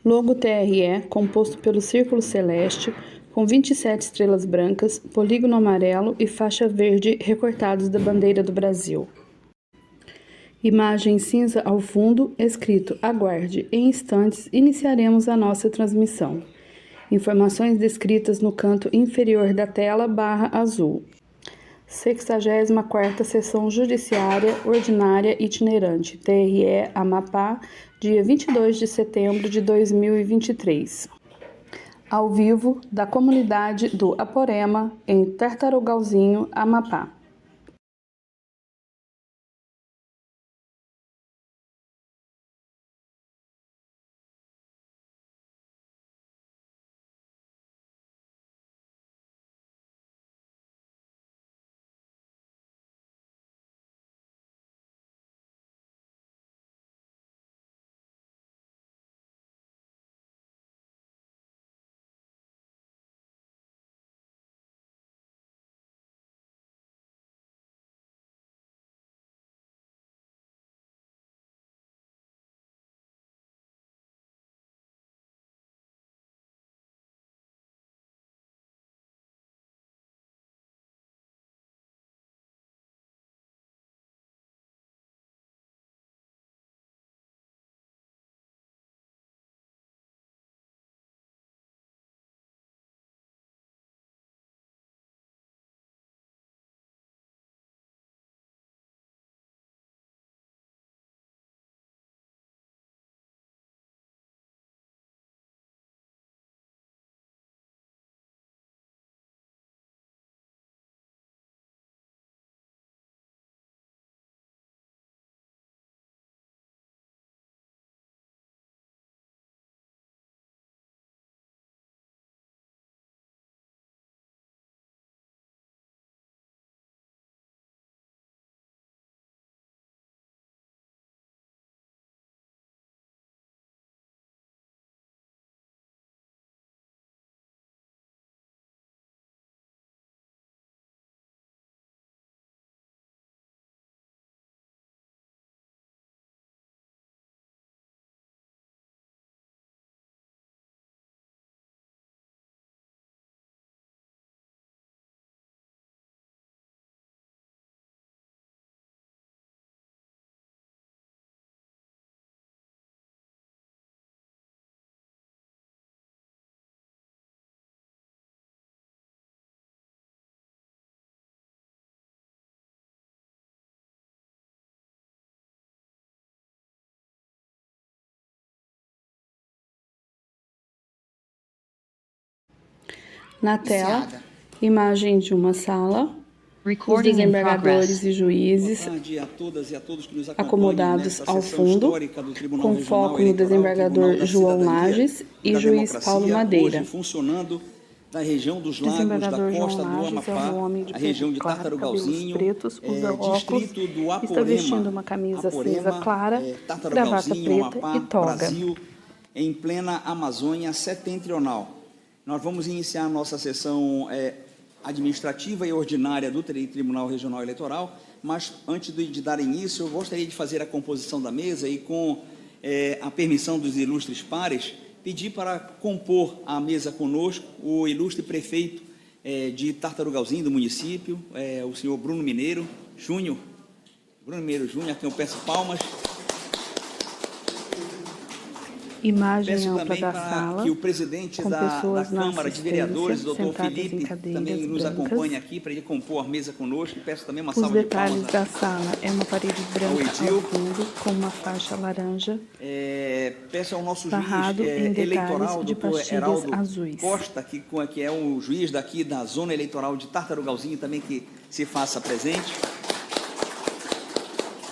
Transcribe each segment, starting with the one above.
Logo TRE, composto pelo círculo celeste, com 27 estrelas brancas, polígono amarelo e faixa verde recortados da bandeira do Brasil. Imagem cinza ao fundo, escrito "Aguarde, em instantes iniciaremos a nossa transmissão". Informações descritas no canto inferior da tela /azul. 64ª Sessão Judiciária Ordinária Itinerante, TRE Amapá, dia 22 de setembro de 2023. Ao vivo, da comunidade do Aporema, em Tartarugalzinho, Amapá. Na tela, imagem de uma sala, os desembargadores e juízes acomodados ao fundo, com foco no desembargador João Lages e juiz Paulo Madeira. Da região dos lagos, da costa do Amapá, a região de Tartarugalzinho, pretos, usa óculos, distrito do Aporema, está vestindo uma camisa cinza clara, gravata preta Amapá, e toga. Brasil, em plena Amazônia setentrional. Nós vamos iniciar a nossa sessão administrativa e ordinária do Tribunal Regional Eleitoral, mas antes de dar início, eu gostaria de fazer a composição da mesa e, com a permissão dos ilustres pares, pedir para compor a mesa conosco o ilustre prefeito de Tartarugalzinho, do município, o senhor Bruno Mineiro Júnior, a quem eu peço palmas. Imagem Peço ampla também da para sala, que o presidente com da pessoas na Câmara de Vereadores, doutor sentadas em Felipe, cadeiras também nos brancas. acompanhe aqui para ele compor a mesa conosco. E peço também uma Os salva de detalhes palmas. da sala é uma parede branca ao fundo, com uma faixa laranja, Peço ao nosso barrado juiz em detalhes eleitoral, de doutor pastilhas Heraldo azuis. Costa, que é o juiz daqui da zona eleitoral de Tartarugalzinho, também que se faça presente.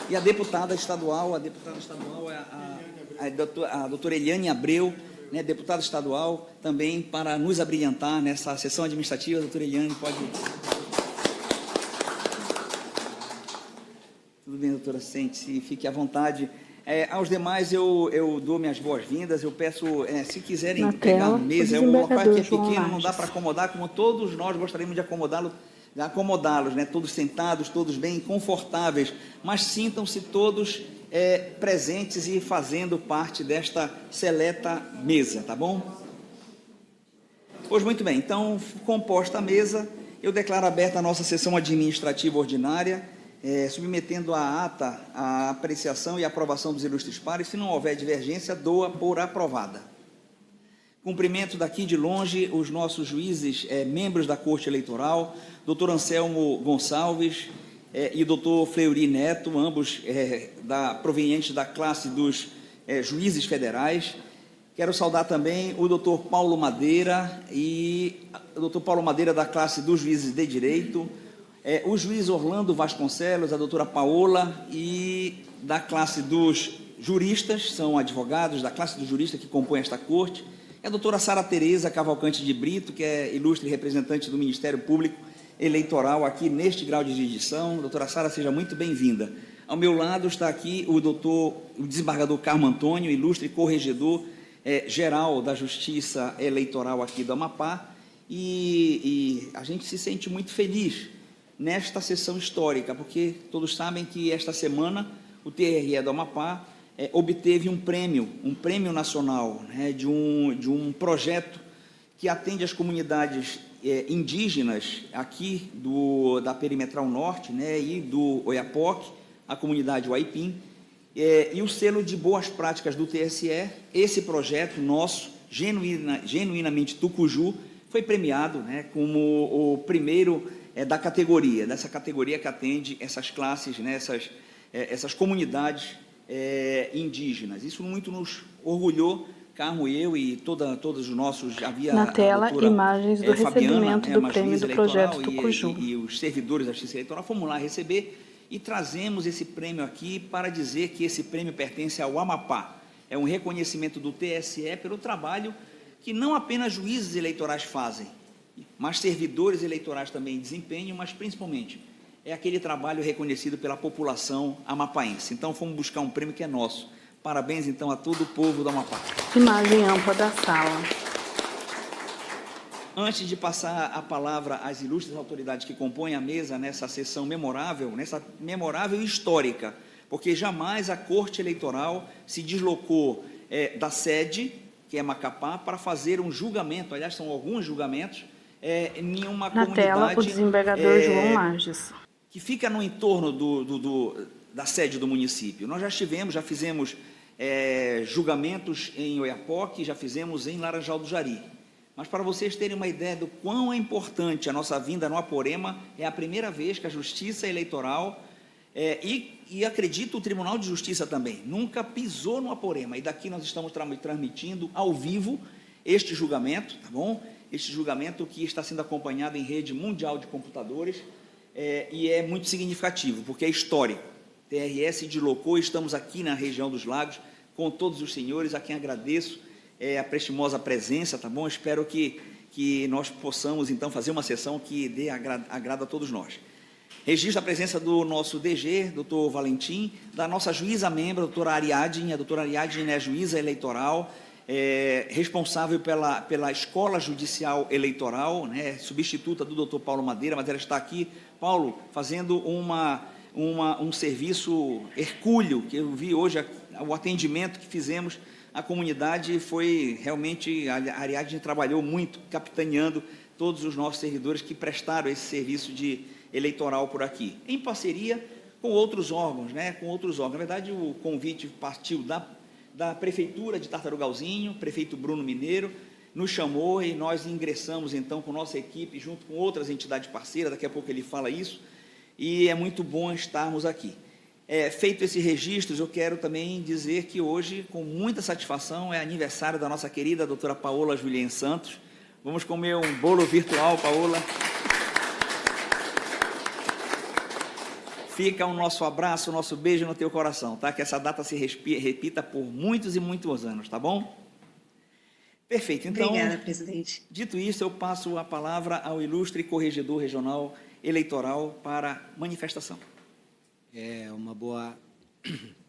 E a deputada estadual é a doutora Eliane Abreu, né, deputada estadual, também para nos abrilhantar nessa sessão administrativa. Doutora Eliane, pode... Tudo bem, doutora, sente-se, fique à vontade. Aos demais, eu dou minhas boas-vindas. Eu peço, se quiserem Na pegar tela, a mesa, o é um local que é desembargador pequeno, João não dá Lages. para acomodar, como todos nós gostaríamos de acomodá-los, né? Todos sentados, todos bem confortáveis, mas sintam-se todos presentes e fazendo parte desta seleta mesa, tá bom? Pois muito bem, então, composta a mesa, eu declaro aberta a nossa sessão administrativa ordinária, submetendo à ata a apreciação e aprovação dos ilustres pares. Se não houver divergência, dou-a por aprovada. Cumprimento daqui de longe os nossos juízes, membros da Corte Eleitoral, doutor Anselmo Gonçalves e doutor Fleury Neto, ambos provenientes da classe dos juízes federais. Quero saudar também o doutor Paulo Madeira e o doutor Paulo Madeira da classe dos juízes de direito, o juiz Orlando Vasconcelos, a doutora Paola, e da classe dos juristas, são advogados da classe dos juristas que compõem esta corte, a doutora Sara Tereza Cavalcante de Brito, que é ilustre representante do Ministério Público Eleitoral aqui neste grau de jurisdição. Doutora Sara, seja muito bem-vinda. Ao meu lado está aqui o desembargador Carmo Antônio, ilustre corregedor geral da Justiça Eleitoral aqui do Amapá, e a gente se sente muito feliz nesta sessão histórica, porque todos sabem que esta semana o TRE do Amapá obteve um prêmio nacional, né, de um projeto que atende as comunidades indígenas aqui da Perimetral Norte, né, e do Oiapoque, a comunidade Uaipim, e o selo de boas práticas do TSE. Esse projeto nosso, genuinamente Tucuju, foi premiado, né, como o primeiro dessa categoria que atende essas classes, né, essas comunidades indígenas. Isso muito nos orgulhou, Carmo, eu e todos os nossos... Na tela, imagens do recebimento do prêmio do projeto Tucuju. E os servidores da Justiça Eleitoral fomos lá receber e trazemos esse prêmio aqui para dizer que esse prêmio pertence ao Amapá. É um reconhecimento do TSE pelo trabalho que não apenas juízes eleitorais fazem, mas servidores eleitorais também desempenham, mas principalmente é aquele trabalho reconhecido pela população amapaense. Então, fomos buscar um prêmio que é nosso. Parabéns, então, a todo o povo do Amapá. Imagem ampla da sala. Antes de passar a palavra às ilustres autoridades que compõem a mesa nessa sessão memorável, e histórica, porque jamais a Corte Eleitoral se deslocou da sede, que é Macapá, para fazer um julgamento, aliás, são alguns julgamentos, em uma comunidade... Na tela, o desembargador João Lages. Que fica no entorno da sede do município. Nós já fizemos julgamentos em Oiapoque, já fizemos em Laranjal do Jari. Mas, para vocês terem uma ideia do quão é importante a nossa vinda no Aporema, é a primeira vez que a Justiça Eleitoral, e acredito o Tribunal de Justiça também, nunca pisou no Aporema. E daqui nós estamos transmitindo ao vivo este julgamento, tá bom? Este julgamento que está sendo acompanhado em rede mundial de computadores, e é muito significativo, porque é histórico. TRE se deslocou, estamos aqui na região dos Lagos, com todos os senhores, a quem agradeço a prestimosa presença, tá bom? Espero que nós possamos, então, fazer uma sessão que dê agrado a todos nós. Registro a presença do nosso DG, doutor Valentim, da nossa juíza membro, doutora Ariadne. A doutora Ariadne é juíza eleitoral, responsável pela Escola Judicial Eleitoral, né, substituta do doutor Paulo Madeira, mas ela está aqui, Paulo, fazendo um serviço hercúleo, que eu vi hoje, o atendimento que fizemos à comunidade foi realmente, a Ariadne trabalhou muito, capitaneando todos os nossos servidores que prestaram esse serviço eleitoral por aqui, em parceria com outros órgãos, né, Na verdade, o convite partiu da Prefeitura de Tartarugalzinho, prefeito Bruno Mineiro, nos chamou e nós ingressamos, então, com nossa equipe, junto com outras entidades parceiras, daqui a pouco ele fala isso, e é muito bom estarmos aqui. Feito esses registros, eu quero também dizer que hoje, com muita satisfação, é aniversário da nossa querida doutora Paola Julien Santos. Vamos comer um bolo virtual, Paola. Fica o nosso abraço, o nosso beijo no teu coração, tá? Que essa data se repita por muitos e muitos anos, tá bom? Perfeito. Então, obrigada, presidente. Dito isso, eu passo a palavra ao ilustre corregedor regional eleitoral para manifestação. Uma boa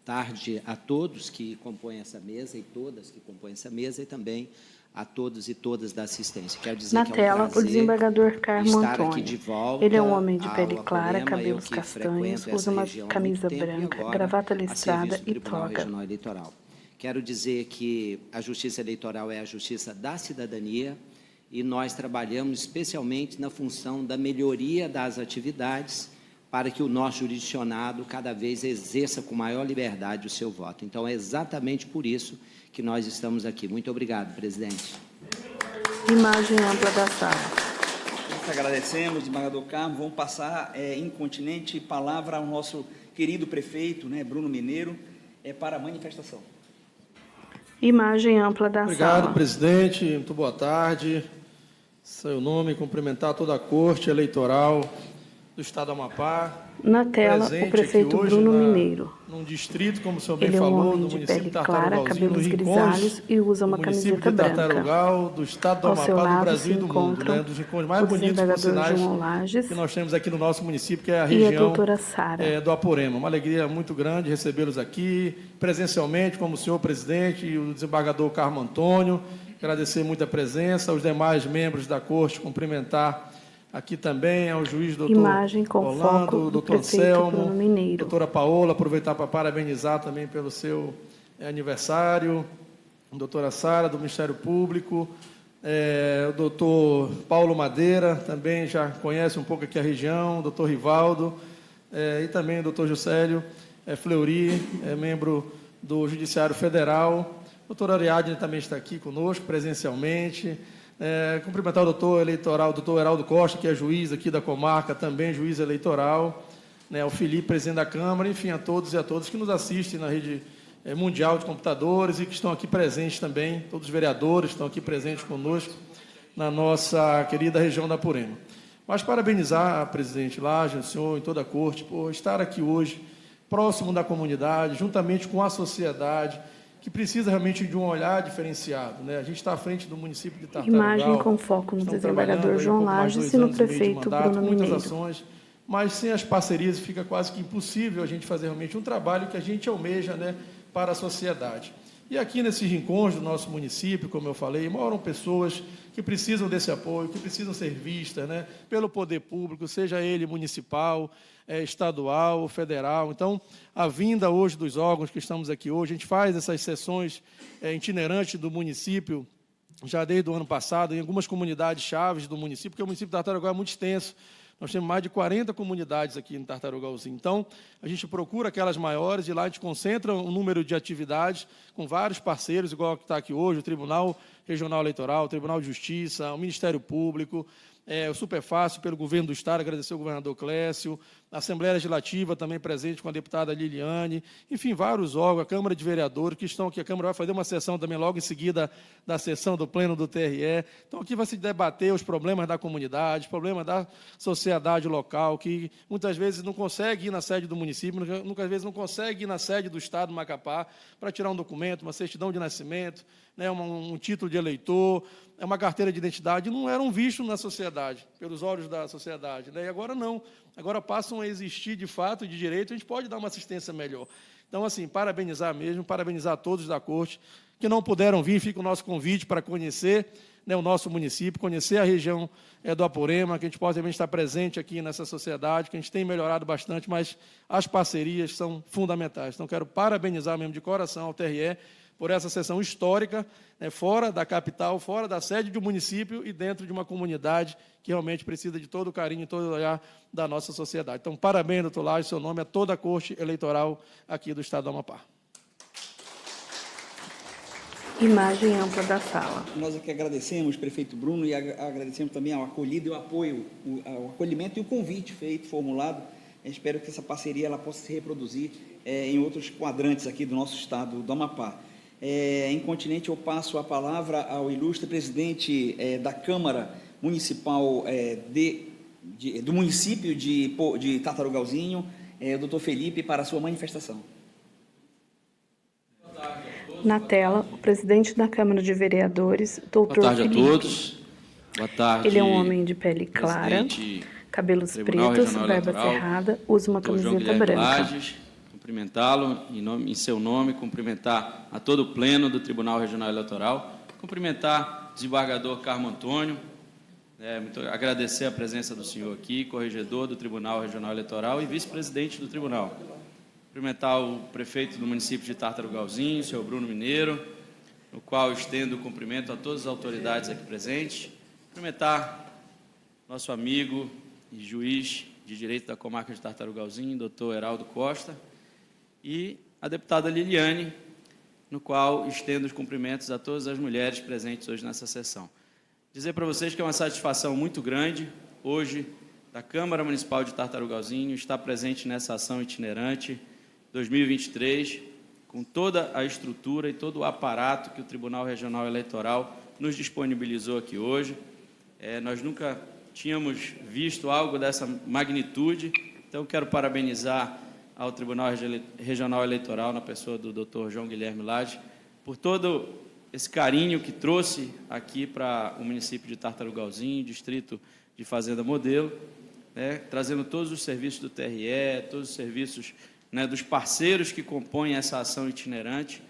tarde a todos que compõem essa mesa e todas que compõem essa mesa e também a todos e todas da assistência. Quero dizer Na que é um tela, o prazer desembargador Carmo estar aqui Antônio. de volta Ele é um homem de ao pele clara, Aporema, eu cabelos que castanhos, frequento usa essa uma região há muito camisa tempo e branca, agora gravata a listrada serviço do e Tribunal toga. Regional Eleitoral. Quero dizer que a Justiça Eleitoral é a justiça da cidadania e nós trabalhamos especialmente na função da melhoria das atividades para que o nosso jurisdicionado cada vez exerça com maior liberdade o seu voto. Então, é exatamente por isso que nós estamos aqui. Muito obrigado, presidente. Imagem ampla da sala. Nós agradecemos, desembargador Carmo. Vamos passar incontinente palavra ao nosso querido prefeito, né, Bruno Mineiro, para a manifestação. Imagem ampla da sala. Obrigado, presidente. Muito boa tarde. Seu nome, cumprimentar toda a Corte Eleitoral do Estado do Amapá. Na tela, o prefeito Bruno Mineiro. Num distrito, como o senhor bem Ele é um falou, homem do de município pele de clara, Tartarugalzinho, cabelos no grisalhos e usa uma camiseta branca. Tartarugal, do Estado do Ao seu Amapá, do lado Brasil e se do mundo, encontram né? Dos encontros mais o bonitos, por desembargador sinais, João Lages que nós temos aqui no nosso município, que é a e a região doutora Sara. do Aporema. Uma alegria muito grande recebê-los aqui, presencialmente, como o senhor presidente e o desembargador Carmo Antônio. Agradecer muito a presença, aos demais membros da Corte, cumprimentar aqui também ao juiz doutor Imagem com Orlando, foco do doutor prefeito Bruno Anselmo, Mineiro. doutora Paola, aproveitar para parabenizar também pelo seu aniversário, doutora Sara, do Ministério Público, o doutor Paulo Madeira, também já conhece um pouco aqui a região, o doutor Rivaldo, e também o doutor Juscelio Fleury, membro do Judiciário Federal. O doutor Ariadne também está aqui conosco, presencialmente. Cumprimentar o doutor eleitoral, o doutor Heraldo Costa, que é juiz aqui da comarca, também juiz eleitoral, né, o Felipe, presidente da Câmara, enfim, a todos e a todas que nos assistem na rede mundial de computadores e que estão aqui presentes também, todos os vereadores estão aqui presentes conosco na nossa querida região da Aporema. Mas parabenizar a presidente Lages, o senhor e toda a corte, por estar aqui hoje, próximo da comunidade, juntamente com a sociedade, que precisa realmente de um olhar diferenciado, né? A gente está à frente do município de Tartarugal. Imagem com foco no desembargador João Lages e no prefeito Bruno Mineiro. Muitas ações, mas sem as parcerias fica quase que impossível a gente fazer realmente um trabalho que a gente almeja, né, para a sociedade. E aqui nesses rincões do nosso município, como eu falei, moram pessoas que precisam desse apoio, que precisam ser vistas, né, pelo poder público, seja ele municipal, estadual, federal. Então, a vinda hoje dos órgãos que estamos aqui hoje, a gente faz essas sessões itinerantes do município, já desde o ano passado, em algumas comunidades chaves do município, porque o município de Tartarugal é muito extenso. Nós temos mais de 40 comunidades aqui em Tartarugalzinho. Então, a gente procura aquelas maiores e lá a gente concentra um número de atividades com vários parceiros, igual que está aqui hoje, o Tribunal Regional Eleitoral, o Tribunal de Justiça, o Ministério Público, o Superfácil pelo governo do Estado, agradecer ao governador Clécio, a Assembleia Legislativa também presente com a deputada Liliane, enfim, vários órgãos, a Câmara de Vereadores que estão aqui. A Câmara vai fazer uma sessão também logo em seguida da sessão do Pleno do TRE. Então, aqui vai se debater os problemas da comunidade, os problemas da sociedade local, que muitas vezes não consegue ir na sede do município, muitas vezes não consegue ir na sede do Estado, Macapá, para tirar um documento, uma certidão de nascimento, né, um título de eleitor, uma carteira de identidade, não eram vistos na sociedade, pelos olhos da sociedade, né? E agora não, agora passam a existir de fato e de direito, a gente pode dar uma assistência melhor. Então, assim, parabenizar mesmo, parabenizar a todos da Corte, que não puderam vir, fica o nosso convite para conhecer, né, o nosso município, conhecer a região do Aporema, que a gente possa também estar presente aqui nessa sociedade, que a gente tem melhorado bastante, mas as parcerias são fundamentais. Então, quero parabenizar mesmo de coração ao TRE, por essa sessão histórica, né, fora da capital, fora da sede de um município e dentro de uma comunidade que realmente precisa de todo o carinho e todo o olhar da nossa sociedade. Então, parabéns, doutor Lages, seu nome, a toda a Corte Eleitoral aqui do Estado do Amapá. Imagem ampla da sala. Nós aqui agradecemos, prefeito Bruno, e agradecemos também ao acolhido e o apoio, o acolhimento e o convite feito, formulado. Eu espero que essa parceria ela possa se reproduzir em outros quadrantes aqui do nosso Estado do Amapá. Incontinente, eu passo a palavra ao ilustre presidente da Câmara Municipal do município de Tartarugalzinho, o doutor Felipe, para a sua manifestação. Na tela, o presidente da Câmara de Vereadores, doutor Boa tarde Felipe. a todos. Boa tarde. Ele é um homem de pele clara, cabelos pretos, barba cerrada, usa uma camiseta branca. Lages, cumprimentá-lo em seu nome, cumprimentar a todo o pleno do Tribunal Regional Eleitoral, cumprimentar o desembargador Carmo Antônio, agradecer a presença do senhor aqui, corregedor do Tribunal Regional Eleitoral e vice-presidente do tribunal. Cumprimentar o prefeito do município de Tartarugalzinho, o senhor Bruno Mineiro, no qual estendo o cumprimento a todas as autoridades aqui presentes. Cumprimentar nosso amigo e juiz de Direito da Comarca de Tartarugalzinho, doutor Heraldo Costa, e a deputada Liliane, no qual estendo os cumprimentos a todas as mulheres presentes hoje nessa sessão. Dizer para vocês que é uma satisfação muito grande, hoje, da Câmara Municipal de Tartarugalzinho, estar presente nessa ação itinerante 2023, com toda a estrutura e todo o aparato que o Tribunal Regional Eleitoral nos disponibilizou aqui hoje. Nós nunca tínhamos visto algo dessa magnitude, então quero parabenizar ao Tribunal Regional Eleitoral, na pessoa do Dr. João Guilherme Lage, por todo esse carinho que trouxe aqui para o município de Tartarugalzinho, distrito de Fazenda Modelo, trazendo todos os serviços do TRE, todos os serviços dos parceiros que compõem essa ação itinerante,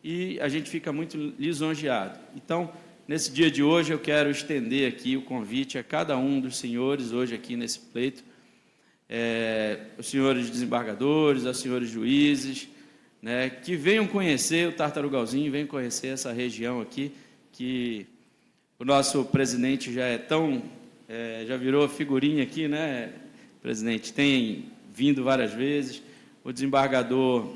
e a gente fica muito lisonjeado. Então, nesse dia de hoje, eu quero estender aqui o convite a cada um dos senhores, hoje aqui nesse pleito, os senhores desembargadores, aos senhores juízes, que venham conhecer o Tartarugalzinho, venham conhecer essa região aqui, que o nosso presidente já é tão, já virou figurinha aqui, né, presidente? Tem vindo várias vezes, o desembargador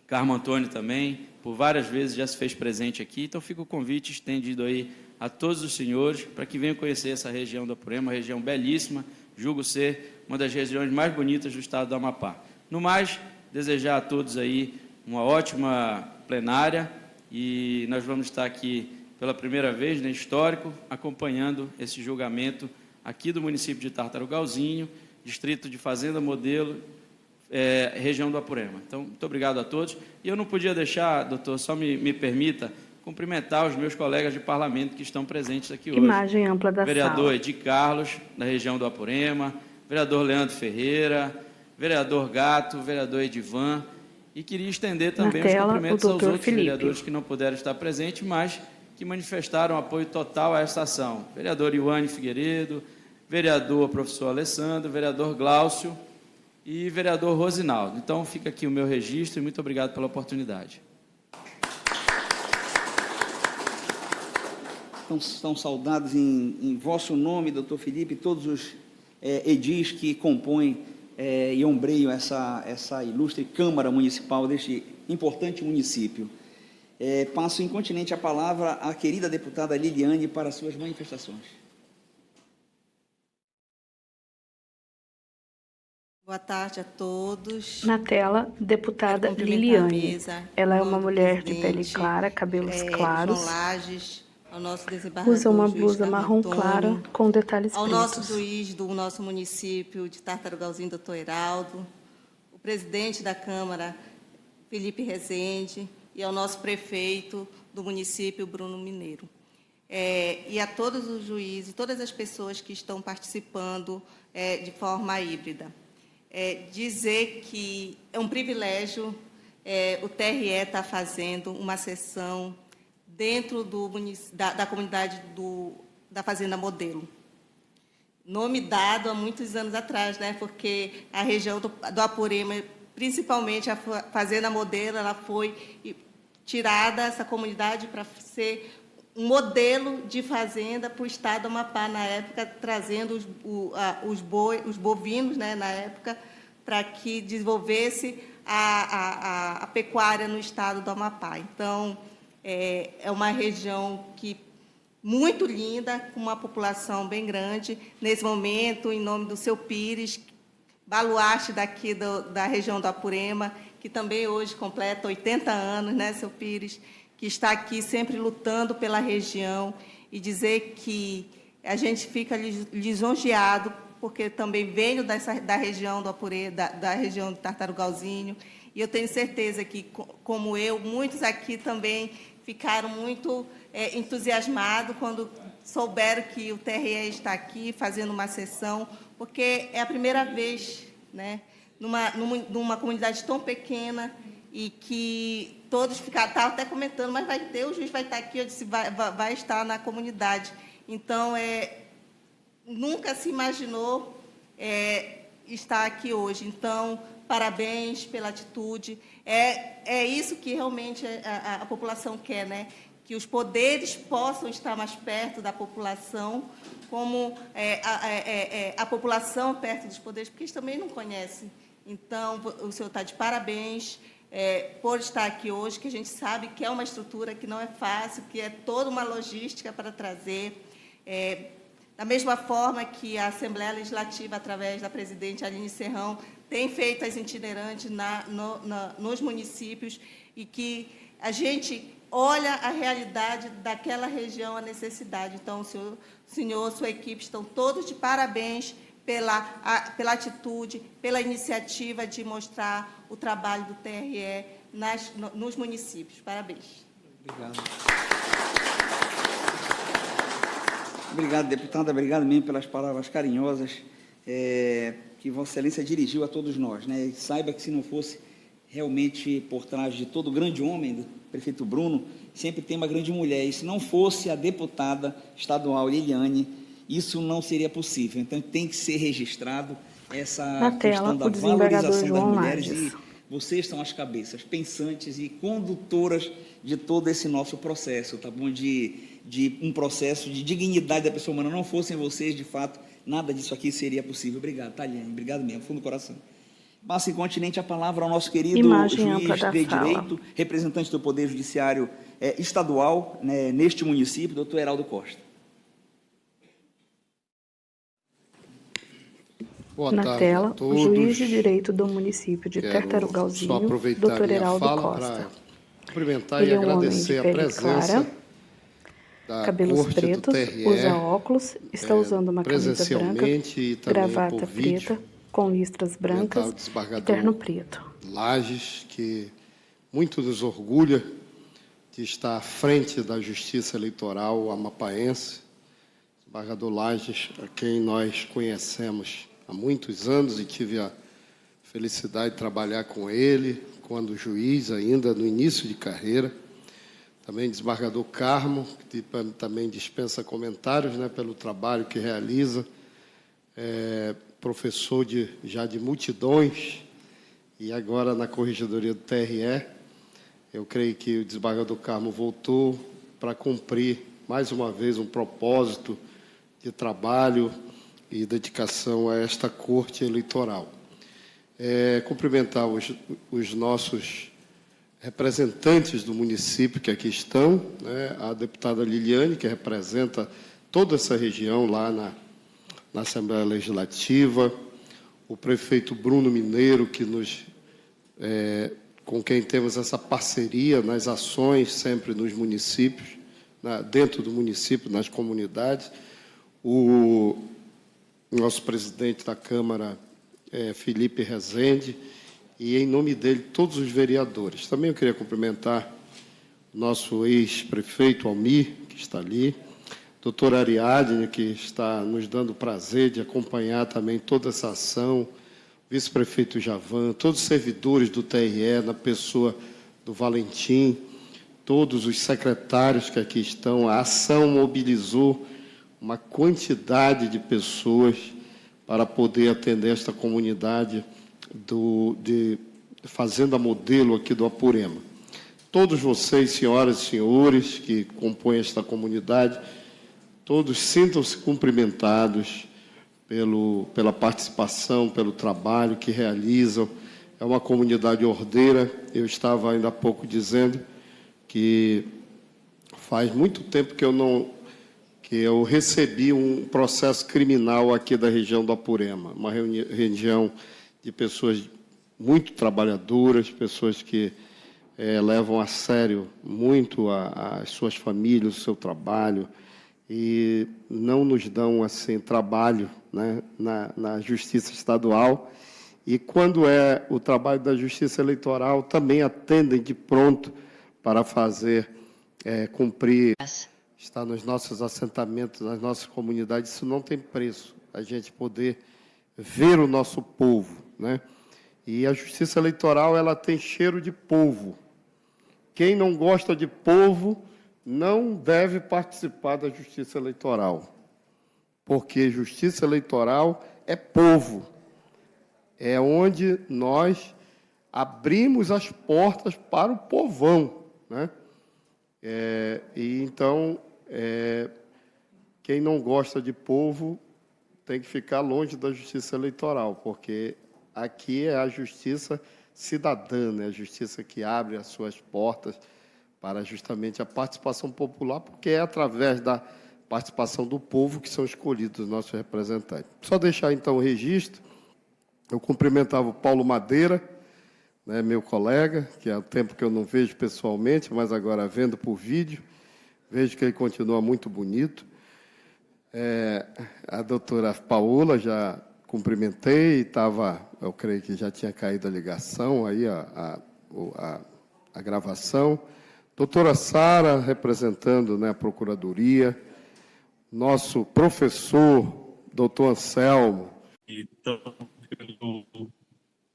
Carmo Antônio também, por várias vezes já se fez presente aqui, então fica o convite estendido aí a todos os senhores, para que venham conhecer essa região do Apurema, uma região belíssima, julgo ser uma das regiões mais bonitas do estado do Amapá. No mais, desejar a todos aí uma ótima plenária, e nós vamos estar aqui pela primeira vez, histórico, acompanhando esse julgamento aqui do município de Tartarugalzinho, distrito de Fazenda Modelo, região do Apurema. Então, muito obrigado a todos. E eu não podia deixar, doutor, só me permita, cumprimentar os meus colegas de parlamento que estão presentes aqui hoje. Imagem ampla da vereador sala. Edi Carlos, da região do Apurema, vereador Leandro Ferreira, vereador Gato, vereador Edivan, e queria estender também os cumprimentos aos outros vereadores que não puderam estar presentes, mas que manifestaram apoio total a esta ação. Vereador Ioane Figueiredo, vereador professor Alessandro, vereador Glaucio e vereador Rosinaldo. Então, fica aqui o meu registro e muito obrigado pela oportunidade. Então, estão saudados em vosso nome, doutor Felipe, todos os edis que compõem e ombreiam essa ilustre Câmara Municipal deste importante município. Passo incontinente a palavra à querida deputada Liliane para suas manifestações. Boa tarde a todos. Na tela, deputada Liliane. Ela é uma mulher de pele clara, cabelos claros, João Lages, ao nosso desembargador, usa uma juiz blusa Carmo marrom Antônio, clara com detalhes ao pretos. nosso juiz do nosso município de Tartarugalzinho, doutor Heraldo, o presidente da Câmara, Felipe Rezende, e ao nosso prefeito do município, Bruno Mineiro. E a todos os juízes, todas as pessoas que estão participando de forma híbrida. Dizer que é um privilégio o TRE estar fazendo uma sessão dentro da comunidade da Fazenda Modelo. Nome dado há muitos anos atrás, porque a região do Apurema, principalmente a Fazenda Modelo, ela foi tirada, essa comunidade, para ser um modelo de fazenda para o estado do Amapá, na época, trazendo os bovinos, na época, para que desenvolvesse a pecuária no estado do Amapá. Então, é uma região muito linda, com uma população bem grande. Nesse momento, em nome do seu Pires, baluarte daqui da região do Apurema, que também hoje completa 80 anos, seu Pires, que está aqui sempre lutando pela região, e dizer que a gente fica lisonjeado, porque também venho da região do Apurema, da região do Tartarugalzinho, e eu tenho certeza que, como eu, muitos aqui também ficaram muito entusiasmados quando souberam que o TRE está aqui fazendo uma sessão, porque é a primeira vez, numa comunidade tão pequena e que todos estavam até comentando, mas o juiz vai estar aqui, eu disse, vai estar na comunidade. Então, nunca se imaginou estar aqui hoje. Então, parabéns pela atitude. É isso que realmente a população quer, né? Que os poderes possam estar mais perto da população, como a população perto dos poderes, porque eles também não conhecem. Então, o senhor está de parabéns por estar aqui hoje, que a gente sabe que é uma estrutura que não é fácil, que é toda uma logística para trazer. Da mesma forma que a Assembleia Legislativa, através da presidente Aline Serrão, tem feito as itinerantes nos municípios e que a gente olha a realidade daquela região, a necessidade. Então, o senhor, sua equipe estão todos de parabéns pela atitude, pela iniciativa de mostrar o trabalho do TRE nos municípios. Parabéns. Obrigado. Obrigado, deputada. Obrigado mesmo pelas palavras carinhosas que Vossa Excelência dirigiu a todos nós, né? E saiba que se não fosse realmente por trás de todo grande homem, do prefeito Bruno, sempre tem uma grande mulher. E se não fosse a deputada estadual Liliane, isso não seria possível. Então, tem que ser registrado essa questão da valorização das mulheres. E vocês são as cabeças pensantes e condutoras de todo esse nosso processo, tá bom? De um processo de dignidade da pessoa humana. Não fossem vocês, de fato, nada disso aqui seria possível. Obrigado, Taliane. Obrigado mesmo, fundo do coração. Passa incontinente a palavra ao nosso querido juiz de direito, representante do Poder Judiciário estadual, né, neste município, doutor Heraldo Costa. Boa tarde a todos. O juiz de direito do município de Tartarugalzinho, doutor Heraldo Costa. Cumprimentar e agradecer a presença da cabelos Corte pretos, do TRE, usa óculos, está usando uma camisa branca, e gravata preta, com listras brancas e terno preto. Lages, que muito nos orgulha de estar à frente da Justiça Eleitoral amapaense, desembargador Lages, a quem nós conhecemos há muitos anos e tive a felicidade de trabalhar com ele, quando juiz ainda, no início de carreira. Também desembargador Carmo, que também dispensa comentários, né, pelo trabalho que realiza, professor já de multidões, e agora na Corregedoria do TRE. Eu creio que o desembargador Carmo voltou para cumprir, mais uma vez, um propósito de trabalho e dedicação a esta Corte Eleitoral. Cumprimentar os nossos representantes do município que aqui estão, né, a deputada Liliane, que representa toda essa região lá na Assembleia Legislativa, o prefeito Bruno Mineiro, que com quem temos essa parceria nas ações sempre nos municípios, dentro do município, nas comunidades, o nosso presidente da Câmara, Felipe Rezende, e, em nome dele, todos os vereadores. Também eu queria cumprimentar o nosso ex-prefeito Almir, que está ali, doutor Ariadne, que está nos dando o prazer de acompanhar também toda essa ação, vice-prefeito Javan, todos os servidores do TRE, na pessoa do Valentim, todos os secretários que aqui estão. A ação mobilizou uma quantidade de pessoas para poder atender esta comunidade de Fazenda Modelo aqui do Apurema. Todos vocês, senhoras e senhores, que compõem esta comunidade, todos sintam-se cumprimentados pela participação, pelo trabalho que realizam. É uma comunidade ordeira. Eu estava ainda há pouco dizendo que faz muito tempo que eu recebi um processo criminal aqui da região do Apurema, uma região de pessoas muito trabalhadoras, pessoas que levam a sério muito as suas famílias, o seu trabalho, e não nos dão assim trabalho, né, na Justiça Estadual. E quando é o trabalho da Justiça Eleitoral, também atendem de pronto para fazer cumprir, está nos nossos assentamentos, nas nossas comunidades. Isso não tem preço, a gente poder ver o nosso povo, né? E a Justiça Eleitoral, ela tem cheiro de povo. Quem não gosta de povo não deve participar da Justiça Eleitoral, porque Justiça Eleitoral é povo. É onde nós abrimos as portas para o povão, né? Então, quem não gosta de povo tem que ficar longe da Justiça Eleitoral, porque aqui é a justiça cidadã, né? A justiça que abre as suas portas para justamente a participação popular, porque é através da participação do povo que são escolhidos os nossos representantes. Só deixar, então, o registro. Eu cumprimentava o Paulo Madeira, né, meu colega, que há tempo que eu não vejo pessoalmente, mas agora vendo por vídeo, vejo que ele continua muito bonito. A doutora Paola já cumprimentei, eu creio que já tinha caído a ligação, aí a gravação. Doutora Sara, representando, né, a Procuradoria, nosso professor, doutor Anselmo. Então, pelo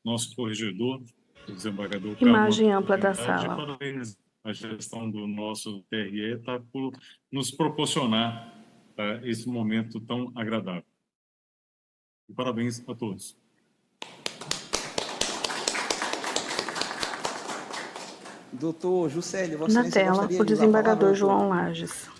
nosso corregedor, o desembargador Imagem Carmo, ampla da sala. Parabéns à gestão do nosso TRE por nos proporcionar esse momento tão agradável. E parabéns a todos. Doutor Juscelio, Vossa Na Excelência tela, gostaria o de usar a palavra, desembargador doutor? João Lages.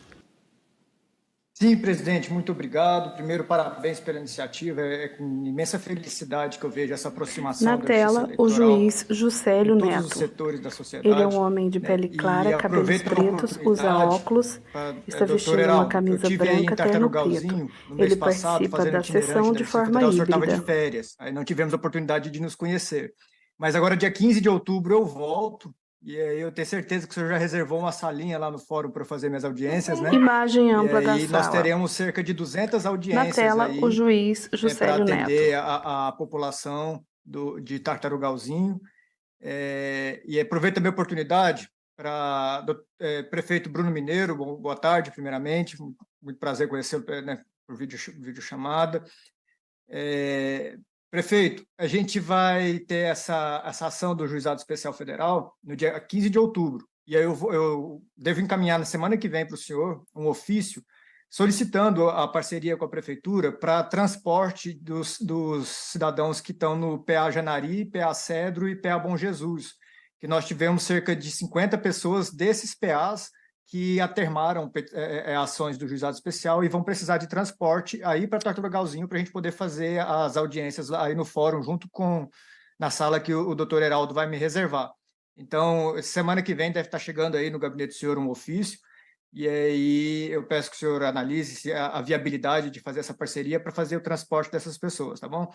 Sim, presidente, muito obrigado. Primeiro, parabéns pela iniciativa. É com imensa felicidade que eu vejo essa aproximação Na da justiça tela, o eleitoral juiz Juscelio em todos os Neto. setores da sociedade. Ele é um homem de pele né? clara, E cabelos aproveito a pretos, usa oportunidade óculos, pra, está doutor vestindo uma Heraldo, eu camisa tive aí em branca, terno Tartarugalzinho, preto. no mês Ele passado, participa fazendo da itinerante sessão da de Justiça forma Federal. O senhor estava de híbrida. férias, aí não tivemos a oportunidade de nos conhecer. Mas agora, dia 15 de outubro, eu volto. E aí eu tenho certeza que o senhor já reservou uma salinha lá no fórum para fazer minhas audiências, né? Imagem E ampla da aí nós sala. teremos cerca de 200 Na audiências tela, aí o juiz para Juscelio atender Neto. a população de Tartarugalzinho. E aproveito também a oportunidade para prefeito Bruno Mineiro, boa tarde, primeiramente, muito prazer conhecê-lo, né, por videochamada. Prefeito, a gente vai ter essa ação do Juizado Especial Federal no dia 15 de outubro. E aí eu devo encaminhar na semana que vem para o senhor um ofício solicitando a parceria com a Prefeitura para transporte dos cidadãos que estão no PA Janari, PA Cedro e PA Bom Jesus, que nós tivemos cerca de 50 pessoas desses PAs que atermaram ações do Juizado Especial e vão precisar de transporte aí para Tartarugalzinho para a gente poder fazer as audiências aí no fórum, junto com na sala que o doutor Heraldo vai me reservar. Então, semana que vem deve estar chegando aí no gabinete do senhor um ofício, e aí eu peço que o senhor analise a viabilidade de fazer essa parceria para fazer o transporte dessas pessoas, tá bom?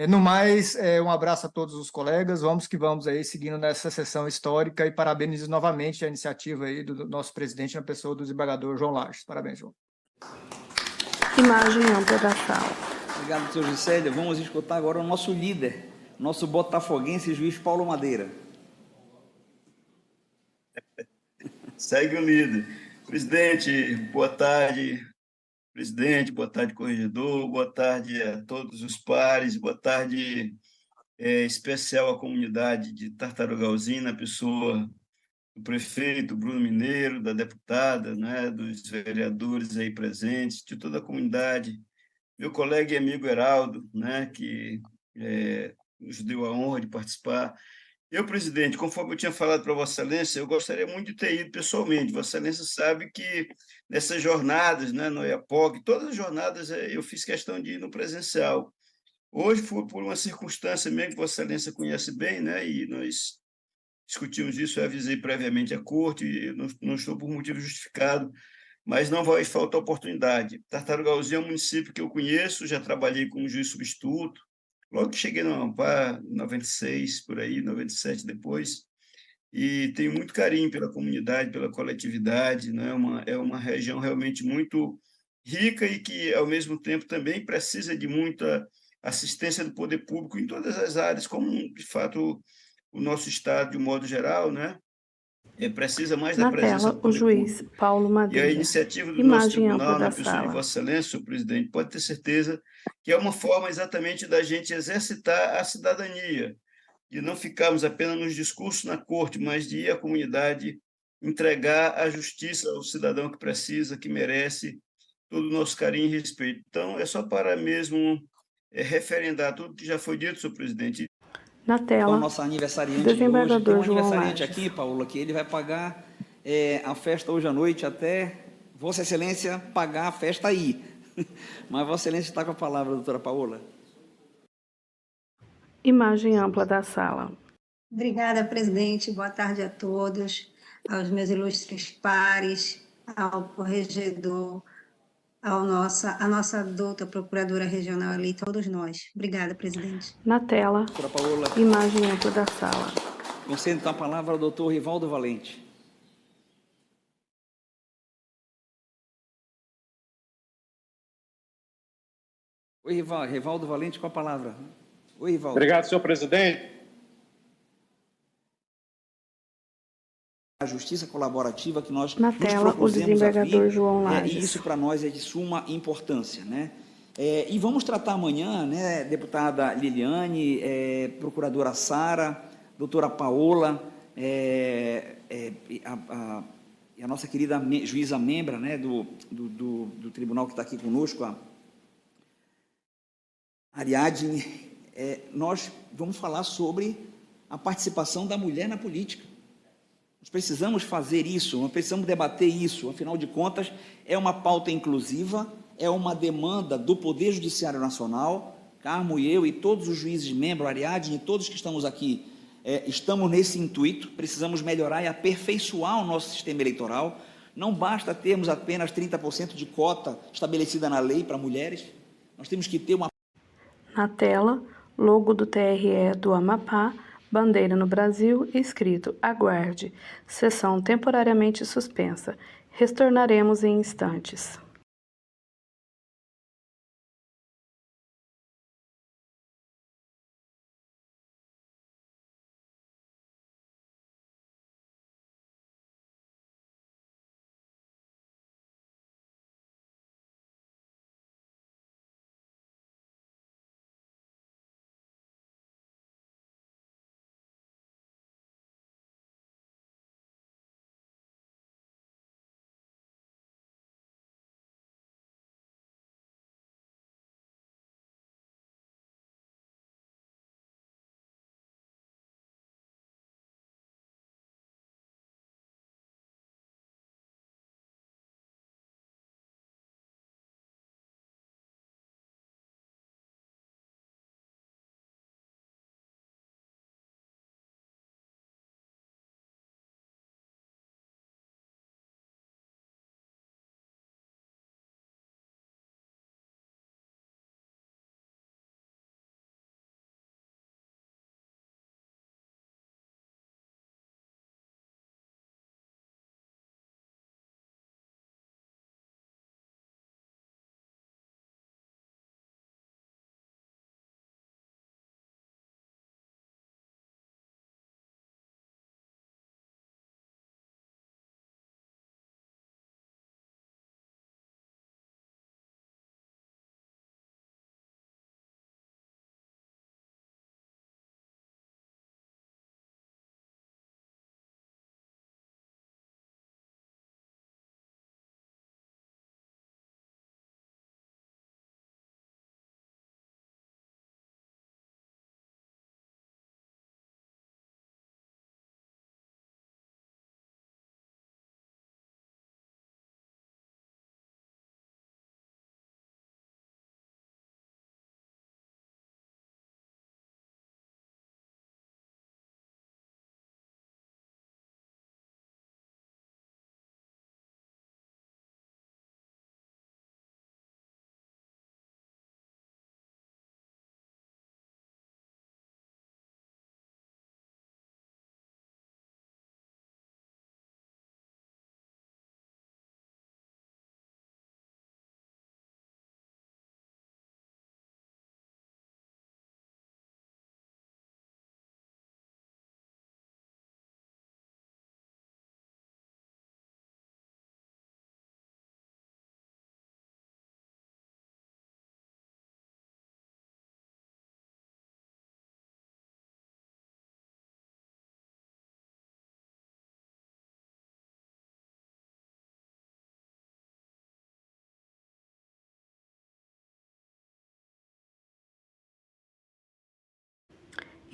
No mais, um abraço a todos os colegas, vamos que vamos aí, seguindo nessa sessão histórica, e parabenizo novamente a iniciativa aí do nosso presidente, na pessoa do desembargador João Lages. Parabéns, João. Imagem ampla da sala. Obrigado, doutor Juscelio. Vamos escutar agora o nosso líder, nosso botafoguense juiz Paulo Madeira. Segue o líder. Presidente, boa tarde. Presidente, boa tarde, corregedor, boa tarde a todos os pares, boa tarde especial à comunidade de Tartarugalzinho, na pessoa do prefeito Bruno Mineiro, da deputada, né, dos vereadores aí presentes, de toda a comunidade, meu colega e amigo Heraldo, né, que nos deu a honra de participar. Eu, presidente, conforme eu tinha falado para Vossa Excelência, eu gostaria muito de ter ido pessoalmente. Vossa Excelência sabe que nessas jornadas, né, no IAPOG, todas as jornadas eu fiz questão de ir no presencial. Hoje foi por uma circunstância mesmo que Vossa Excelência conhece bem, né, e nós discutimos isso, eu avisei previamente a corte, e não estou por motivo justificado, mas não vai faltar oportunidade. Tartarugalzinho é um município que eu conheço, já trabalhei como juiz substituto, logo que cheguei no Ampar, 96, por aí, 97 depois, e tenho muito carinho pela comunidade, pela coletividade, né? É uma região realmente muito rica e que, ao mesmo tempo, também precisa de muita assistência do poder público em todas as áreas, como, de fato, o nosso Estado, de um modo geral, né? Precisa mais da presença Na tela, do poder o juiz público. Paulo Madeira. E a iniciativa do nosso Imagem ampla tribunal, da na pessoa de sala. Vossa Excelência, senhor presidente, pode ter certeza que é uma forma exatamente da gente exercitar a cidadania, de não ficarmos apenas nos discursos na corte, mas de ir à comunidade entregar a justiça ao cidadão que precisa, que merece todo o nosso carinho e respeito. Então, é só para mesmo referendar tudo que já foi dito, senhor presidente. Na Com o tela, nosso aniversariante de hoje. Tem um desembargador João aniversariante Lages. aqui, Paula, que ele vai pagar a festa hoje à noite até Vossa Excelência pagar a festa aí. Mas Vossa Excelência está com a palavra, doutora Paola. Imagem ampla da sala. Obrigada, presidente. Boa tarde a todos, aos meus ilustres pares, ao corregedor, à nossa douta procuradora regional ali, todos nós. Obrigada, presidente. Na tela, Doutora Paola. imagem ampla da sala. Concede então a palavra ao doutor Rivaldo Valente. Oi, Rivaldo Valente, com a palavra. Oi, Rivaldo. Obrigado, senhor presidente. A justiça colaborativa que nós Na nos tela, o propusemos desembargador a vir, João Lages. e isso para nós é de suma importância, né? E vamos tratar amanhã, né, deputada Liliane, procuradora Sara, doutora Paola, e a nossa querida juíza membra, né, do tribunal que está aqui conosco, a Ariadne, nós vamos falar sobre a participação da mulher na política. Nós precisamos fazer isso, nós precisamos debater isso, afinal de contas, é uma pauta inclusiva, é uma demanda do Poder Judiciário Nacional. Carmo e eu e todos os juízes membros, Ariadne e todos que estamos aqui, estamos nesse intuito, precisamos melhorar e aperfeiçoar o nosso sistema eleitoral. Não basta termos apenas 30% de cota estabelecida na lei para mulheres, nós temos que ter uma... Na tela, logo do TRE do Amapá, bandeira no Brasil, escrito "Aguarde, sessão temporariamente suspensa. Retornaremos em instantes".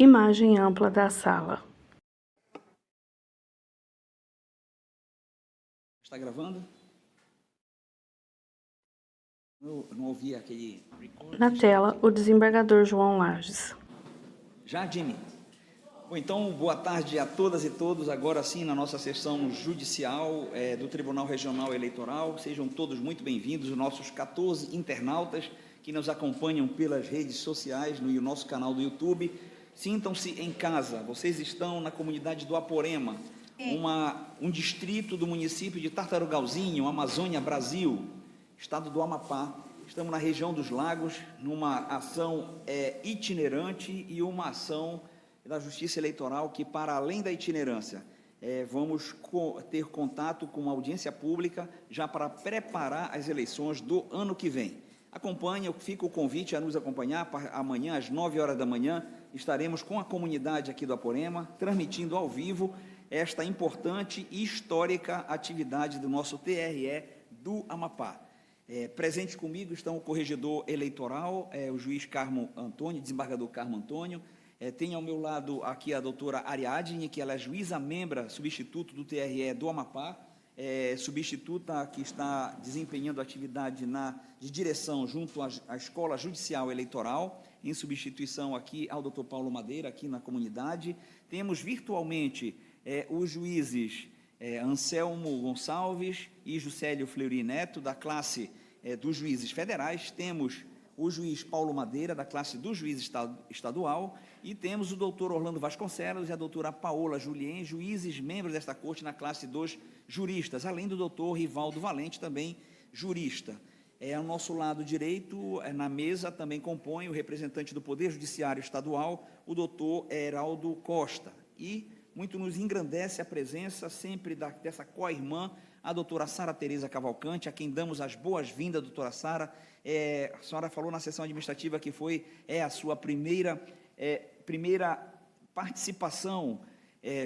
Imagem ampla da sala. Está gravando? Eu não ouvi aquele... Na tela, o desembargador João Lages. Já, Jimmy? Bom, então, boa tarde a todas e todos, agora sim, na nossa sessão judicial do Tribunal Regional Eleitoral. Sejam todos muito bem-vindos, os nossos 14 internautas que nos acompanham pelas redes sociais, no nosso canal do YouTube. Sintam-se em casa, vocês estão na comunidade do Aporema, um distrito do município de Tartarugalzinho, Amazônia, Brasil, estado do Amapá. Estamos na região dos Lagos, numa ação itinerante e uma ação da Justiça Eleitoral que, para além da itinerância, vamos ter contato com uma audiência pública já para preparar as eleições do ano que vem. Acompanhe, fica o convite a nos acompanhar. Amanhã, às 9 horas da manhã, estaremos com a comunidade aqui do Aporema, transmitindo ao vivo esta importante e histórica atividade do nosso TRE do Amapá. Presente comigo estão o corregedor eleitoral, o juiz Carmo Antônio, desembargador Carmo Antônio. Tem ao meu lado aqui a doutora Ariadne, que ela é juíza membra, substituto do TRE do Amapá, substituta que está desempenhando atividade de direção junto à Escola Judicial Eleitoral, em substituição aqui ao doutor Paulo Madeira, aqui na comunidade. Temos virtualmente os juízes Anselmo Gonçalves e Juscelio Fleury Neto, da classe dos juízes federais. Temos o juiz Paulo Madeira, da classe do juiz estadual, e temos o doutor Orlando Vasconcelos e a doutora Paola Julien, juízes membros desta corte na classe dos juristas, além do doutor Rivaldo Valente, também jurista. Ao nosso lado direito, na mesa, também compõe o representante do Poder Judiciário Estadual, o doutor Heraldo Costa. E muito nos engrandece a presença sempre dessa co-irmã, a doutora Sara Tereza Cavalcante, a quem damos as boas-vindas, doutora Sara. A senhora falou na sessão administrativa que a sua primeira participação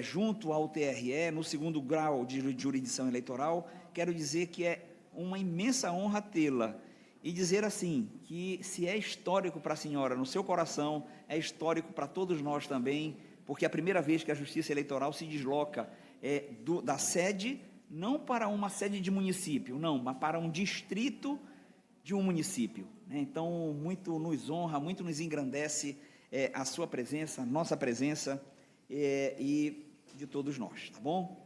junto ao TRE, no segundo grau de jurisdição eleitoral. Quero dizer que é uma imensa honra tê-la e dizer assim, que se é histórico para a senhora no seu coração, é histórico para todos nós também, porque é a primeira vez que a Justiça Eleitoral se desloca da sede, não para uma sede de município, não, mas para um distrito de um município. Então, muito nos honra, muito nos engrandece a sua presença, a nossa presença e de todos nós, tá bom?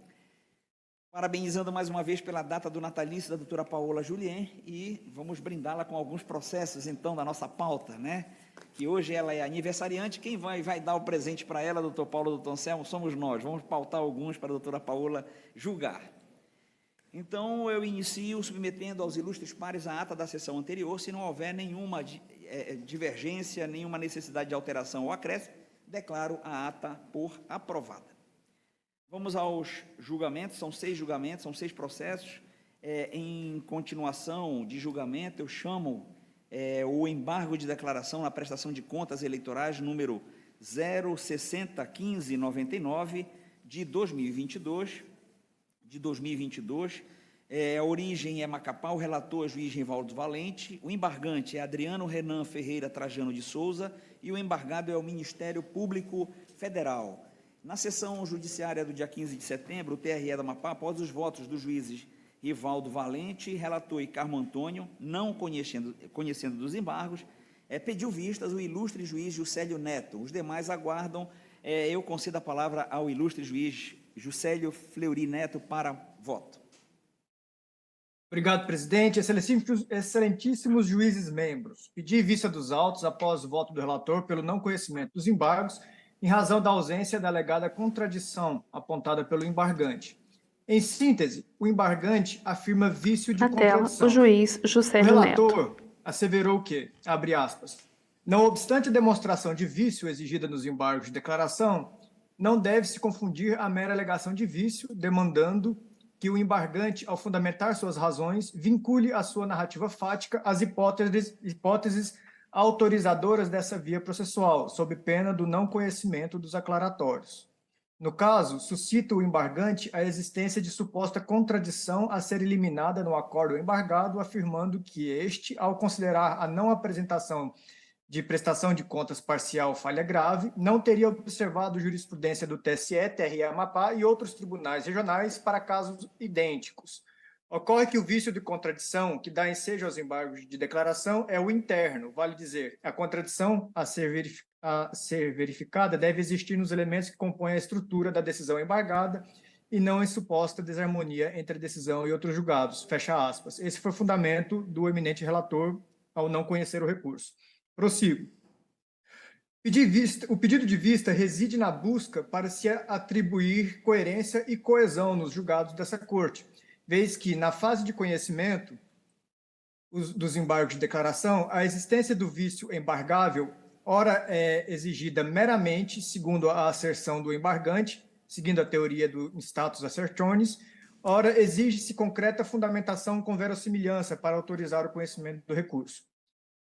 Parabenizando mais uma vez pela data do natalício da doutora Paola Julien e vamos brindá-la com alguns processos, então, da nossa pauta, né? Que hoje ela é aniversariante. Quem vai dar o presente para ela, doutor Paulo, doutor Anselmo, somos nós. Vamos pautar alguns para a doutora Paola julgar. Então, eu inicio submetendo aos ilustres pares a ata da sessão anterior. Se não houver nenhuma divergência, nenhuma necessidade de alteração ou acréscimo, declaro a ata por aprovada. Vamos aos julgamentos. São 6 julgamentos, são 6 processos. Em continuação de julgamento, eu chamo o embargo de declaração na prestação de contas eleitorais número 0601599 de 2022. A origem é Macapá, o relator é juiz Rivaldo Valente, o embargante é Adriano Renan Ferreira Trajano de Souza e o embargado é o Ministério Público Federal. Na sessão judiciária do dia 15 de setembro, o TRE do Amapá, após os votos dos juízes Rivaldo Valente, relator e Carmo Antônio, não conhecendo dos embargos, pediu vistas o ilustre juiz Juscelio Neto. Os demais aguardam. Eu concedo a palavra ao ilustre juiz Juscelio Fleury Neto para voto. Obrigado, presidente. Excelentíssimos juízes membros. Pedi vista dos autos após o voto do relator pelo não conhecimento dos embargos, em razão da ausência da alegada contradição apontada pelo embargante. Em síntese, o embargante afirma vício de contradição. Na tela, o juiz Juscelio Neto. O relator asseverou que, abre aspas, não obstante a demonstração de vício exigida nos embargos de declaração, não deve-se confundir a mera alegação de vício, demandando que o embargante, ao fundamentar suas razões, vincule a sua narrativa fática às hipóteses autorizadoras dessa via processual, sob pena do não conhecimento dos aclaratórios. No caso, suscita o embargante a existência de suposta contradição a ser eliminada no acordo embargado, afirmando que este, ao considerar a não apresentação de prestação de contas parcial ou falha grave, não teria observado jurisprudência do TSE, TRE Amapá e outros tribunais regionais para casos idênticos. Ocorre que o vício de contradição que dá ensejo aos embargos de declaração é o interno, vale dizer, a contradição a ser verificada deve existir nos elementos que compõem a estrutura da decisão embargada e não em suposta desarmonia entre a decisão e outros julgados, fecha aspas. Esse foi o fundamento do eminente relator ao não conhecer o recurso. Prossigo. O pedido de vista reside na busca para se atribuir coerência e coesão nos julgados dessa Corte, vez que, na fase de conhecimento dos embargos de declaração, a existência do vício embargável, ora é exigida meramente, segundo a asserção do embargante, seguindo a teoria do status assertionis, ora exige-se concreta fundamentação com verossimilhança para autorizar o conhecimento do recurso.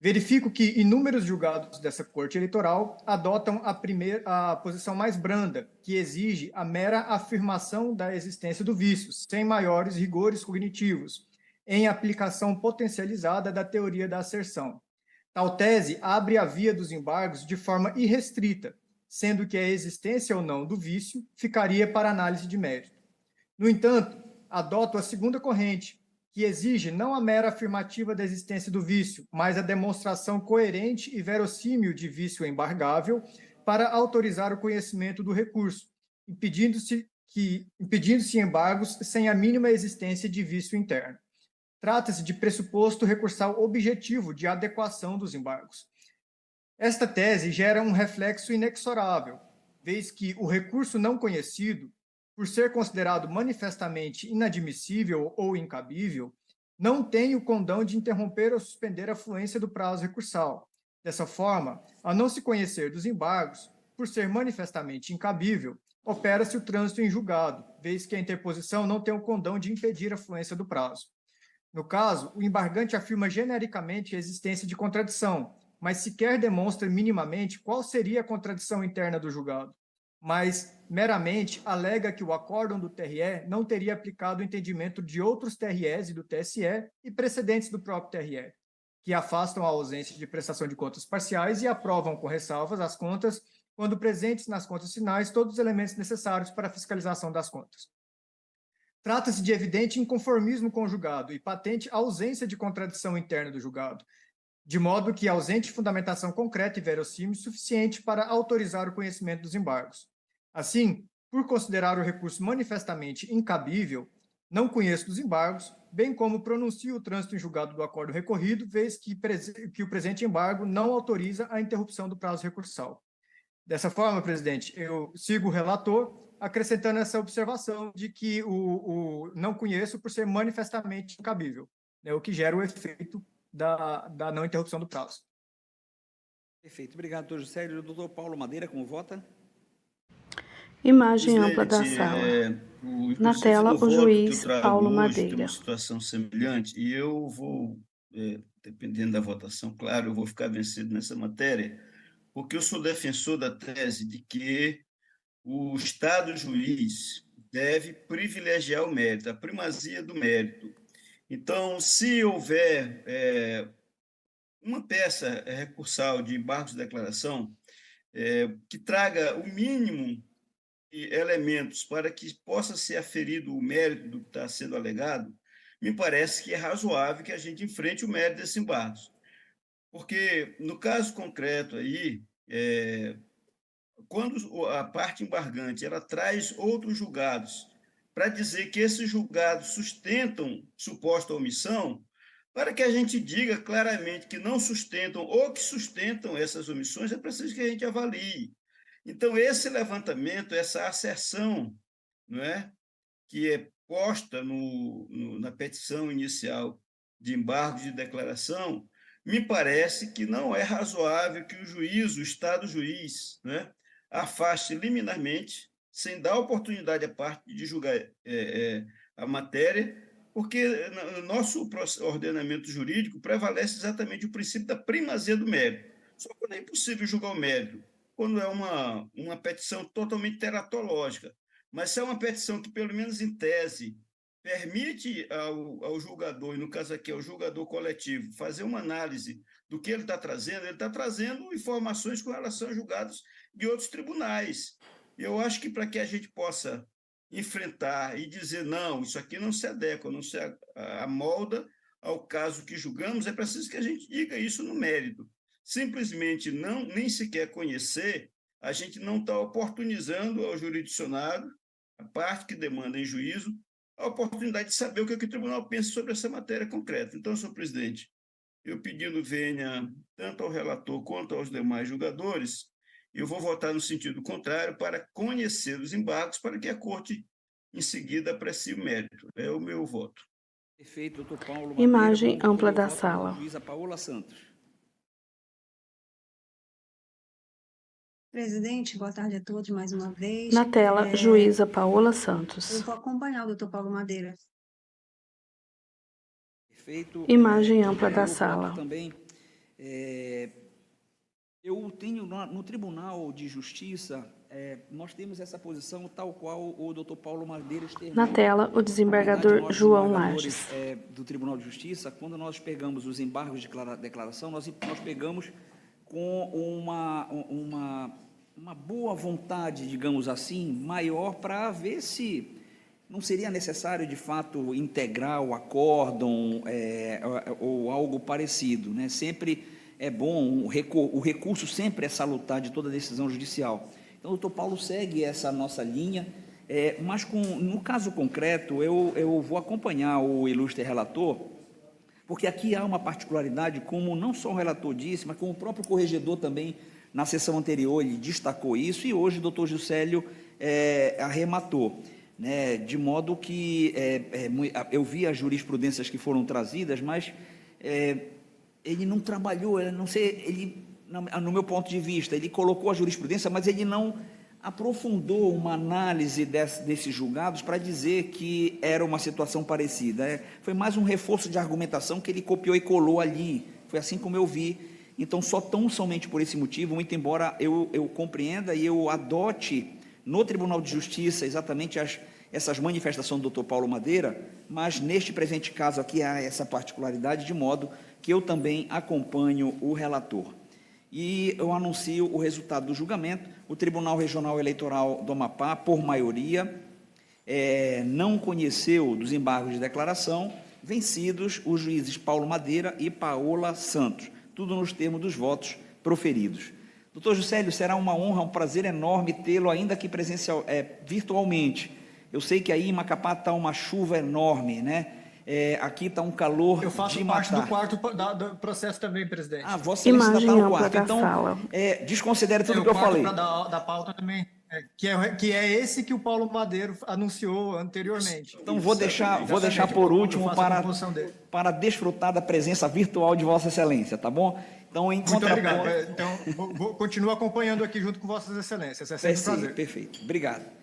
Verifico que inúmeros julgados dessa Corte Eleitoral adotam a posição mais branda, que exige a mera afirmação da existência do vício, sem maiores rigores cognitivos, em aplicação potencializada da teoria da asserção. Tal tese abre a via dos embargos de forma irrestrita, sendo que a existência ou não do vício ficaria para análise de mérito. No entanto, adoto a segunda corrente, que exige não a mera afirmativa da existência do vício, mas a demonstração coerente e verossímil de vício embargável para autorizar o conhecimento do recurso, impedindo-se embargos sem a mínima existência de vício interno. Trata-se de pressuposto recursal objetivo de adequação dos embargos. Esta tese gera um reflexo inexorável, vez que o recurso não conhecido, por ser considerado manifestamente inadmissível ou incabível, não tem o condão de interromper ou suspender a fluência do prazo recursal. Dessa forma, ao não se conhecer dos embargos, por ser manifestamente incabível, opera-se o trânsito em julgado, vez que a interposição não tem o condão de impedir a fluência do prazo. No caso, o embargante afirma genericamente a existência de contradição, mas sequer demonstra minimamente qual seria a contradição interna do julgado, mas meramente alega que o acórdão do TRE não teria aplicado o entendimento de outros TREs e do TSE e precedentes do próprio TRE, que afastam a ausência de prestação de contas parciais e aprovam com ressalvas as contas quando presentes nas contas finais todos os elementos necessários para a fiscalização das contas. Trata-se de evidente inconformismo com o julgado e patente ausência de contradição interna do julgado, de modo que ausente fundamentação concreta e verossímil suficiente para autorizar o conhecimento dos embargos. Assim, por considerar o recurso manifestamente incabível, não conheço dos embargos, bem como pronuncio o trânsito em julgado do acordo recorrido, vez que o presente embargo não autoriza a interrupção do prazo recursal. Dessa forma, presidente, eu sigo o relator, acrescentando essa observação de que o não conheço por ser manifestamente incabível, né, o que gera o efeito da não interrupção do prazo. Perfeito. Obrigado, doutor Juscelio. Doutor Paulo Madeira, como vota? Imagem ampla da sala. Na tela, o juiz Paulo Madeira. Tem uma situação semelhante e eu vou, dependendo da votação, claro, eu vou ficar vencido nessa matéria, porque eu sou defensor da tese de que o Estado juiz deve privilegiar o mérito, a primazia do mérito. Então, se houver uma peça recursal de embargos de declaração que traga o mínimo de elementos para que possa ser aferido o mérito do que está sendo alegado, me parece que é razoável que a gente enfrente o mérito desses embargos. Porque, no caso concreto aí, quando a parte embargante ela traz outros julgados para dizer que esses julgados sustentam suposta omissão, para que a gente diga claramente que não sustentam ou que sustentam essas omissões, é preciso que a gente avalie. Então, esse levantamento, essa asserção, não é, que é posta na petição inicial de embargo de declaração, me parece que não é razoável que o juiz, o Estado juiz, né, afaste liminarmente, sem dar oportunidade à parte de julgar a matéria, porque no nosso ordenamento jurídico prevalece exatamente o princípio da primazia do mérito. Só que não é impossível julgar o mérito quando é uma petição totalmente teratológica. Mas se é uma petição que, pelo menos em tese, permite ao julgador, e no caso aqui, ao julgador coletivo, fazer uma análise do que ele está trazendo informações com relação a julgados de outros tribunais. Eu acho que para que a gente possa enfrentar e dizer, não, isso aqui não se adequa, não se amolda ao caso que julgamos, é preciso que a gente diga isso no mérito. Simplesmente nem sequer conhecer, a gente não está oportunizando ao jurisdicionado, a parte que demanda em juízo, a oportunidade de saber o que o tribunal pensa sobre essa matéria concreta. Então, senhor presidente, eu pedindo venha tanto ao relator quanto aos demais julgadores, eu vou votar no sentido contrário para conhecer os embargos, para que a Corte, em seguida, aprecie o mérito. É o meu voto. Perfeito, doutor Paulo Madeira. Imagem ampla da sala. Juíza Paola Santos. Presidente, boa tarde a todos mais uma vez. Na tela, juíza Paola Santos. Eu vou acompanhar o doutor Paulo Madeira. Perfeito. Imagem ampla da sala. Também, eu tenho no Tribunal de Justiça, nós temos essa posição tal qual o doutor Paulo Madeira externou. Na tela, o desembargador João Lages. Do Tribunal de Justiça, quando nós pegamos os embargos de declaração, nós pegamos com uma boa vontade, digamos assim, maior, para ver se não seria necessário, de fato, integrar o acórdão ou algo parecido, né? Sempre é bom, o recurso sempre é salutar de toda decisão judicial. Então, o doutor Paulo segue essa nossa linha, mas no caso concreto, eu vou acompanhar o ilustre relator, porque aqui há uma particularidade, como não só o relator disse, mas como o próprio corregedor também, na sessão anterior, ele destacou isso, e hoje o doutor Juscelio arrematou, né, de modo que eu vi as jurisprudências que foram trazidas, mas ele não trabalhou, no meu ponto de vista, ele colocou a jurisprudência, mas ele não aprofundou uma análise desses julgados para dizer que era uma situação parecida. Foi mais um reforço de argumentação que ele copiou e colou ali. Foi assim como eu vi. Então, somente por esse motivo, muito embora eu compreenda e eu adote no Tribunal de Justiça exatamente essas manifestações do doutor Paulo Madeira, mas neste presente caso aqui há essa particularidade, de modo que eu também acompanho o relator. E eu anuncio o resultado do julgamento. O Tribunal Regional Eleitoral do Amapá, por maioria, não conheceu dos embargos de declaração, vencidos os juízes Paulo Madeira e Paola Santos, tudo nos termos dos votos proferidos. Doutor Juscelio, será uma honra, um prazer enorme tê-lo, ainda que virtualmente. Eu sei que aí em Macapá está uma chuva enorme, né? Aqui está um calor. Eu faço de parte matar. do quarto do processo também, presidente. Vossa Excelência ainda está no quarto. da Então, sala. desconsidere tudo o que eu falei. Da pauta também, que é esse que o Paulo Madeiro anunciou anteriormente. Então, vou deixar por último para desfrutar da presença virtual de Vossa Excelência, tá bom? Então, em Muito obrigado. contraponto... Então, continuo acompanhando aqui junto com Vossas Excelências. É sempre um prazer. Perfeito. Obrigado.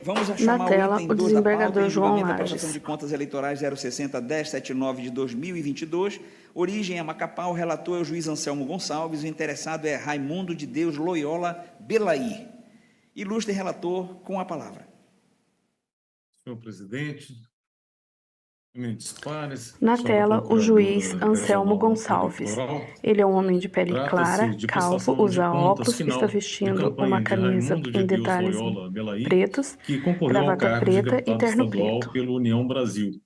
Vamos chamar tela, o item o 2 da pauta, desembargador João julgamento da Lages. prestação de contas eleitorais 060-1079 de 2022. Origem é Macapá, o relator é o juiz Anselmo Gonçalves, o interessado é Raimundo de Deus Loyola Belair. Ilustre relator, com a palavra. Senhor presidente, eminentes pares, Na senhora tela, o procuradora juiz regional Anselmo Gonçalves. eleitoral, Ele é um homem de pele trata-se clara, de calvo, prestação de usa contas óculos, final está de vestindo campanha uma de camisa Raimundo de em Deus detalhes Loyola Belair, pretos, que concorreu ao gravata cargo de preta e deputado terno estadual preto. pela União Brasil,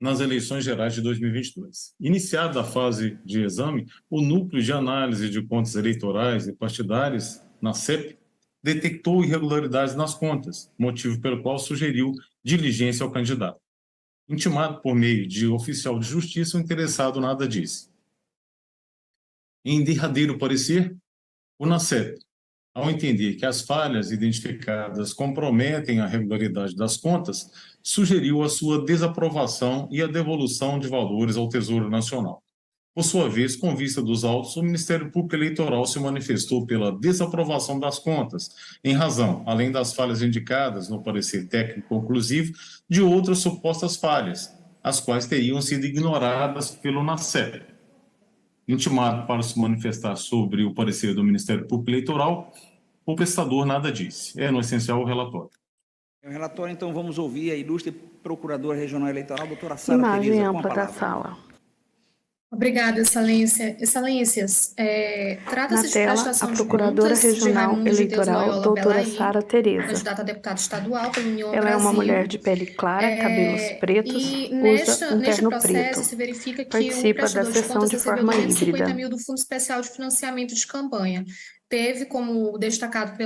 nas eleições gerais de 2022. Iniciada a fase de exame, o Núcleo de Análise de Contas Eleitorais e Partidárias, na CEP, detectou irregularidades nas contas, motivo pelo qual sugeriu diligência ao candidato. Intimado por meio de oficial de justiça, o interessado nada disse. Em derradeiro parecer, o NACEP, ao entender que as falhas identificadas comprometem a regularidade das contas, sugeriu a sua desaprovação e a devolução de valores ao Tesouro Nacional. Por sua vez, com vista dos autos, o Ministério Público Eleitoral se manifestou pela desaprovação das contas, em razão, além das falhas indicadas no parecer técnico conclusivo, de outras supostas falhas, as quais teriam sido ignoradas pelo NACEP. Intimado para se manifestar sobre o parecer do Ministério Público Eleitoral, o prestador nada disse. É, no essencial, o relatório. O relatório, então, vamos ouvir a ilustre Procuradora Regional Eleitoral, doutora Sara Imagem Tereza, com a ampla da palavra. sala. Obrigada, Excelência. Excelências, Na trata-se de tela, a prestação de Procuradora contas de Regional Raimundo de Deus Eleitoral, Loyola doutora Belaim, Sara Tereza. candidata a deputado estadual pela União Ela é Brasil. uma mulher de pele clara, cabelos pretos, E usa um neste terno processo preto. se verifica que o Participa da prestador de sessão contas de recebeu forma 250 híbrida. mil do Fundo Especial de Financiamento de Campanha. Teve, como destacado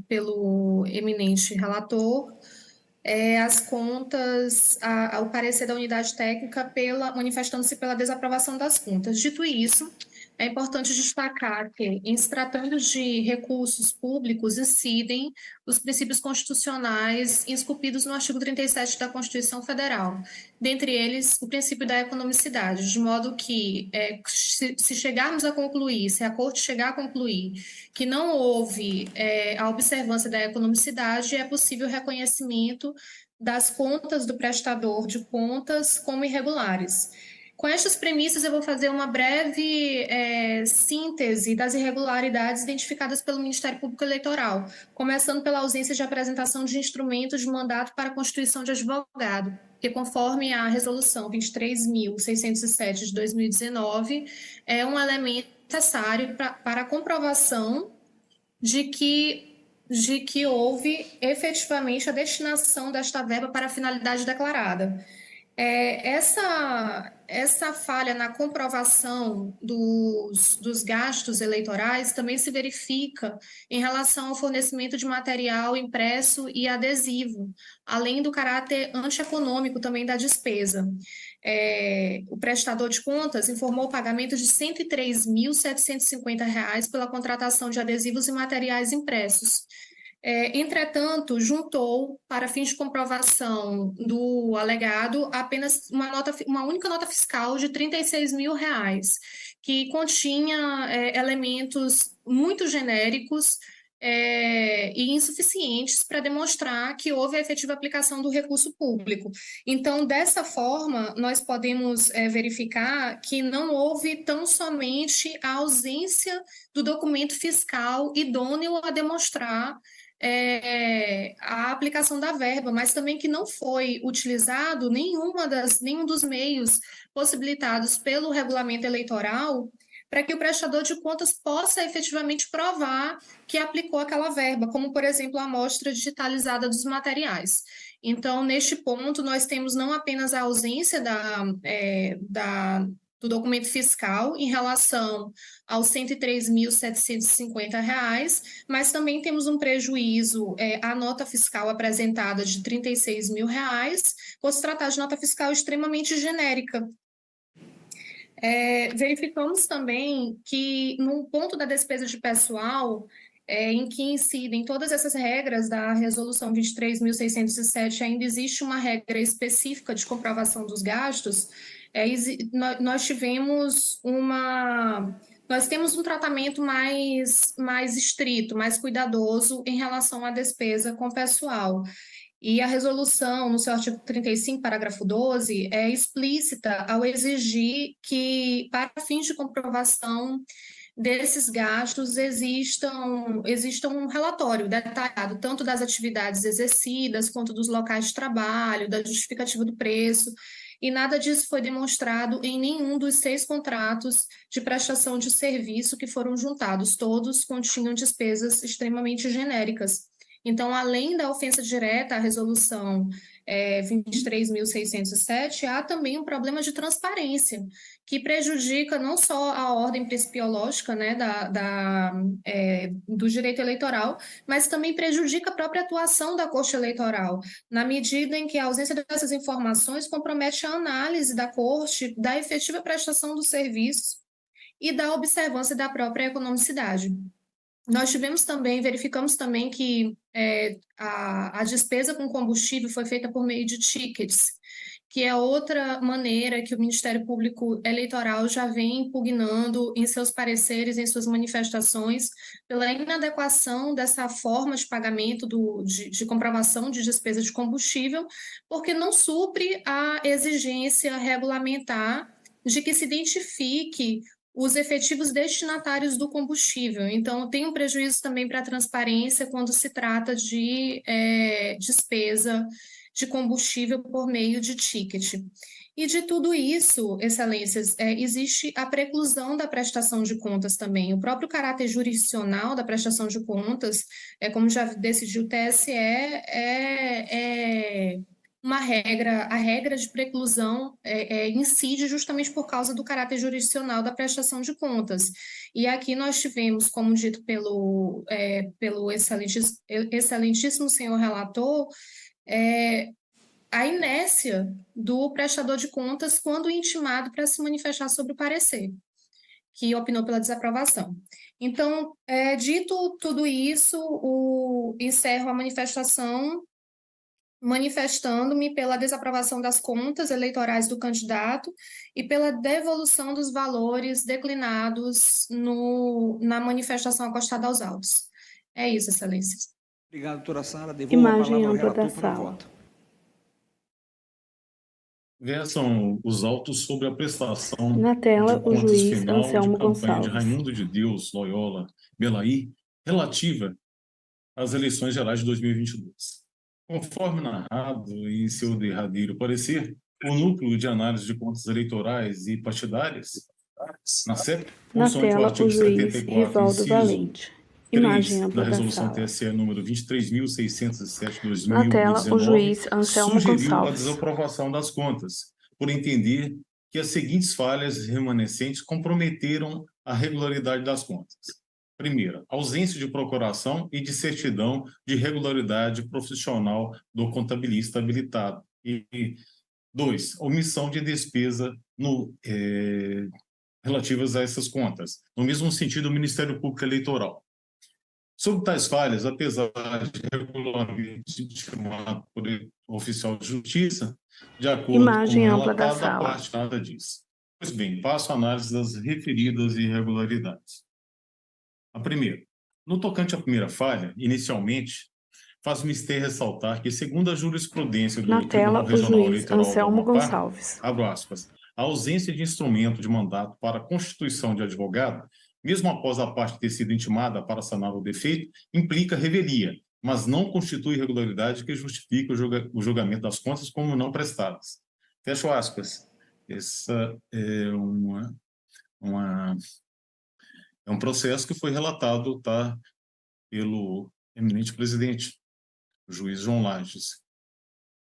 pelo eminente relator, as contas, o parecer da unidade técnica manifestando-se pela desaprovação das contas. Dito isso, é importante destacar que, em se tratando de recursos públicos, incidem os princípios constitucionais esculpidos no artigo 37 da Constituição Federal, dentre eles o princípio da economicidade, de modo que, se chegarmos a concluir, se a Corte chegar a concluir que não houve a observância da economicidade, é possível reconhecimento das contas do prestador de contas como irregulares. Com estas premissas, eu vou fazer uma breve síntese das irregularidades identificadas pelo Ministério Público Eleitoral, começando pela ausência de apresentação de instrumentos de mandato para a constituição de advogado, que, conforme a Resolução 23.607 de 2019, é um elemento necessário para a comprovação de que houve efetivamente a destinação desta verba para a finalidade declarada. Essa falha na comprovação dos gastos eleitorais também se verifica em relação ao fornecimento de material impresso e adesivo, além do caráter antieconômico também da despesa. O prestador de contas informou o pagamento de R$ 103.750 pela contratação de adesivos e materiais impressos. Entretanto, juntou, para fins de comprovação do alegado, apenas uma única nota fiscal de R$ 36 mil, que continha elementos muito genéricos e insuficientes para demonstrar que houve a efetiva aplicação do recurso público. Então, dessa forma, nós podemos verificar que não houve tão somente a ausência do documento fiscal idôneo a demonstrar a aplicação da verba, mas também que não foi utilizado nenhum dos meios possibilitados pelo regulamento eleitoral para que o prestador de contas possa efetivamente provar que aplicou aquela verba, como, por exemplo, a amostra digitalizada dos materiais. Então, neste ponto, nós temos não apenas a ausência do documento fiscal em relação aos R$ 103.750, mas também temos um prejuízo à nota fiscal apresentada de R$ 36 mil, por se tratar de nota fiscal extremamente genérica. Verificamos também que, no ponto da despesa de pessoal, em que incidem todas essas regras da Resolução 23.607, ainda existe uma regra específica de comprovação dos gastos. Nós temos um tratamento mais estrito, mais cuidadoso em relação à despesa com pessoal. E a resolução, no seu artigo 35, parágrafo 12, é explícita ao exigir que, para fins de comprovação desses gastos, exista um relatório detalhado, tanto das atividades exercidas, quanto dos locais de trabalho, da justificativa do preço, e nada disso foi demonstrado em nenhum dos 6 contratos de prestação de serviço que foram juntados. Todos continham despesas extremamente genéricas. Então, além da ofensa direta à resolução 23.607, há também um problema de transparência, que prejudica não só a ordem principiológica, né, do direito eleitoral, mas também prejudica a própria atuação da Corte Eleitoral, na medida em que a ausência dessas informações compromete a análise da Corte da efetiva prestação dos serviços e da observância da própria economicidade. Nós verificamos também que a despesa com combustível foi feita por meio de tickets, que é outra maneira que o Ministério Público Eleitoral já vem impugnando em seus pareceres, em suas manifestações, pela inadequação dessa forma de pagamento de comprovação de despesa de combustível, porque não supre a exigência regulamentar de que se identifique os efetivos destinatários do combustível. Então, tem um prejuízo também para a transparência quando se trata de despesa de combustível por meio de ticket. E de tudo isso, Excelências, existe a preclusão da prestação de contas também. O próprio caráter jurisdicional da prestação de contas, como já decidiu o TSE, uma regra, a regra de preclusão incide justamente por causa do caráter jurisdicional da prestação de contas. E aqui nós tivemos, como dito pelo excelentíssimo senhor relator, a inércia do prestador de contas quando intimado para se manifestar sobre o parecer, que opinou pela desaprovação. Então, dito tudo isso, encerro a manifestação manifestando-me pela desaprovação das contas eleitorais do candidato e pela devolução dos valores declinados na manifestação acostada aos autos. É isso, Excelências. Obrigado, doutora Sara. Devolvo a palavra ao relator para voto. Versam os autos sobre a prestação Na tela, de o contas juiz final Anselmo de campanha de Gonçalves. Raimundo de Deus Loyola Belaí, relativa às eleições gerais de 2022. Conforme narrado em seu derradeiro parecer, o Núcleo de Análise de Contas Eleitorais e Partidárias, na CEP, Na consoante o tela, artigo o juiz 74, Rivaldo inciso Valente. Imagem 3 ampla da da Resolução sala. TSE número 23.607/2019, Na tela, o juiz Anselmo sugeriu a Gonçalves. desaprovação das contas, por entender que as seguintes falhas remanescentes comprometeram a regularidade das contas. Primeira, ausência de procuração e de certidão de regularidade profissional do contabilista habilitado. E 2, omissão de despesa relativas a essas contas. No mesmo sentido, o Ministério Público Eleitoral. Sobre tais falhas, apesar de regularmente intimado por oficial de justiça, de acordo Imagem com o ampla da relatado, a sala. parte nada disso. Pois bem, passo a análise das referidas irregularidades. A primeira. No tocante à primeira falha, inicialmente, faz mister ressaltar que, segundo a jurisprudência do Na Tribunal tela, o Regional juiz Eleitoral do Anselmo Amapá, Gonçalves. abro aspas, a ausência de instrumento de mandato para a constituição de advogado, mesmo após a parte ter sido intimada para sanar o defeito, implica revelia, mas não constitui irregularidade que justifique o julgamento das contas como não prestadas. Fecho aspas. Essa é um processo que foi relatado, tá, pelo eminente presidente, o juiz João Lages,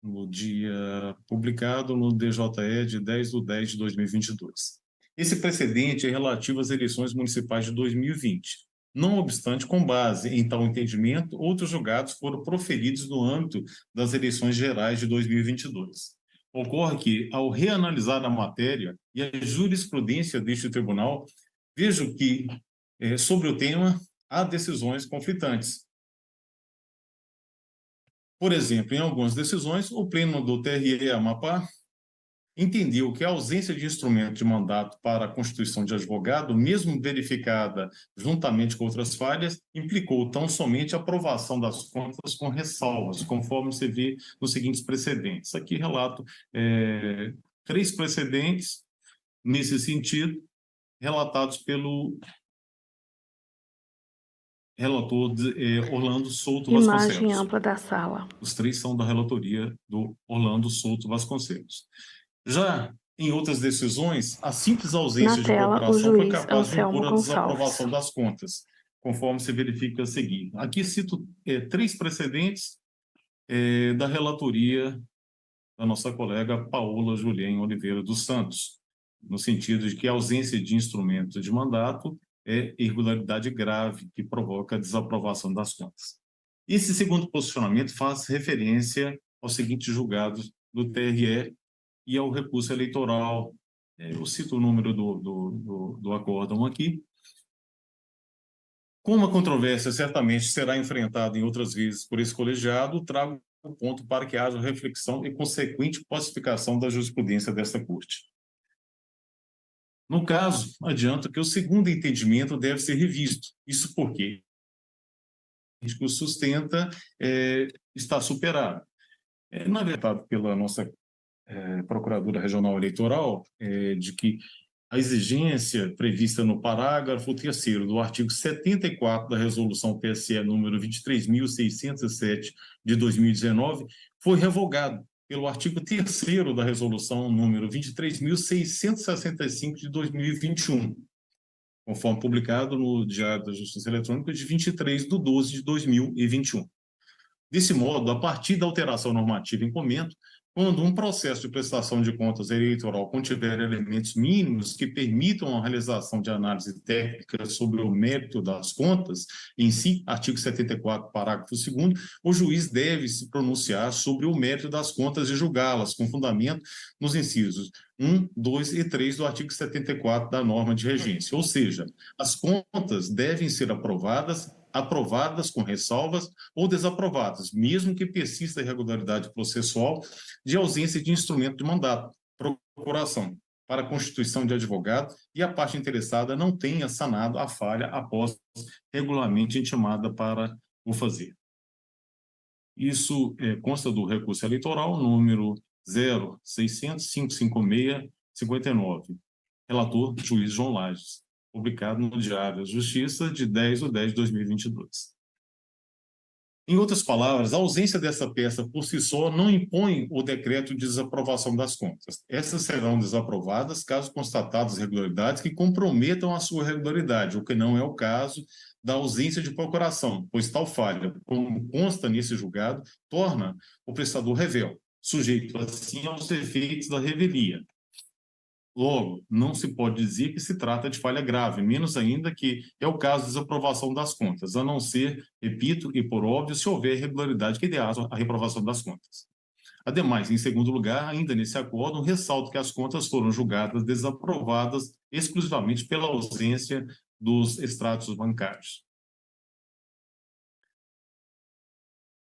no dia publicado no DJE de 10/10/2022. Esse precedente é relativo às eleições municipais de 2020. Não obstante, com base em tal entendimento, outros julgados foram proferidos no âmbito das eleições gerais de 2022. Ocorre que, ao reanalisar a matéria e a jurisprudência deste tribunal, vejo que, sobre o tema, há decisões conflitantes. Por exemplo, em algumas decisões, o Pleno do TRE Amapá entendeu que a ausência de instrumento de mandato para a constituição de advogado, mesmo verificada juntamente com outras falhas, implicou tão somente a aprovação das contas com ressalvas, conforme se vê nos seguintes precedentes. Aqui relato 3 precedentes nesse sentido, relatados pelo relator Orlando Souto Vasconcelos. Imagem ampla da sala. Os 3 são da relatoria do Orlando Souto Vasconcelos. Já em outras decisões, a simples ausência de procuração foi capaz de impor a desaprovação das contas, conforme se verifica a seguir. Aqui cito 3 precedentes da relatoria da nossa colega Paola Julien Oliveira dos Santos, no sentido de que a ausência de instrumento de mandato é irregularidade grave que provoca a desaprovação das contas. Esse segundo posicionamento faz referência aos seguintes julgados do TRE e ao recurso eleitoral. Eu cito o número do acórdão aqui. Como a controvérsia certamente será enfrentada em outras vezes por esse colegiado, trago o ponto para que haja reflexão e consequente pacificação da jurisprudência desta Corte. No caso, adianto que o segundo entendimento deve ser revisto. Isso porque o sustenta está superado. Na verdade, pela nossa Procuradora Regional Eleitoral, de que a exigência prevista no parágrafo 3º do artigo 74 da Resolução TSE número 23.607 de 2019 foi revogado pelo artigo 3º da Resolução número 23.665 de 2021, conforme publicado no Diário da Justiça Eletrônica de 23/12/2021. Desse modo, a partir da alteração normativa em comento, quando um processo de prestação de contas eleitoral contiver elementos mínimos que permitam a realização de análise técnica sobre o mérito das contas em si, artigo 74, parágrafo 2º, o juiz deve se pronunciar sobre o mérito das contas e julgá-las com fundamento nos incisos 1, 2 e 3 do artigo 74 da norma de regência. Ou seja, as contas devem ser aprovadas com ressalvas ou desaprovadas, mesmo que persista a irregularidade processual de ausência de instrumento de mandato, procuração, para a constituição de advogado e a parte interessada não tenha sanado a falha após regularmente intimada para o fazer. Isso consta do recurso eleitoral número 0600-556-59. Relator, juiz João Lages. Publicado no Diário da Justiça de 10/10/2022. Em outras palavras, a ausência dessa peça por si só não impõe o decreto de desaprovação das contas. Essas serão desaprovadas caso constatadas irregularidades que comprometam a sua regularidade, o que não é o caso da ausência de procuração, pois tal falha, como consta nesse julgado, torna o prestador revel, sujeito assim aos efeitos da revelia. Logo, não se pode dizer que se trata de falha grave, menos ainda que é o caso de desaprovação das contas, a não ser, repito, e por óbvio, se houver irregularidade que dê aso à reprovação das contas. Ademais, em segundo lugar, ainda nesse acordo, ressalto que as contas foram julgadas desaprovadas exclusivamente pela ausência dos extratos bancários.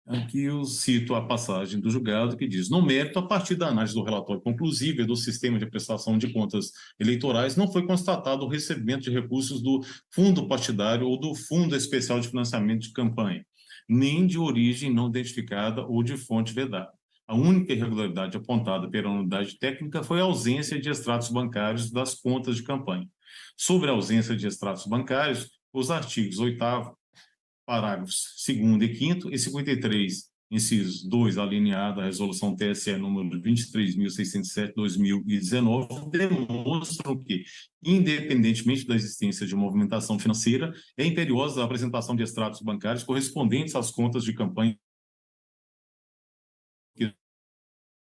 Aqui eu cito a passagem do julgado que diz: no mérito, a partir da análise do relatório conclusivo e do sistema de prestação de contas eleitorais, não foi constatado o recebimento de recursos do fundo partidário ou do Fundo Especial de Financiamento de Campanha, nem de origem não identificada ou de fonte vedada. A única irregularidade apontada pela unidade técnica foi a ausência de extratos bancários das contas de campanha. Sobre a ausência de extratos bancários, os artigos 8º, parágrafos 2º e 5º e 53, incisos 2, alineado à resolução TSE número 23.607/2019, demonstram que, independentemente da existência de movimentação financeira, é imperiosa a apresentação de extratos bancários correspondentes às contas de campanha que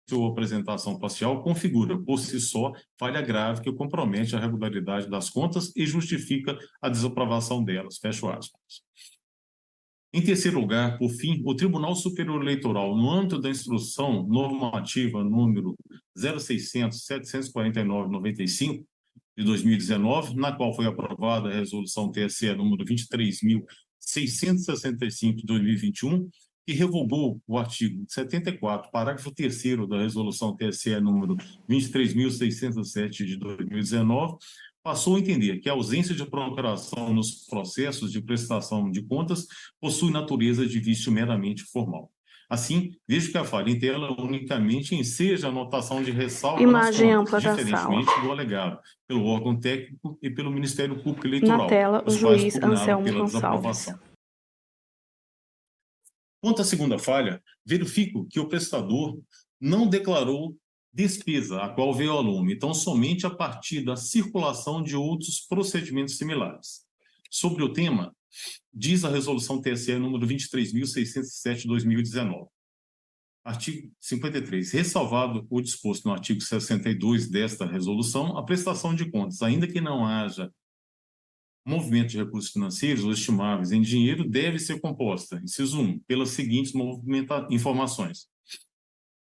sua apresentação parcial configura, por si só, falha grave que compromete a regularidade das contas e justifica a desaprovação delas. Fecho aspas. Em terceiro lugar, por fim, o Tribunal Superior Eleitoral, no âmbito da instrução normativa número 0600-749/95, de 2019, na qual foi aprovada a resolução TSE número 23.665 de 2021, que revogou o artigo 74, parágrafo 3º da resolução TSE número 23.607 de 2019, passou a entender que a ausência de procuração nos processos de prestação de contas possui natureza de vício meramente formal. Assim, vejo que a falha em tela unicamente enseja a anotação de ressalva Imagem nas ampla contas, da diferentemente do alegado pelo órgão técnico e pelo Ministério Público Eleitoral. Na tela, o os quais juiz pugnaram Anselmo pela Gonçalves. desaprovação. Quanto à segunda falha, verifico que o prestador não declarou despesa a qual veio ao lume, então somente a partir da circulação de outros procedimentos similares. Sobre o tema, diz a resolução TSE número 23.607 de 2019. Artigo 53. Ressalvado o disposto no artigo 62 desta resolução, a prestação de contas, ainda que não haja movimento de recursos financeiros ou estimáveis em dinheiro, deve ser composta, inciso 1, pelas seguintes informações.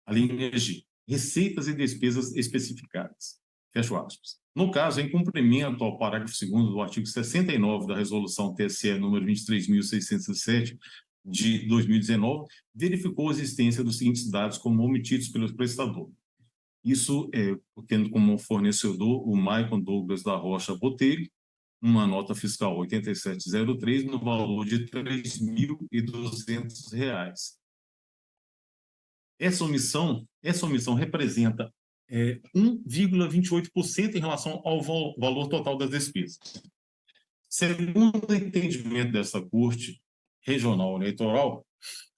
A linha G. Receitas e despesas especificadas. Fecho aspas. No caso, em cumprimento ao parágrafo 2º do artigo 69 da resolução TSE número 23.607 de 2019, verificou a existência dos seguintes dados como omitidos pelo prestador. Isso tendo como fornecedor o Maicon Douglas da Rocha Botelho, uma nota fiscal 8703 no valor de R$ 3.200. Essa omissão representa 1,28% em relação ao valor total das despesas. Segundo o entendimento dessa Corte Regional Eleitoral,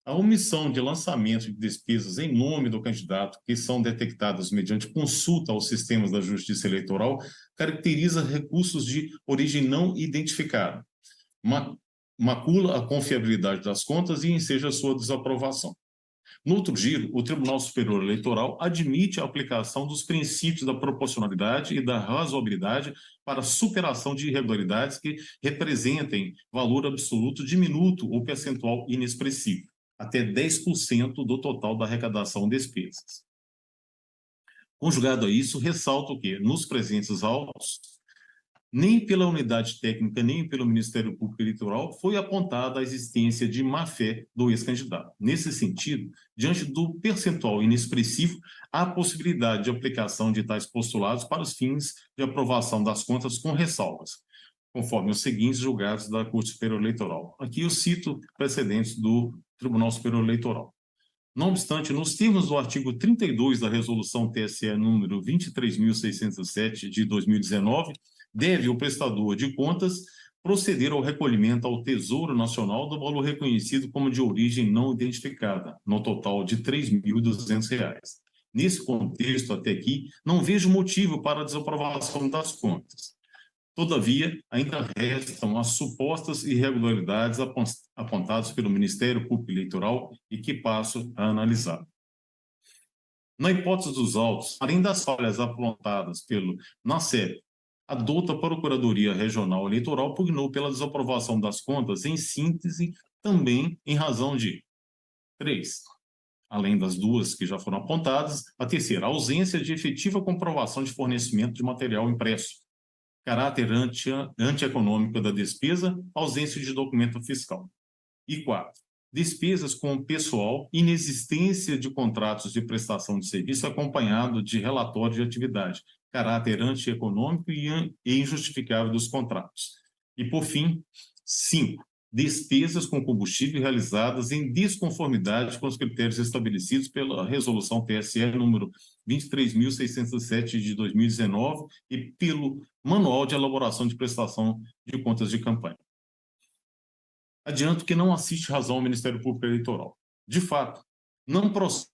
a omissão de lançamento de despesas em nome do candidato, que são detectadas mediante consulta aos sistemas da Justiça Eleitoral, caracteriza recursos de origem não identificada, macula a confiabilidade das contas e enseja a sua desaprovação. No outro giro, o Tribunal Superior Eleitoral admite a aplicação dos princípios da proporcionalidade e da razoabilidade para superação de irregularidades que representem valor absoluto diminuto ou percentual inexpressivo, até 10% do total da arrecadação despesas. Conjugado a isso, ressalto que, nos presentes autos, nem pela unidade técnica, nem pelo Ministério Público Eleitoral foi apontada a existência de má-fé do ex-candidato. Nesse sentido, diante do percentual inexpressivo, há possibilidade de aplicação de tais postulados para os fins de aprovação das contas com ressalvas, conforme os seguintes julgados da Corte Superior Eleitoral. Aqui eu cito precedentes do Tribunal Superior Eleitoral. Não obstante, nos termos do artigo 32 da Resolução TSE número 23.607 de 2019, deve o prestador de contas proceder ao recolhimento ao Tesouro Nacional do valor reconhecido como de origem não identificada, no total de R$ 3.200. Nesse contexto, até aqui, não vejo motivo para a desaprovação das contas. Todavia, ainda restam as supostas irregularidades apontadas pelo Ministério Público Eleitoral e que passo a analisar. Na hipótese dos autos, além das falhas apontadas pelo NACEP, a douta Procuradoria Regional Eleitoral pugnou pela desaprovação das contas, em síntese, também em razão de 3. Além das duas que já foram apontadas, a terceira, a ausência de efetiva comprovação de fornecimento de material impresso, caráter antieconômico da despesa, ausência de documento fiscal. E 4. Despesas com pessoal, inexistência de contratos de prestação de serviço acompanhado de relatório de atividade, caráter antieconômico e injustificável dos contratos. E, por fim, 5. Despesas com combustível realizadas em desconformidade com os critérios estabelecidos pela Resolução TSE número 23.607 de 2019 e pelo Manual de Elaboração de Prestação de Contas de Campanha. Adianto que não assiste razão ao Ministério Público Eleitoral. De fato, não procede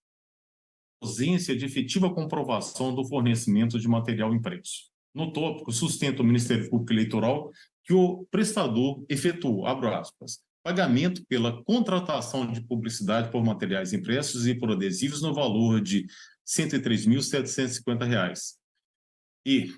ausência de efetiva comprovação do fornecimento de material impresso. No tópico, sustenta o Ministério Público Eleitoral que o prestador efetuou, abro aspas, pagamento pela contratação de publicidade por materiais impressos e por adesivos no valor de R$ 103.750. E,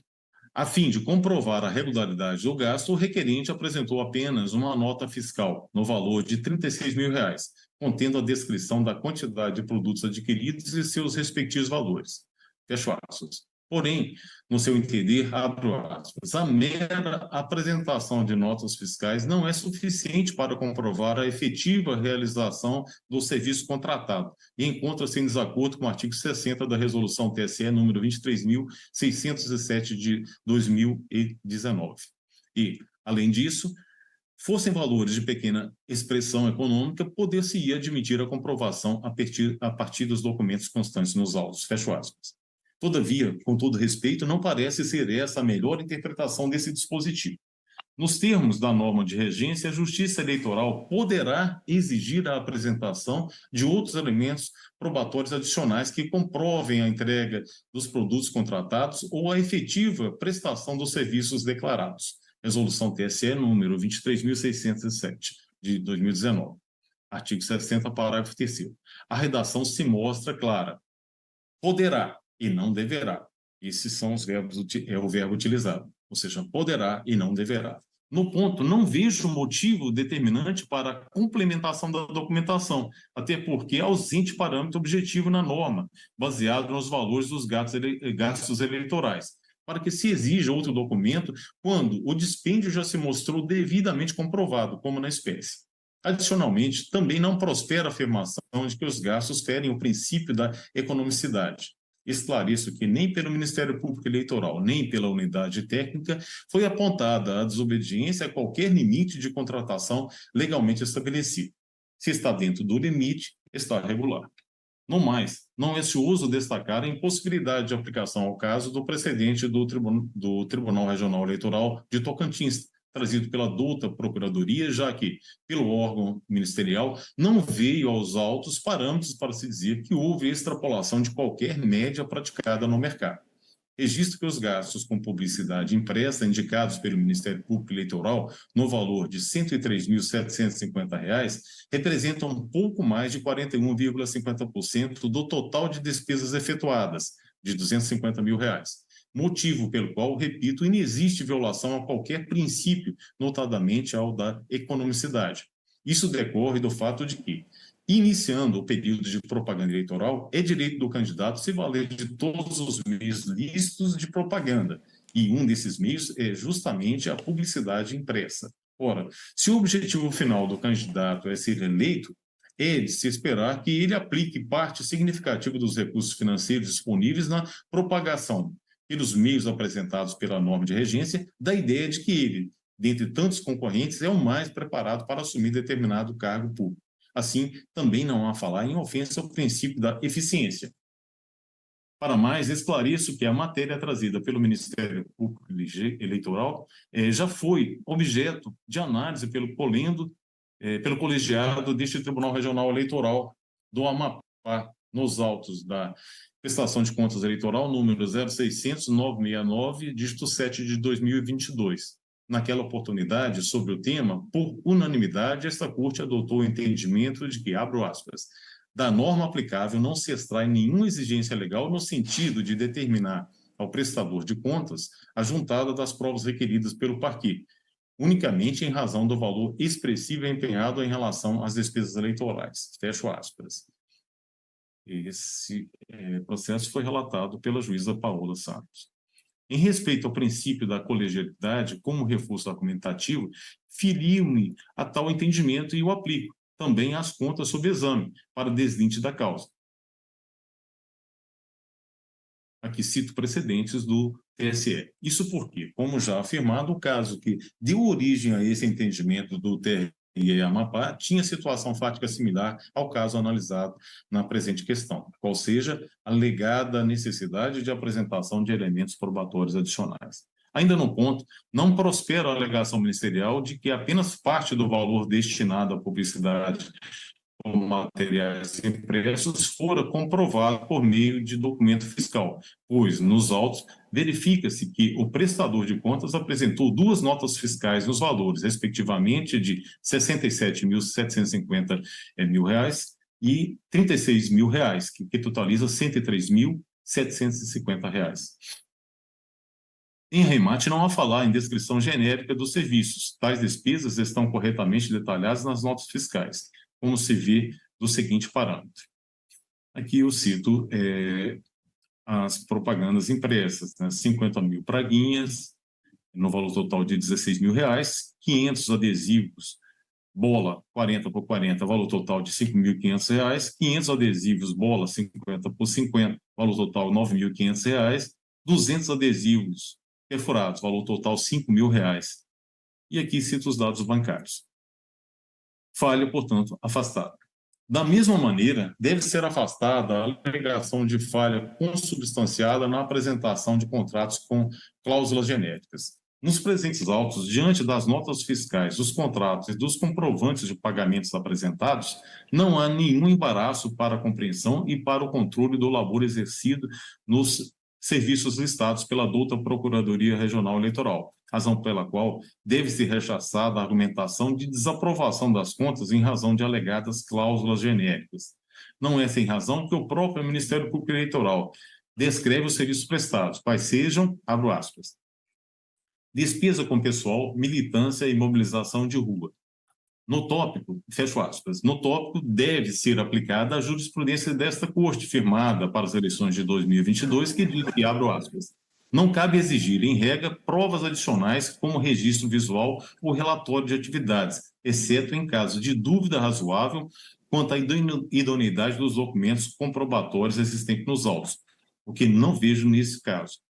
a fim de comprovar a regularidade do gasto, o requerente apresentou apenas uma nota fiscal no valor de R$ 36.000, contendo a descrição da quantidade de produtos adquiridos e seus respectivos valores. Fecho aspas. Porém, no seu entender, abro aspas, a mera apresentação de notas fiscais não é suficiente para comprovar a efetiva realização do serviço contratado e encontra-se em desacordo com o artigo 60 da Resolução TSE número 23.607 de 2019. E, além disso, fossem valores de pequena expressão econômica, poder-se-ia admitir a comprovação a partir dos documentos constantes nos autos. Fecho aspas. Todavia, com todo respeito, não parece ser essa a melhor interpretação desse dispositivo. Nos termos da norma de regência, a Justiça Eleitoral poderá exigir a apresentação de outros elementos probatórios adicionais que comprovem a entrega dos produtos contratados ou a efetiva prestação dos serviços declarados. Resolução TSE número 23.607, de 2019. Artigo 60, parágrafo 3º. A redação se mostra clara. Poderá e não deverá. Esses são os verbos, é o verbo utilizado. Ou seja, poderá e não deverá. No ponto, não vejo motivo determinante para a complementação da documentação, até porque é ausente parâmetro objetivo na norma, baseado nos valores dos gastos eleitorais, para que se exija outro documento quando o dispêndio já se mostrou devidamente comprovado, como na espécie. Adicionalmente, também não prospera a afirmação de que os gastos ferem o princípio da economicidade. Esclareço que nem pelo Ministério Público Eleitoral, nem pela unidade técnica, foi apontada a desobediência a qualquer limite de contratação legalmente estabelecido. Se está dentro do limite, está regular. No mais, não é cioso destacar a impossibilidade de aplicação ao caso do precedente do Tribunal Regional Eleitoral de Tocantins, trazido pela douta Procuradoria, já que, pelo órgão ministerial, não veio aos autos parâmetros para se dizer que houve extrapolação de qualquer média praticada no mercado. Registro que os gastos com publicidade impressa indicados pelo Ministério Público Eleitoral no valor de R$ 103.750 representam um pouco mais de 41,50% do total de despesas efetuadas, de R$ 250 mil, motivo pelo qual, repito, inexiste violação a qualquer princípio, notadamente ao da economicidade. Isso decorre do fato de que, iniciando o período de propaganda eleitoral, é direito do candidato se valer de todos os meios lícitos de propaganda, e um desses meios é justamente a publicidade impressa. Ora, se o objetivo final do candidato é ser eleito, é de se esperar que ele aplique parte significativa dos recursos financeiros disponíveis na propagação, pelos meios apresentados pela norma de regência, da ideia de que ele, dentre tantos concorrentes, é o mais preparado para assumir determinado cargo público. Assim, também não há falar em ofensa ao princípio da eficiência. Para mais, esclareço que a matéria trazida pelo Ministério Público Eleitoral já foi objeto de análise pelo colegiado deste Tribunal Regional Eleitoral do Amapá, nos autos da Prestação de Contas Eleitoral número 0600-969, dígito 7 de 2022. Naquela oportunidade, sobre o tema, por unanimidade, esta Corte adotou o entendimento de que, abro aspas, da norma aplicável não se extrai nenhuma exigência legal no sentido de determinar ao prestador de contas a juntada das provas requeridas pelo parquê, unicamente em razão do valor expressivo empenhado em relação às despesas eleitorais. Fecho aspas. Esse processo foi relatado pela juíza Paola Santos. Em respeito ao princípio da colegialidade como reforço argumentativo, filio-me a tal entendimento e o aplico também às contas sob exame, para deslinde da causa. Aqui cito precedentes do TSE. Isso porque, como já afirmado, o caso que deu origem a esse entendimento do TRE Amapá tinha situação fática similar ao caso analisado na presente questão, qual seja a alegada necessidade de apresentação de elementos probatórios adicionais. Ainda no ponto, não prospera a alegação ministerial de que apenas parte do valor destinado à publicidade com materiais impressos fora comprovado por meio de documento fiscal, pois, nos autos, verifica-se que o prestador de contas apresentou duas notas fiscais nos valores, respectivamente, de R$ 67.750 mil e R$ 36 mil, que totaliza R$ 103.750. Em remate, não há falar em descrição genérica dos serviços. Tais despesas estão corretamente detalhadas nas notas fiscais, como se vê do seguinte parâmetro. Aqui eu cito as propagandas impressas, né? 50 mil praguinhas, no valor total de R$ 16 mil, 500 adesivos, bola 40 por 40, valor total de R$ 5.500, 500 adesivos, bola 50 por 50, valor total R$ 9.500, 200 adesivos perfurados, valor total R$ 5 mil. E aqui cito os dados bancários. Falha, portanto, afastada. Da mesma maneira, deve ser afastada a alegação de falha consubstanciada na apresentação de contratos com cláusulas genéricas. Nos presentes autos, diante das notas fiscais, dos contratos e dos comprovantes de pagamentos apresentados, não há nenhum embaraço para a compreensão e para o controle do labor exercido nos serviços listados pela douta Procuradoria Regional Eleitoral, razão pela qual deve ser rechaçada a argumentação de desaprovação das contas em razão de alegadas cláusulas genéricas. Não é sem razão que o próprio Ministério Público Eleitoral descreve os serviços prestados, quais sejam, abro aspas, despesa com pessoal, militância e mobilização de rua. No tópico, fecho aspas, no tópico deve ser aplicada a jurisprudência desta Corte, firmada para as eleições de 2022, que diz que, abro aspas, não cabe exigir, em regra, provas adicionais como registro visual ou relatório de atividades, exceto em caso de dúvida razoável quanto à idoneidade dos documentos comprobatórios existentes nos autos, o que não vejo nesse caso.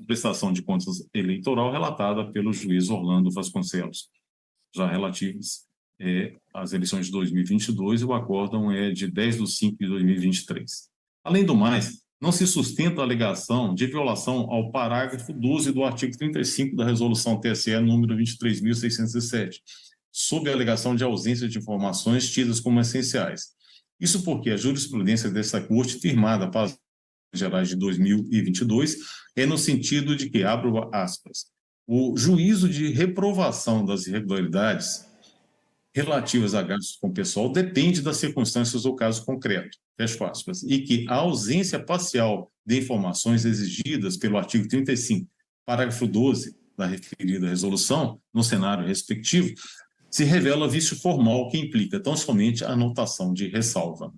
Prestação de contas eleitoral relatada pelo juiz Orlando Vasconcelos, já relativos as eleições de 2022, e o acórdão é de 10/5/2023. Além do mais, não se sustenta a alegação de violação ao parágrafo 12 do artigo 35 da Resolução TSE número 23.607, sob a alegação de ausência de informações tidas como essenciais. Isso porque a jurisprudência dessa Corte, firmada para as gerais de 2022, é no sentido de que, abro aspas, o juízo de reprovação das irregularidades relativas a gastos com pessoal depende das circunstâncias do caso concreto, fecho aspas, e que a ausência parcial de informações exigidas pelo artigo 35, parágrafo 12 da referida resolução, no cenário respectivo, se revela vício formal que implica tão somente a anotação de ressalva.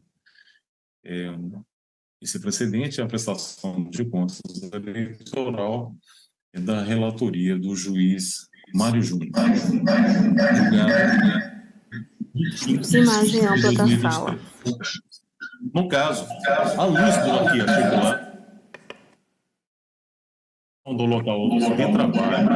Esse precedente é a prestação de contas eleitoral da relatoria do juiz Mário Júnior. Imagem ampla da sala. No caso, à luz do aqui articulado, do local de trabalho,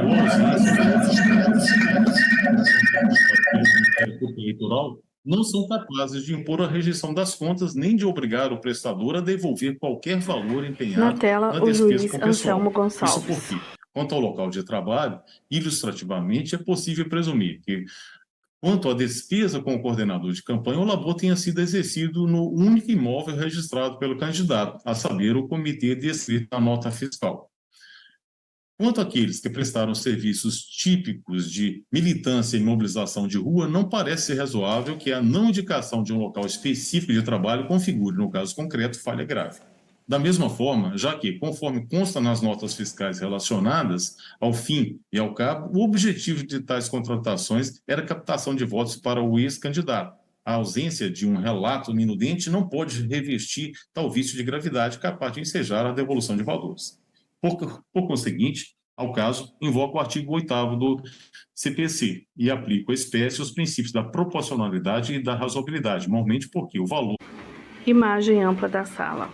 eleitoral, não são capazes de impor a rejeição das contas nem de obrigar o prestador a devolver qualquer valor empenhado Na tela, na o despesa juiz com pessoal. Anselmo Gonçalves. Isso porque, quanto ao local de trabalho, ilustrativamente, é possível presumir que, quanto à despesa com o coordenador de campanha, o labor tenha sido exercido no único imóvel registrado pelo candidato, a saber, o comitê descrito na nota fiscal. Quanto àqueles que prestaram serviços típicos de militância e mobilização de rua, não parece ser razoável que a não indicação de um local específico de trabalho configure, no caso concreto, falha grave. Da mesma forma, já que, conforme consta nas notas fiscais relacionadas, ao fim e ao cabo, o objetivo de tais contratações era a captação de votos para o ex-candidato. A ausência de um relato minudente não pode revestir tal vício de gravidade capaz de ensejar a devolução de valores. Por conseguinte, ao caso, invoca o artigo 8º do CPC e aplica à espécie os princípios da proporcionalidade e da razoabilidade, normalmente porque o valor... Imagem ampla da sala.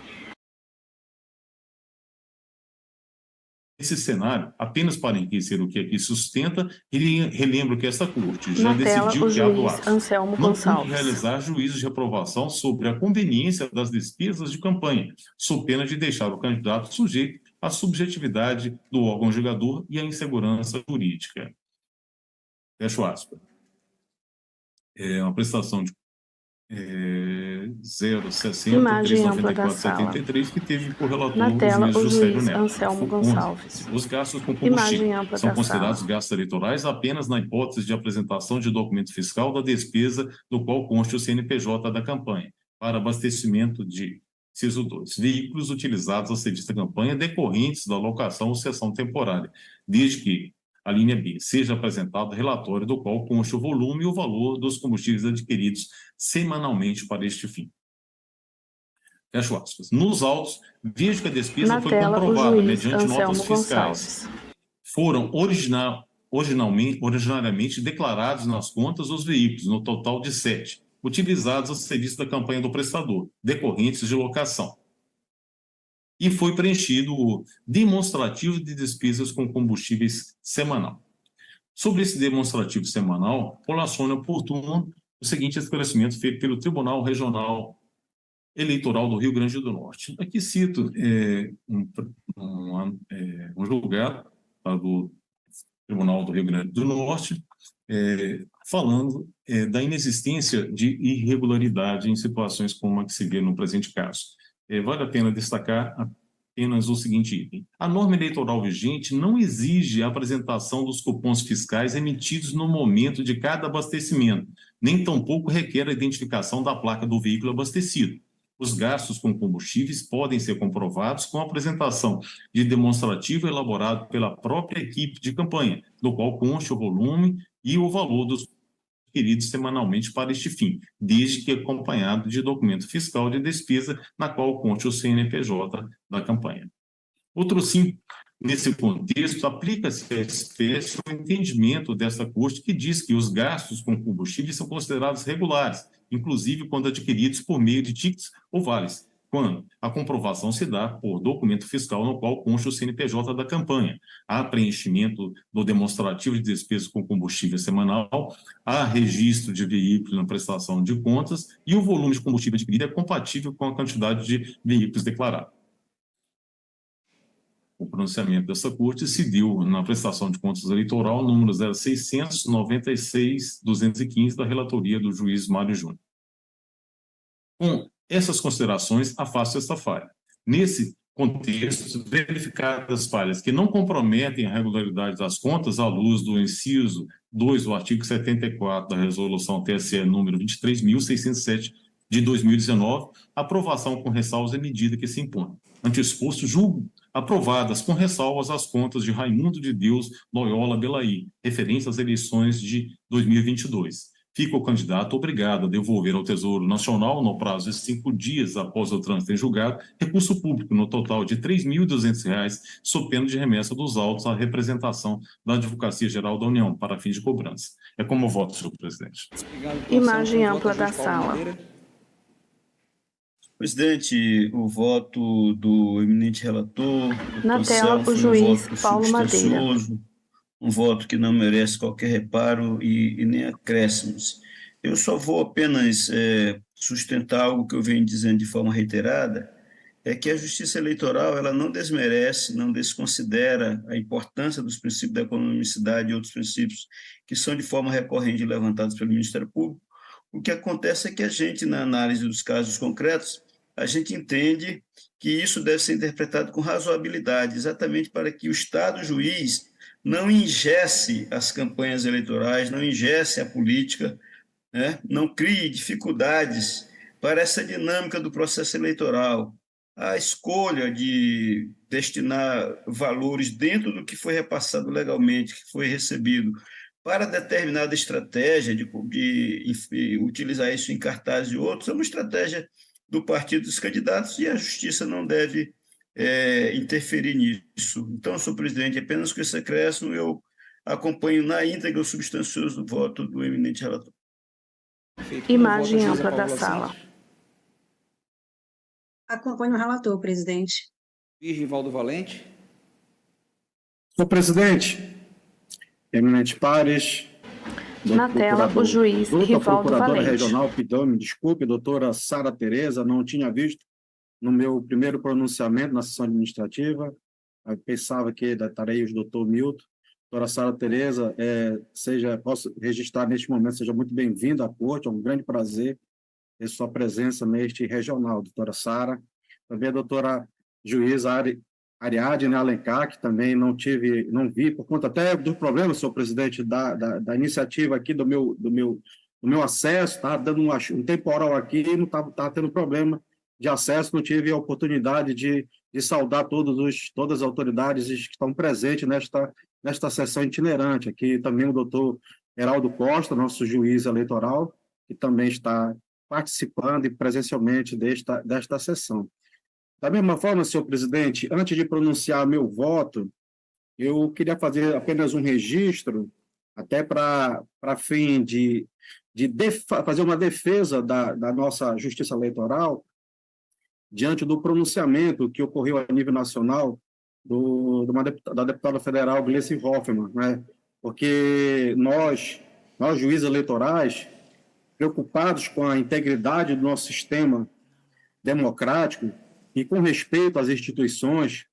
Nesse cenário, apenas para enriquecer o que aqui sustenta, relembro que esta Corte já decidiu que abre o ato. Anselmo Não Gonçalves. pode realizar juízos de reprovação sobre a conveniência das despesas de campanha, sob pena de deixar o candidato sujeito à subjetividade do órgão julgador e à insegurança jurídica. Fecho aspas. É uma prestação de 060-394-73, que teve por relator Na tela, o o juiz Juscelio juiz Neto. Anselmo Gonçalves. Os gastos com Imagem combustível ampla são da considerados sala. gastos eleitorais apenas na hipótese de apresentação de documento fiscal da despesa do qual conste o CNPJ da campanha, para abastecimento de, inciso 2, veículos utilizados a serviço da campanha decorrentes da locação ou cessão temporária, desde que, a linha B, seja apresentado relatório do qual conste o volume e o valor dos combustíveis adquiridos semanalmente para este fim. Fecho aspas. Nos autos, vejo que a despesa foi comprovada mediante notas fiscais. Foram originariamente declarados nas contas os veículos, no total de 7, utilizados a serviço da campanha do prestador, decorrentes de locação. E foi preenchido o demonstrativo de despesas com combustíveis semanal. Sobre esse demonstrativo semanal, relaciona oportuno o seguinte esclarecimento feito pelo Tribunal Regional Eleitoral do Rio Grande do Norte. Aqui cito um julgado do Tribunal do Rio Grande do Norte, falando da inexistência de irregularidade em situações como a que se vê no presente caso. Vale a pena destacar apenas o seguinte item. A norma eleitoral vigente não exige a apresentação dos cupons fiscais emitidos no momento de cada abastecimento, nem tampouco requer a identificação da placa do veículo abastecido. Os gastos com combustíveis podem ser comprovados com a apresentação de demonstrativo elaborado pela própria equipe de campanha, do qual conste o volume e o valor dos adquiridos semanalmente para este fim, desde que acompanhado de documento fiscal de despesa, na qual conste o CNPJ da campanha. Outro sim, nesse contexto, aplica-se a espécie o entendimento desta Corte que diz que os gastos com combustíveis são considerados regulares, inclusive quando adquiridos por meio de tickets ou vales, quando a comprovação se dá por documento fiscal no qual consta o CNPJ da campanha, há preenchimento do demonstrativo de despesas com combustível semanal, há registro de veículo na prestação de contas e o volume de combustível adquirido é compatível com a quantidade de veículos declarada. O pronunciamento dessa Corte se deu na prestação de contas eleitoral número 0696-215 da relatoria do juiz Mário Júnior. Com essas considerações, afasto esta falha. Nesse contexto, verificadas falhas que não comprometem a regularidade das contas à luz do inciso 2 do artigo 74 da resolução TSE número 23.607 de 2019, aprovação com ressalvas é medida que se impõe. Ante exposto, julgo aprovadas com ressalvas as contas de Raimundo de Deus Loyola Belaí, referentes às eleições de 2022. Fica o candidato obrigado a devolver ao Tesouro Nacional, no prazo de 5 dias após o trânsito em julgado, recurso público no total de R$ 3.200, sob pena de remessa dos autos à representação da Advocacia Geral da União, para fins de cobrança. É como eu voto, senhor presidente. Imagem ampla da sala. Presidente, o voto do eminente relator. Na tela, o juiz Paulo Madeira. Um voto que não merece qualquer reparo e nem acréscimos. Eu só vou apenas sustentar algo que eu venho dizendo de forma reiterada, é que a Justiça Eleitoral ela não desmerece, não desconsidera a importância dos princípios da economicidade e outros princípios que são de forma recorrente levantados pelo Ministério Público. O que acontece é que a gente, na análise dos casos concretos, a gente entende que isso deve ser interpretado com razoabilidade, exatamente para que o Estado juiz não ingesse as campanhas eleitorais, não ingesse a política, né? Não crie dificuldades para essa dinâmica do processo eleitoral. A escolha de destinar valores dentro do que foi repassado legalmente, que foi recebido, para determinada estratégia de utilizar isso em cartazes e outros, é uma estratégia do partido dos candidatos e a Justiça não deve interferir nisso. Então, senhor presidente, apenas com esse acréscimo eu acompanho na íntegra o substancioso voto do eminente relator. Imagem ampla da sala. Acompanho o relator, presidente. Rivaldo Valente. Senhor presidente, eminentes pares. Na tela, o juiz Rivaldo Valente. Regional, me desculpe, doutora Sara Tereza, não tinha visto no meu primeiro pronunciamento na sessão administrativa, eu pensava que estarei o doutor Milton. Doutora Sara Tereza, posso registrar neste momento, seja muito bem-vinda à corte, é um grande prazer ter sua presença neste regional, doutora Sara. Também a doutora juíza Ariadne Alencar, que também não vi, por conta até do problema, senhor presidente, da iniciativa aqui do meu acesso, está dando um temporal aqui, não estava tendo problema de acesso, não tive a oportunidade de saudar todas as autoridades que estão presentes nesta sessão itinerante. Aqui também o doutor Heraldo Costa, nosso juiz eleitoral, que também está participando presencialmente desta sessão. Da mesma forma, senhor presidente, antes de pronunciar meu voto, eu queria fazer apenas um registro, até para fim de fazer uma defesa da nossa justiça eleitoral, diante do pronunciamento que ocorreu a nível nacional da deputada federal Gleice Hoffmann, né? Porque nós juízes eleitorais, preocupados com a integridade do nosso sistema democrático e com respeito às instituições,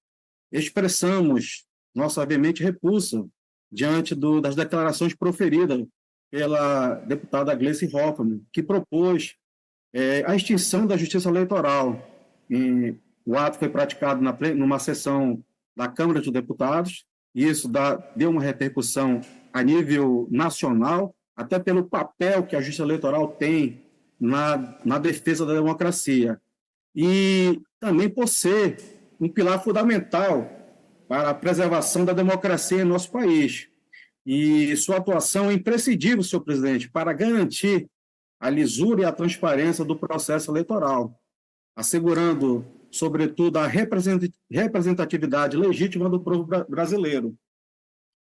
expressamos nossa veemente repulsa diante das declarações proferidas pela deputada Gleice Hoffmann, que propôs a extinção da justiça eleitoral. O ato foi praticado numa sessão da Câmara dos Deputados, e isso deu uma repercussão a nível nacional, até pelo papel que a justiça eleitoral tem na defesa da democracia, e também por ser um pilar fundamental para a preservação da democracia em nosso país. E sua atuação é imprescindível, senhor presidente, para garantir a lisura e a transparência do processo eleitoral, assegurando, sobretudo, a representatividade legítima do povo brasileiro.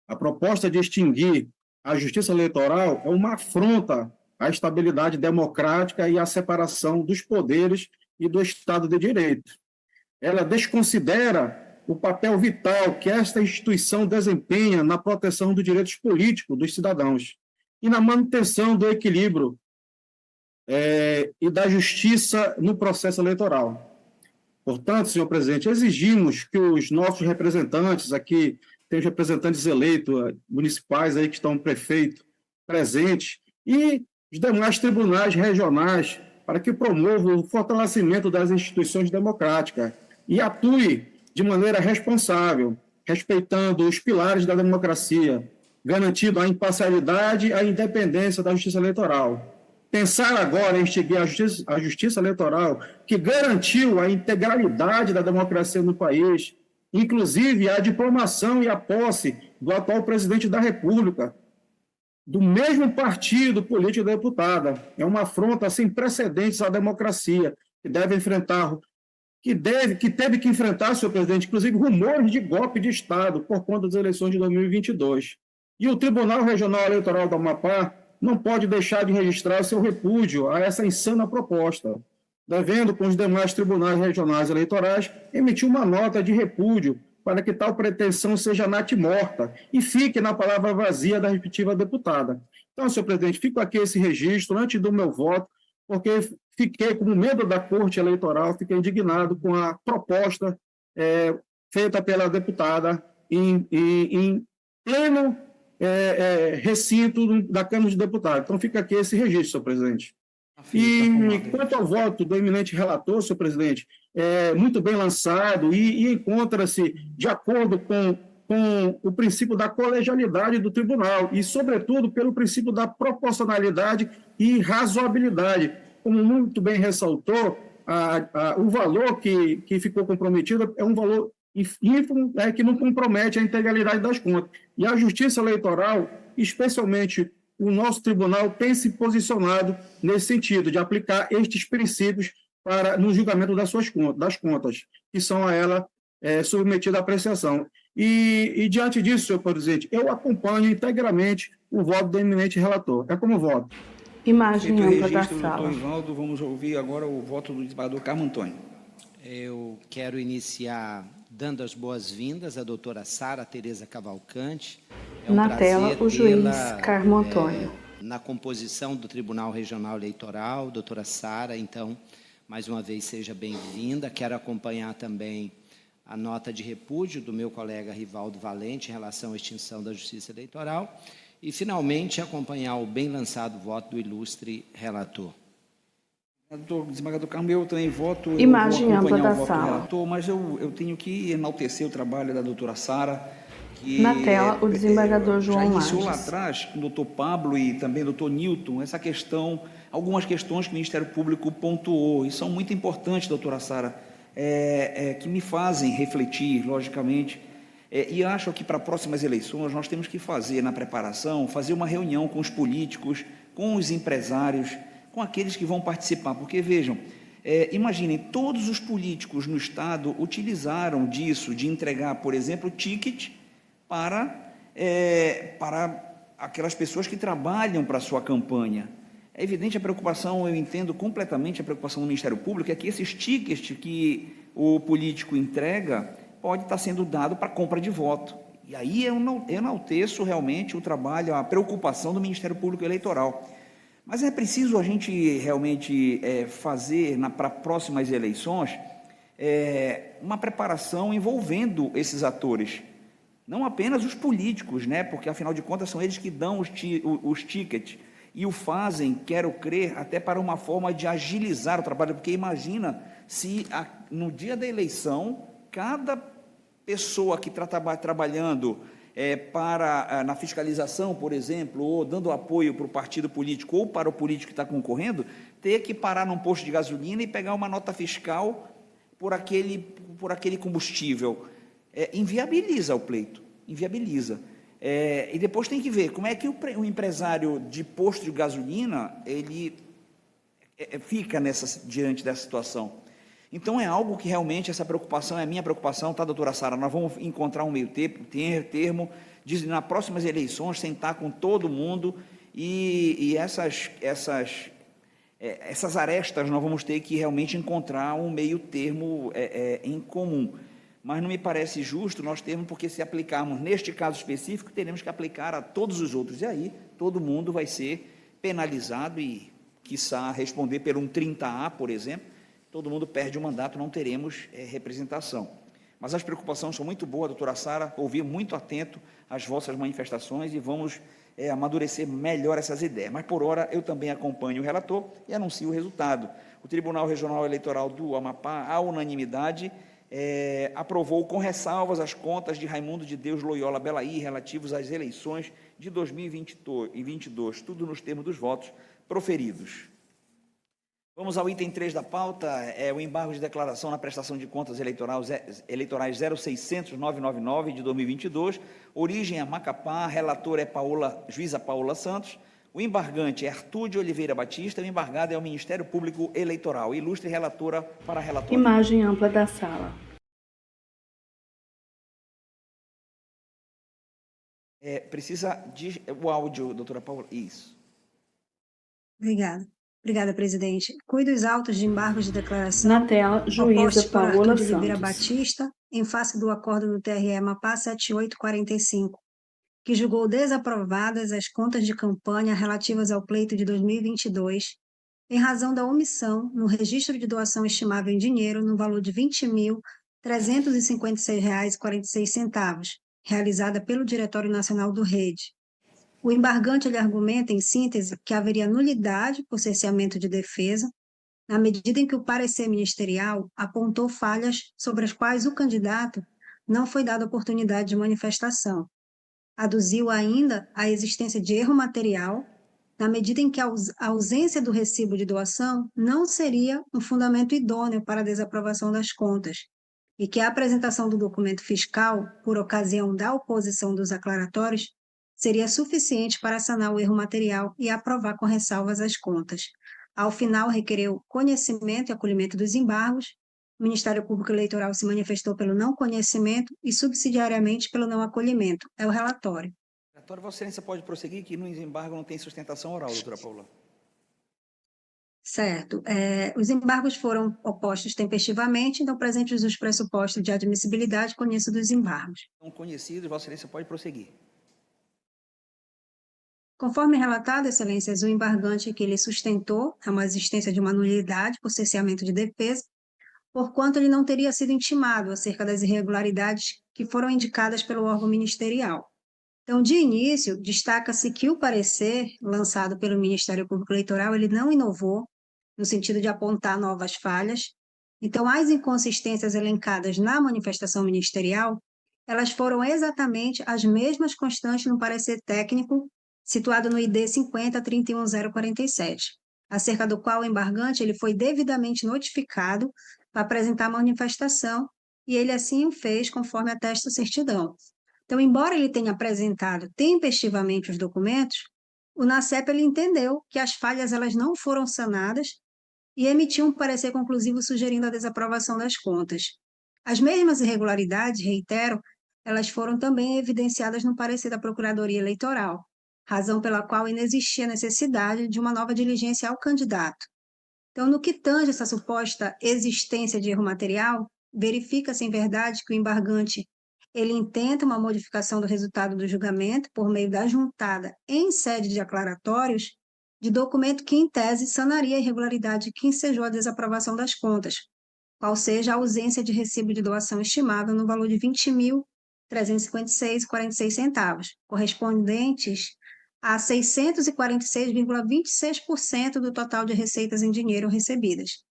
A proposta de extinguir a justiça eleitoral é uma afronta à estabilidade democrática e à separação dos poderes e do Estado de Direito. Ela desconsidera o papel vital que esta instituição desempenha na proteção dos direitos políticos dos cidadãos e na manutenção do equilíbrio e da justiça no processo eleitoral. Portanto, senhor presidente, exigimos que os nossos representantes aqui, tem os representantes eleitos municipais aí que estão prefeito presentes, e os demais tribunais regionais, para que promovam o fortalecimento das instituições democráticas e atue de maneira responsável, respeitando os pilares da democracia, garantindo a imparcialidade e a independência da justiça eleitoral. Pensar agora em extinguir a justiça eleitoral, que garantiu a integralidade da democracia no país, inclusive a diplomação e a posse do atual presidente da República, do mesmo partido político da deputada, é uma afronta sem precedentes à democracia, que teve que enfrentar, senhor presidente, inclusive rumores de golpe de Estado por conta das eleições de 2022. E o Tribunal Regional Eleitoral do Amapá não pode deixar de registrar seu repúdio a essa insana proposta, devendo, com os demais tribunais regionais eleitorais, emitir uma nota de repúdio para que tal pretensão seja natimorta e fique na palavra vazia da respectiva deputada. Então, senhor presidente, fico aqui esse registro antes do meu voto, porque fiquei com medo da Corte Eleitoral, fiquei indignado com a proposta feita pela deputada em pleno recinto da Câmara de Deputados. Então, fica aqui esse registro, senhor presidente. E quanto ao voto do eminente relator, senhor presidente, é muito bem lançado e encontra-se de acordo com o princípio da colegialidade do tribunal e, sobretudo, pelo princípio da proporcionalidade e razoabilidade. Como muito bem ressaltou, o valor que ficou comprometido é um valor ínfimo, que não compromete a integralidade das contas. E a Justiça Eleitoral, especialmente o nosso tribunal, tem se posicionado nesse sentido, de aplicar estes princípios no julgamento das contas, que são a ela submetidas à apreciação. E diante disso, senhor presidente, eu acompanho integralmente o voto do eminente relator. É como voto. Imagem ampla da sala. Doutor Ivaldo, vamos ouvir agora o voto do desembargador Carmo Antônio. Eu quero iniciar dando as boas-vindas à doutora Sara Tereza Cavalcante. Na tela, o juiz Carmo Antônio. Na composição do Tribunal Regional Eleitoral, doutora Sara, então, mais uma vez, seja bem-vinda. Quero acompanhar também a nota de repúdio do meu colega Rivaldo Valente em relação à extinção da Justiça Eleitoral e, finalmente, acompanhar o bem lançado voto do ilustre relator. Desembargador Carmo, eu também voto. Imagem ampla da voto sala. do relator, mas eu tenho que enaltecer o trabalho da doutora Sara, que na tela, o desembargador João já iniciou Lages. lá atrás, com o doutor Pablo e também o doutor Newton, essa questão, algumas questões que o Ministério Público pontuou, e são muito importantes, doutora Sara, que me fazem refletir, logicamente, e acho que para próximas eleições nós temos que fazer, na preparação, fazer uma reunião com os políticos, com os empresários, com aqueles que vão participar, porque, vejam, imaginem, todos os políticos no Estado utilizaram disso, de entregar, por exemplo, ticket para aquelas pessoas que trabalham para a sua campanha. É evidente a preocupação, eu entendo completamente a preocupação do Ministério Público, é que esses tickets que o político entrega pode estar sendo dado para compra de voto. E aí eu enalteço realmente o trabalho, a preocupação do Ministério Público Eleitoral. Mas é preciso a gente realmente fazer, para próximas eleições, uma preparação envolvendo esses atores. Não apenas os políticos, né? Porque, afinal de contas, são eles que dão os tickets e o fazem, quero crer, até para uma forma de agilizar o trabalho, porque imagina se no dia da eleição, cada pessoa que está trabalhando na fiscalização, por exemplo, ou dando apoio para o partido político ou para o político que está concorrendo, ter que parar num posto de gasolina e pegar uma nota fiscal por aquele combustível. Inviabiliza o pleito, inviabiliza. E depois tem que ver como é que o empresário de posto de gasolina ele fica diante dessa situação. Então, é algo que realmente essa preocupação é a minha preocupação, tá, doutora Sara? Nós vamos encontrar um meio termo, de nas próximas eleições sentar com todo mundo e essas arestas nós vamos ter que realmente encontrar um meio termo em comum. Mas não me parece justo nós termos, porque se aplicarmos neste caso específico, teremos que aplicar a todos os outros. E aí todo mundo vai ser penalizado e, quiçá, responder por um 30A, por exemplo, todo mundo perde o mandato, não teremos representação. Mas as preocupações são muito boas, doutora Sara, ouvi muito atento as vossas manifestações e vamos amadurecer melhor essas ideias. Mas, por hora, eu também acompanho o relator e anuncio o resultado. O Tribunal Regional Eleitoral do Amapá, à unanimidade, aprovou com ressalvas as contas de Raimundo de Deus Loyola Belaí relativos às eleições de 2022, tudo nos termos dos votos proferidos. Vamos ao item 3 da pauta, o embargo de declaração na prestação de contas eleitorais 0600-999 de 2022, origem a Macapá, relator é juíza Paola Santos, o embargante é Arthur de Oliveira Batista, o embargado é o Ministério Público Eleitoral. Ilustre relatora para a relatora. Imagem ampla da sala. Precisa de o áudio, doutora Paola. Isso. Obrigada, presidente. Cuido dos autos de embargos de declaração Na tela, juíza Paola de Oliveira Santos. Batista, em face do acordo do TRE Amapá 7845, que julgou desaprovadas as contas de campanha relativas ao pleito de 2022, em razão da omissão no registro de doação estimável em dinheiro no valor de R$ 20.356,46, realizada pelo Diretório Nacional do REDE. O embargante argumenta, em síntese, que haveria nulidade por cerceamento de defesa, na medida em que o parecer ministerial apontou falhas sobre as quais o candidato não foi dado oportunidade de manifestação. Aduziu ainda a existência de erro material, na medida em que a ausência do recibo de doação não seria um fundamento idôneo para a desaprovação das contas, e que a apresentação do documento fiscal, por ocasião da oposição dos aclaratórios, seria suficiente para sanar o erro material e aprovar com ressalvas as contas. Ao final, requereu conhecimento e acolhimento dos embargos. O Ministério Público Eleitoral se manifestou pelo não conhecimento e, subsidiariamente, pelo não acolhimento. É o relatório. Relatório, Vossa Excelência pode prosseguir, que no embargo não tem sustentação oral, doutora Paula. Certo. Os embargos foram opostos tempestivamente, então, presentes os pressupostos de admissibilidade, conheço dos embargos. Não conhecidos, Vossa Excelência pode prosseguir. Conforme relatado, Excelências, o embargante que ele sustentou é uma existência de uma nulidade por cerceamento de defesa, porquanto ele não teria sido intimado acerca das irregularidades que foram indicadas pelo órgão ministerial. Então, de início, destaca-se que o parecer lançado pelo Ministério Público Eleitoral, ele não inovou, no sentido de apontar novas falhas. Então, as inconsistências elencadas na manifestação ministerial, elas foram exatamente as mesmas constantes no parecer técnico situado no ID 50.31047, acerca do qual o embargante ele foi devidamente notificado para apresentar a manifestação, e ele assim o fez conforme atesta a certidão. Então, embora ele tenha apresentado tempestivamente os documentos, o NACEP ele entendeu que as falhas elas não foram sanadas e emitiu um parecer conclusivo sugerindo a desaprovação das contas. As mesmas irregularidades, reitero, elas foram também evidenciadas no parecer da Procuradoria Eleitoral, razão pela qual inexistia necessidade de uma nova diligência ao candidato. Então, no que tange essa suposta existência de erro material, verifica-se em verdade que o embargante ele intenta uma modificação do resultado do julgamento por meio da juntada em sede de aclaratórios de documento que, em tese, sanaria a irregularidade que ensejou a desaprovação das contas, qual seja a ausência de recibo de doação estimável no valor de R$ 20.356,46, correspondentes a 646,26% do total de receitas em dinheiro recebidas.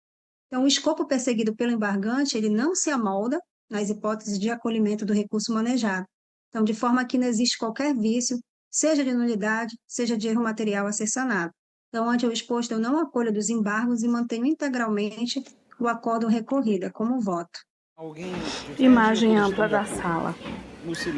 Então, o escopo perseguido pelo embargante, ele não se amolda nas hipóteses de acolhimento do recurso manejado. Então, de forma que não existe qualquer vício, seja de nulidade, seja de erro material a ser sanado. Então, ante o exposto, eu não acolho dos embargos e mantenho integralmente o acordo recorrido, como voto. Imagem ampla da sala.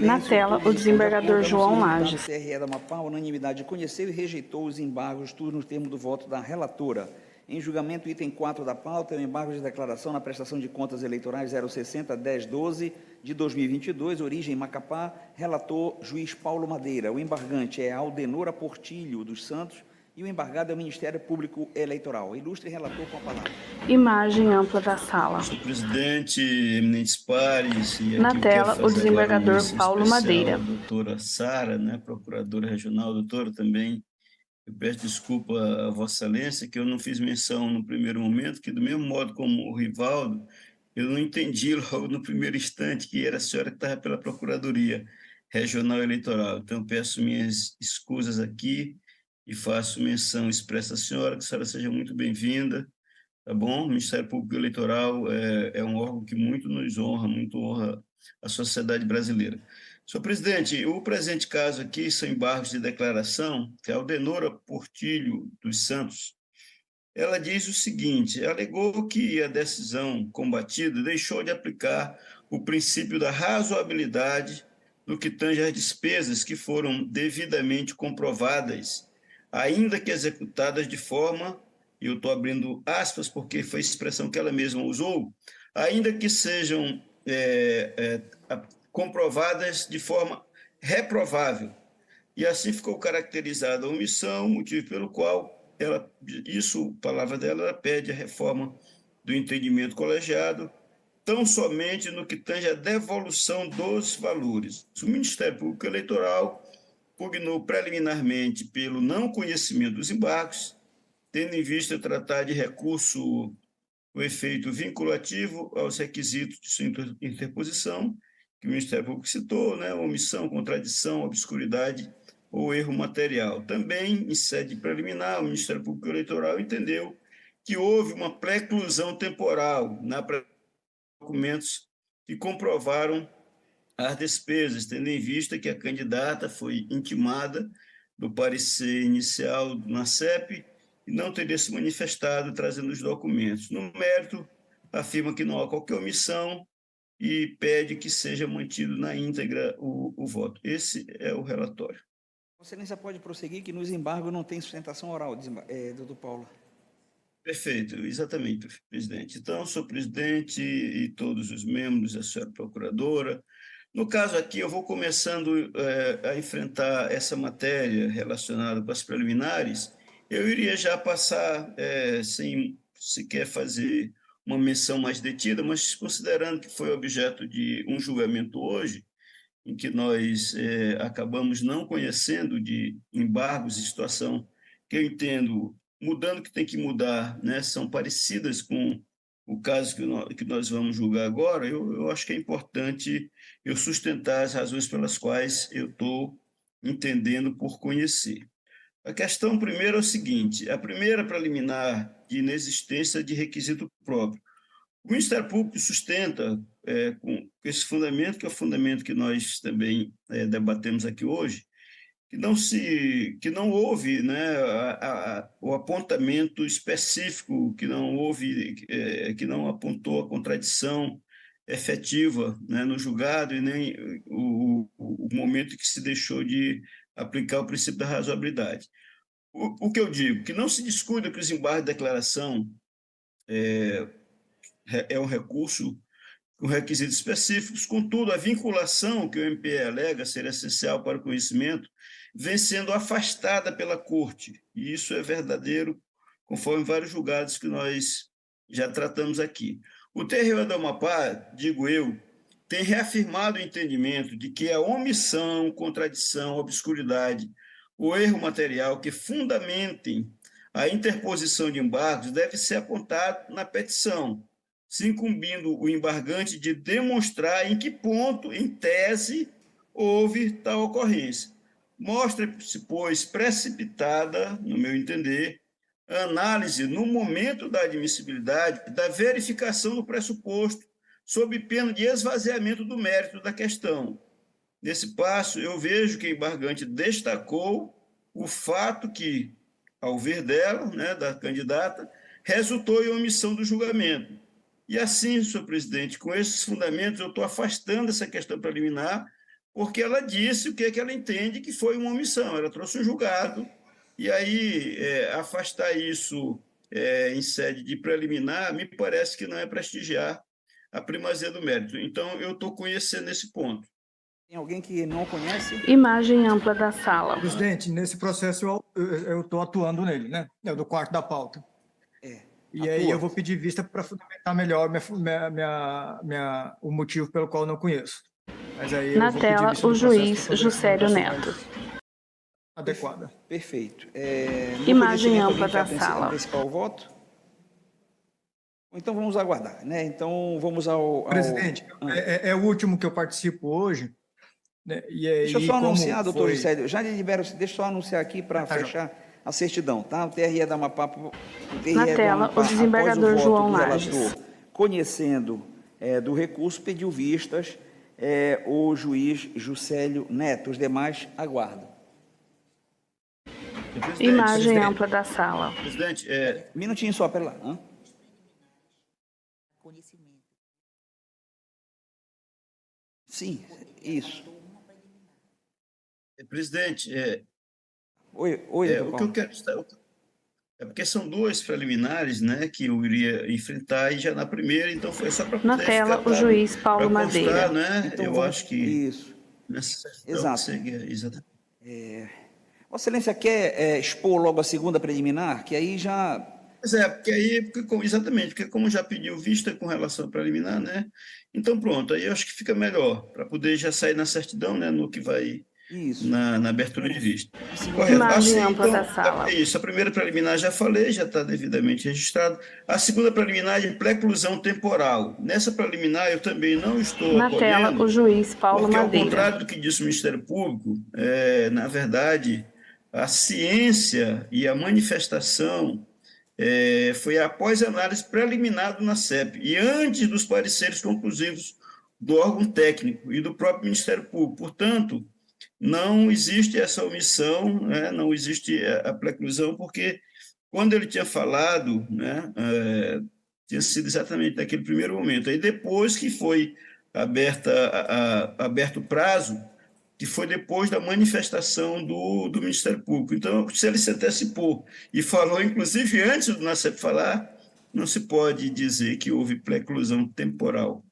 Na tela, o desembargador João Lages. O TRE da Amapá, unanimidade, conheceu e rejeitou os embargos, tudo nos termos do voto da relatora. Em julgamento, item 4 da pauta, o embargo de declaração na prestação de contas eleitorais 060-1012 de 2022, origem Macapá, relator juiz Paulo Madeira. O embargante é Aldenora Portilho dos Santos e o embargado é o Ministério Público Eleitoral. Ilustre relator, com a palavra. Imagem ampla da sala. Senhor presidente, eminentes pares, e Na aqui eu tela, quero o fazer agora uma desembargador menção Paulo especial Madeira. à doutora Sara, né, procuradora regional. Doutora, também eu peço desculpa a Vossa Excelência, que eu não fiz menção no primeiro momento, que do mesmo modo como o Rivaldo, eu não entendi logo no primeiro instante que era a senhora que estava pela Procuradoria Regional Eleitoral. Então, peço minhas escusas aqui e faço menção expressa à senhora, que a senhora seja muito bem-vinda, tá bom? O Ministério Público Eleitoral é um órgão que muito nos honra, muito honra a sociedade brasileira. Senhor presidente, o presente caso aqui são embargos de declaração, que é a Aldenora Portilho dos Santos. Ela diz o seguinte: alegou que a decisão combatida deixou de aplicar o princípio da razoabilidade no que tange às despesas que foram devidamente comprovadas, ainda que executadas de forma, e eu estou abrindo aspas porque foi a expressão que ela mesma usou, ainda que sejam comprovadas de forma reprovável. E assim ficou caracterizada a omissão, motivo pelo qual palavra dela, ela pede a reforma do entendimento colegiado, tão somente no que tange à devolução dos valores. O Ministério Público Eleitoral pugnou preliminarmente pelo não conhecimento dos embargos, tendo em vista tratar de recurso com efeito vinculativo aos requisitos de sua interposição, que o Ministério Público citou, né, omissão, contradição, obscuridade ou erro material. Também, em sede preliminar, o Ministério Público Eleitoral entendeu que houve uma preclusão temporal na documentos que comprovaram as despesas, tendo em vista que a candidata foi intimada do parecer inicial na CEP e não teria se manifestado trazendo os documentos. No mérito, afirma que não há qualquer omissão e pede que seja mantido na íntegra o voto. Esse é o relatório. Vossa Excelência pode prosseguir, que nos embargos não tem sustentação oral, doutor Paulo. Perfeito, exatamente, presidente. Então, senhor presidente e todos os membros, a senhora procuradora, no caso aqui, eu vou começando a enfrentar essa matéria relacionada com as preliminares. Eu iria já passar, sem sequer fazer uma menção mais detida, mas considerando que foi objeto de um julgamento hoje, em que nós acabamos não conhecendo de embargos e situação que eu entendo, mudando o que tem que mudar, né, são parecidas com o caso que nós vamos julgar agora, eu acho que é importante eu sustentar as razões pelas quais eu estou entendendo por conhecer. A questão primeira é o seguinte: a primeira preliminar de inexistência de requisito próprio. O Ministério Público sustenta com esse fundamento, que é o fundamento que nós também debatemos aqui hoje, que não houve, né, o apontamento específico, que não apontou a contradição efetiva, né, no julgado, e nem o momento que se deixou de aplicar o princípio da razoabilidade. O que eu digo, que não se discuta que os embargos de declaração é um recurso com requisitos específicos, contudo, a vinculação que o MP alega ser essencial para o conhecimento vem sendo afastada pela Corte, e isso é verdadeiro, conforme vários julgados que nós já tratamos aqui. O TRE do Amapá, digo eu, tem reafirmado o entendimento de que a omissão, contradição, obscuridade ou erro material que fundamentem a interposição de embargos deve ser apontado na petição, se incumbindo o embargante de demonstrar em que ponto, em tese, houve tal ocorrência. Mostra-se, pois, precipitada, no meu entender, a análise no momento da admissibilidade da verificação do pressuposto, sob pena de esvaziamento do mérito da questão. Nesse passo, eu vejo que o embargante destacou o fato que, ao ver dela, né, da candidata, resultou em omissão do julgamento. E assim, senhor presidente, com esses fundamentos, eu estou afastando essa questão preliminar, porque ela disse o que é que ela entende que foi uma omissão. Ela trouxe um julgado, e aí afastar isso em sede de preliminar me parece que não é prestigiar a primazia do mérito. Então, eu estou conhecendo esse ponto. Tem alguém que não conhece? Imagem ampla da sala. Presidente, nesse processo eu estou atuando nele, né? É o do quarto da pauta. E atua. aí eu vou pedir vista para fundamentar melhor o motivo pelo qual eu não conheço. Mas aí eu Na vou pedir tela, vista o do processo juiz para fazer a Juscelio fundamentação Neto. adequada. Perfeito. Imagem No ampla da conhecimento, sala. antecipar o voto? Então vamos aguardar, né? Então vamos ao... Presidente, é o último que eu participo hoje. Né? E aí, Deixa eu só anunciar, doutor foi... Juscelio, já lhe libero, deixa eu só anunciar aqui para fechar a certidão, tá? O TRE da Amapá... Na tela, o desembargador João Lages. Conhecendo do recurso, pediu vistas o juiz Juscelio Neto. Os demais aguardam. Imagem ampla da sala. Presidente, minutinho só, pera lá. Sim, isso. Presidente, Oi, o que eu quero é porque são duas preliminares, né, que eu iria enfrentar e já na primeira, então foi só para Na tela, o juiz Paulo Madeira. Né? Então, eu acho que isso. Exato. Exatamente. Vossa Excelência quer expor logo a segunda preliminar, que aí já... Pois porque aí, exatamente, porque como já pediu vista com relação à preliminar, né, então pronto, aí eu acho que fica melhor, para poder já sair na certidão, né, no que vai... Isso. Na abertura de vista. Imagem ampla da sala. Isso, a primeira preliminar já falei, já está devidamente registrado. A segunda preliminar de preclusão temporal. Nessa preliminar eu também não estou Na tela, o juiz Paulo porque, Madeira. ao contrário do que disse o Ministério Público, na verdade, a ciência e a manifestação foi após análise preliminar na CEP e antes dos pareceres conclusivos do órgão técnico e do próprio Ministério Público. Portanto, não existe essa omissão, né? Não existe a preclusão, porque quando ele tinha falado, né, tinha sido exatamente naquele primeiro momento. Aí depois que foi aberto o prazo, que foi depois da manifestação do Ministério Público. Então, se ele se antecipou e falou, inclusive, antes do NACEP falar, não se pode dizer que houve preclusão temporal.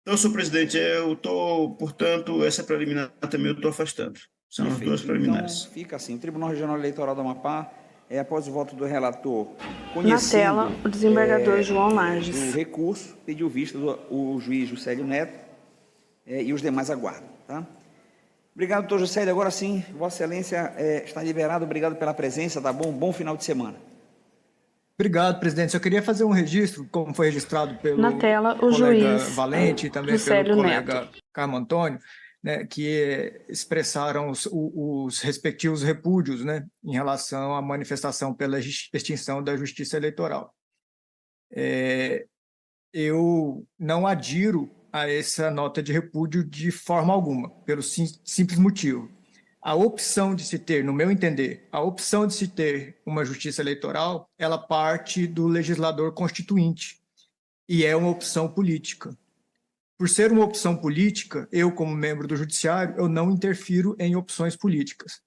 Então, senhor presidente, eu estou, portanto, essa preliminar também eu estou afastando. São as duas preliminares. Então, fica assim, o Tribunal Regional Eleitoral do Amapá, após o voto do relator, na tela, o desembargador João Lages. O recurso, pediu vista o juiz Juscelio Neto e os demais aguardam. Tá? Obrigado, doutor Juscelio. Agora sim, Vossa Excelência está liberado. Obrigado pela presença, tá bom? Bom final de semana. Obrigado, presidente. Só queria fazer um registro, como foi registrado pelo na tela, o colega juiz Valente e também Juscelio pelo colega Neto. Carmo Antônio, né, que expressaram os respectivos repúdios, né, em relação à manifestação pela extinção da Justiça Eleitoral. Eu não adiro a essa nota de repúdio de forma alguma, pelo simples motivo. A opção de se ter, no meu entender, a opção de se ter uma justiça eleitoral, ela parte do legislador constituinte e é uma opção política. Por ser uma opção política, eu, como membro do Judiciário, eu não interfiro em opções políticas.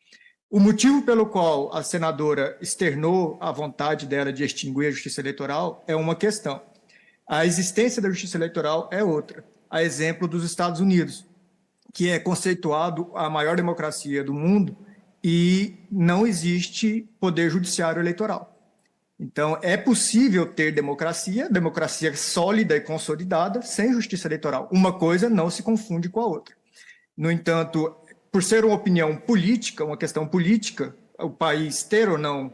O motivo pelo qual a senadora externou a vontade dela de extinguir a justiça eleitoral é uma questão. A existência da justiça eleitoral é outra. A exemplo dos Estados Unidos, que é conceituado a maior democracia do mundo e não existe poder judiciário eleitoral. Então, é possível ter democracia sólida e consolidada, sem justiça eleitoral. Uma coisa não se confunde com a outra. No entanto, por ser uma opinião política, uma questão política, o país ter ou não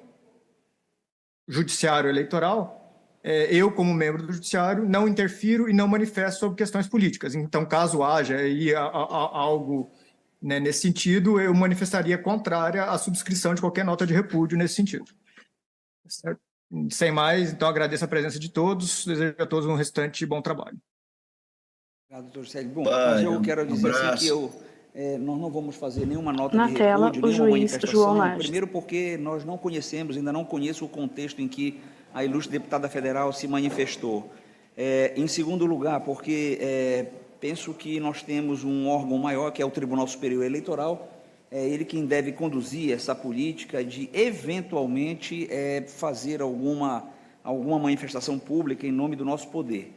judiciário eleitoral, eu, como membro do Judiciário, não interfiro e não manifesto sobre questões políticas. Então, caso haja aí algo, né, nesse sentido, eu manifestaria contrária à subscrição de qualquer nota de repúdio nesse sentido. Certo? Sem mais, então agradeço a presença de todos, desejo a todos um restante bom trabalho. Obrigado, doutor Juscelio. Bom, mas eu quero dizer assim que nós não vamos fazer nenhuma nota na de tela, repúdio, o nenhuma juiz manifestação. João Lages. Primeiro porque nós não conhecemos, ainda não conheço o contexto em que a ilustre deputada federal se manifestou. Em segundo lugar, porque penso que nós temos um órgão maior, que é o Tribunal Superior Eleitoral, ele quem deve conduzir essa política de, eventualmente, fazer alguma manifestação pública em nome do nosso poder.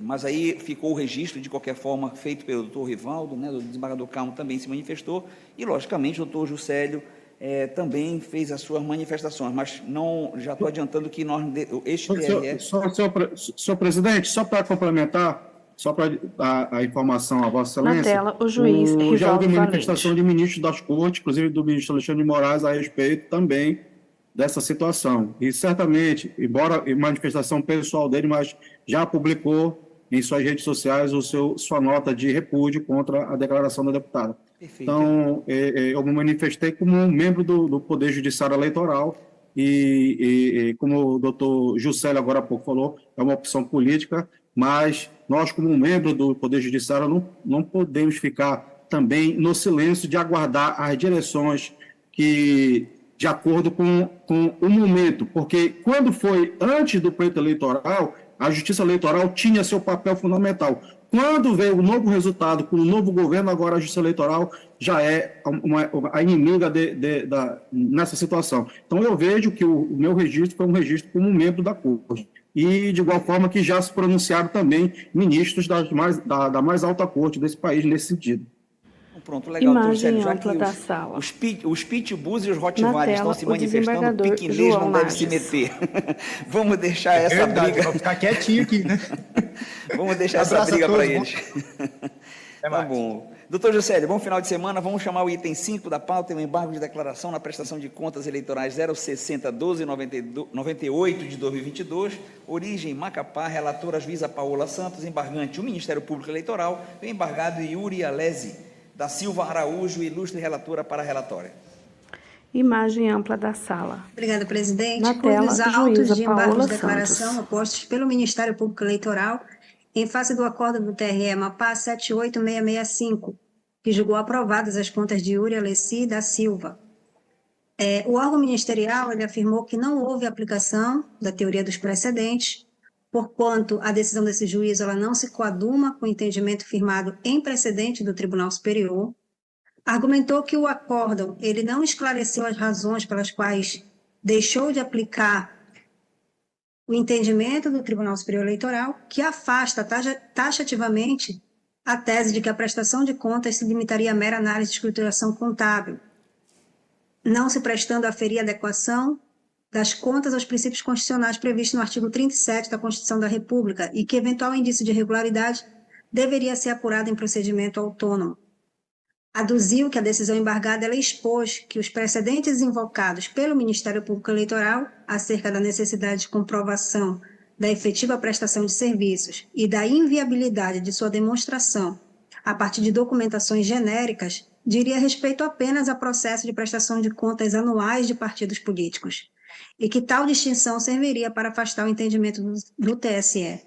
Mas aí ficou o registro, de qualquer forma, feito pelo doutor Rivaldo, né, o desembargador Carmo também se manifestou, e, logicamente, o doutor Juscelio também fez as suas manifestações, mas não, já estou adiantando que este TRE... Senhor presidente, só para complementar, só para dar a informação à Vossa Excelência... Na tela, o juiz Rivaldo já houve Valente. manifestação de ministros das cortes, inclusive do ministro Alexandre de Moraes, a respeito também dessa situação. E, certamente, embora manifestação pessoal dele, mas já publicou em suas redes sociais sua nota de repúdio contra a declaração da deputada. Perfeito. Então, eu me manifestei como um membro do Poder Judiciário Eleitoral e como o doutor Juscelio agora há pouco falou, é uma opção política, mas nós, como membro do Poder Judiciário, não podemos ficar também no silêncio de aguardar as direções que, de acordo com o momento, porque quando foi antes do pleito eleitoral, a Justiça Eleitoral tinha seu papel fundamental. Quando veio o novo resultado, com o novo governo, agora a Justiça Eleitoral já é a inimiga nessa situação. Então, eu vejo que o meu registro foi um registro como membro da Corte. E, de igual forma, que já se pronunciaram também ministros da mais alta corte desse país nesse sentido. Pronto, legal, doutor Imagem Juscelio, já ampla que da sala. os pitbulls e os rottweilers estão se manifestando, o pequinês João não deve se Lages. meter. Vamos deixar essa briga... Vou ficar quietinho aqui, né? Vamos deixar essa briga para eles. Tá bom. Doutor Juscelio, bom final de semana. Vamos chamar o item 5 da pauta, o embargo de declaração na prestação de contas eleitorais 060-1298 de 2022, origem Macapá, relatora juíza Paola Santos, embargante o Ministério Público Eleitoral, o embargado Yuri Alesi da Silva Araújo, ilustre relatora para a relatória. Imagem ampla da sala. Obrigada, presidente. Na tela, Os autos juíza de embargo Paola de declaração Santos. opostos pelo Ministério Público Eleitoral em face do acordo do TRE Amapá 78665, que julgou aprovadas as contas de Yuri Alesi da Silva. O órgão ministerial ele afirmou que não houve aplicação da teoria dos precedentes, porquanto a decisão desse juízo ela não se coaduna com o entendimento firmado em precedente do Tribunal Superior, argumentou que o acórdão ele não esclareceu as razões pelas quais deixou de aplicar o entendimento do Tribunal Superior Eleitoral, que afasta taxativamente a tese de que a prestação de contas se limitaria a mera análise de escrituração contábil, não se prestando a aferir a adequação das contas aos princípios constitucionais previstos no artigo 37 da Constituição da República e que eventual indício de irregularidade deveria ser apurado em procedimento autônomo. Aduziu que a decisão embargada ela expôs que os precedentes invocados pelo Ministério Público Eleitoral acerca da necessidade de comprovação da efetiva prestação de serviços e da inviabilidade de sua demonstração a partir de documentações genéricas diria respeito apenas a processo de prestação de contas anuais de partidos políticos, e que tal distinção serviria para afastar o entendimento do TSE.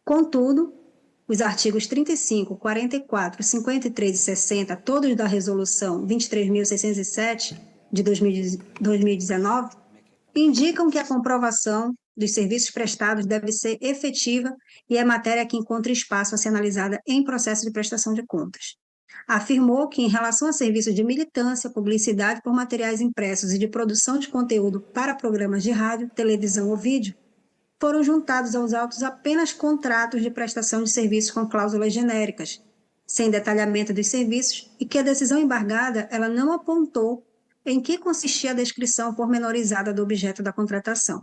Contudo, os artigos 35, 44, 53 e 60, todos da Resolução 23.607 de 2019, indicam que a comprovação dos serviços prestados deve ser efetiva e é matéria que encontra espaço a ser analisada em processo de prestação de contas. Afirmou que, em relação a serviços de militância, publicidade por materiais impressos e de produção de conteúdo para programas de rádio, televisão ou vídeo, foram juntados aos autos apenas contratos de prestação de serviços com cláusulas genéricas, sem detalhamento dos serviços, e que a decisão embargada ela não apontou em que consistia a descrição pormenorizada do objeto da contratação,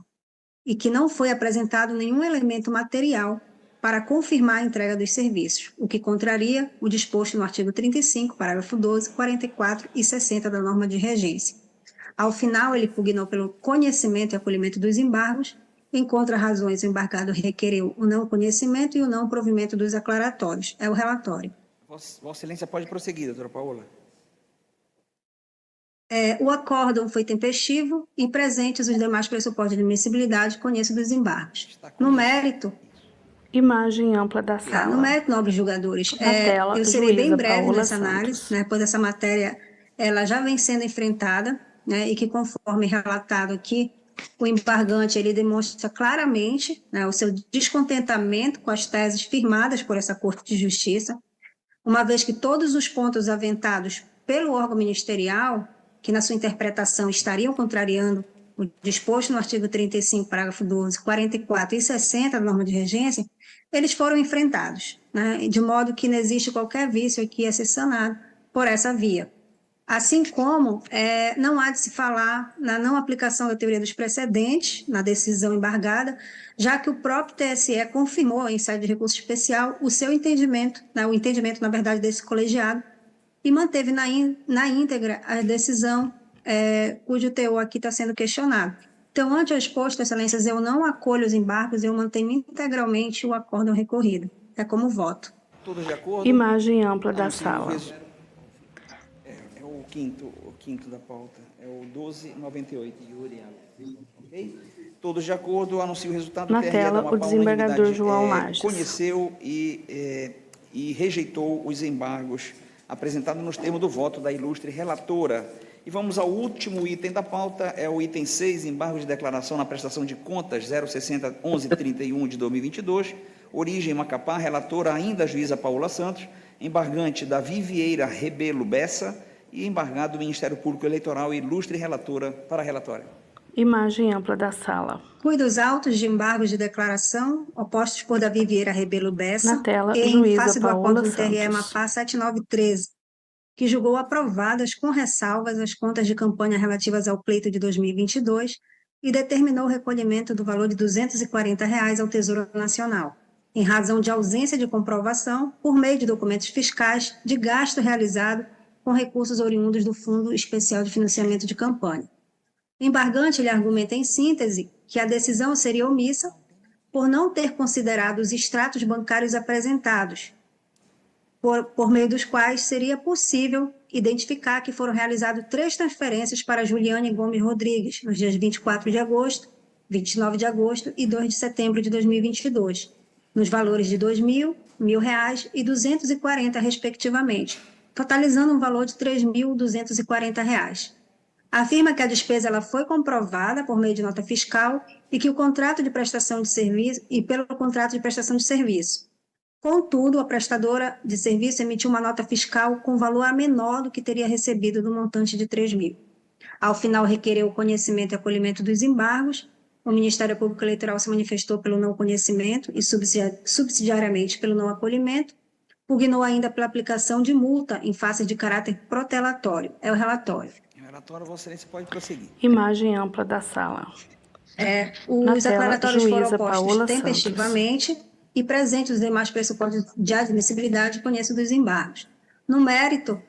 e que não foi apresentado nenhum elemento material para confirmar a entrega dos serviços, o que contraria o disposto no artigo 35, parágrafo 12, 44 e 60 da norma de regência. Ao final, ele pugnou pelo conhecimento e acolhimento dos embargos, em contra-razões, o embargado requereu o não conhecimento e o não provimento dos aclaratórios. É o relatório. Vossa Excelência pode prosseguir, doutora Paola. O acórdão foi tempestivo e presentes os demais pressupostos de admissibilidade, conheço dos embargos. No mérito... Imagem ampla da sala. No mérito, nobres julgadores, tela, eu serei bem breve Paola nessa análise, né, pois essa matéria ela já vem sendo enfrentada, né, e que, conforme relatado aqui, o embargante ele demonstra claramente, né, o seu descontentamento com as teses firmadas por essa Corte de Justiça, uma vez que todos os pontos aventados pelo órgão ministerial, que na sua interpretação estariam contrariando o disposto no artigo 35, parágrafo 12, 44 e 60 da norma de regência, eles foram enfrentados, né, de modo que não existe qualquer vício aqui a ser sanado por essa via. Assim como não há de se falar na não aplicação da teoria dos precedentes na decisão embargada, já que o próprio TSE confirmou, em sede de recurso especial, o seu entendimento, né, o entendimento, na verdade, desse colegiado, e manteve na íntegra a decisão cujo teor aqui está sendo questionado. Então, ante o exposto, excelências, eu não acolho os embargos, eu mantenho integralmente o acórdão recorrido. É como voto. Todos de acordo? Imagem ampla da sala. É o quinto da pauta. É o 1298. Ok? Todos de acordo, anuncio o resultado. Na tela, o desembargador João Lages. Conheceu e rejeitou os embargos apresentados nos termos do voto da ilustre relatora. E vamos ao último item da pauta, é o item 6, embargo de declaração na prestação de contas 060-1131 de 2022, origem Macapá, relatora ainda a juíza Paula Santos, embargante Davi Vieira Rebelo Bessa e embargado do Ministério Público Eleitoral, ilustre relatora, para a relatória. Imagem ampla da sala. Cuido dos autos de embargos de declaração opostos por Davi Vieira Rebelo Bessa Na tela, em juíza face do Paola acordo do TRE Santos. Mapá 7913, que julgou aprovadas com ressalvas as contas de campanha relativas ao pleito de 2022 e determinou o recolhimento do valor de R$ 240 ao Tesouro Nacional, em razão de ausência de comprovação, por meio de documentos fiscais, de gasto realizado com recursos oriundos do Fundo Especial de Financiamento de Campanha. O embargante lhe argumenta em síntese que a decisão seria omissa por não ter considerado os extratos bancários apresentados, por meio dos quais seria possível identificar que foram realizadas 3 transferências para Juliane Gomes Rodrigues, nos dias 24 de agosto, 29 de agosto e 2 de setembro de 2022, nos valores de R$ 2.000, R$ 1.000 e R$ 240, respectivamente, totalizando um valor de R$ 3.240. Afirma que a despesa ela foi comprovada por meio de nota fiscal e que o contrato de prestação de serviço e pelo contrato de prestação de serviço. Contudo, a prestadora de serviço emitiu uma nota fiscal com valor a menor do que teria recebido do montante de R$ 3.000. Ao final, requereu o conhecimento e acolhimento dos embargos. O Ministério Público Eleitoral se manifestou pelo não conhecimento e subsidiariamente pelo não acolhimento. Pugnou ainda pela aplicação de multa em face de caráter protelatório. É o relatório. Relatório, Vossa Excelência pode prosseguir. Imagem ampla da sala. Os declaratórios foram juíza postos Paola tempestivamente e presentes os demais pressupostos de admissibilidade e conheço dos embargos. No mérito,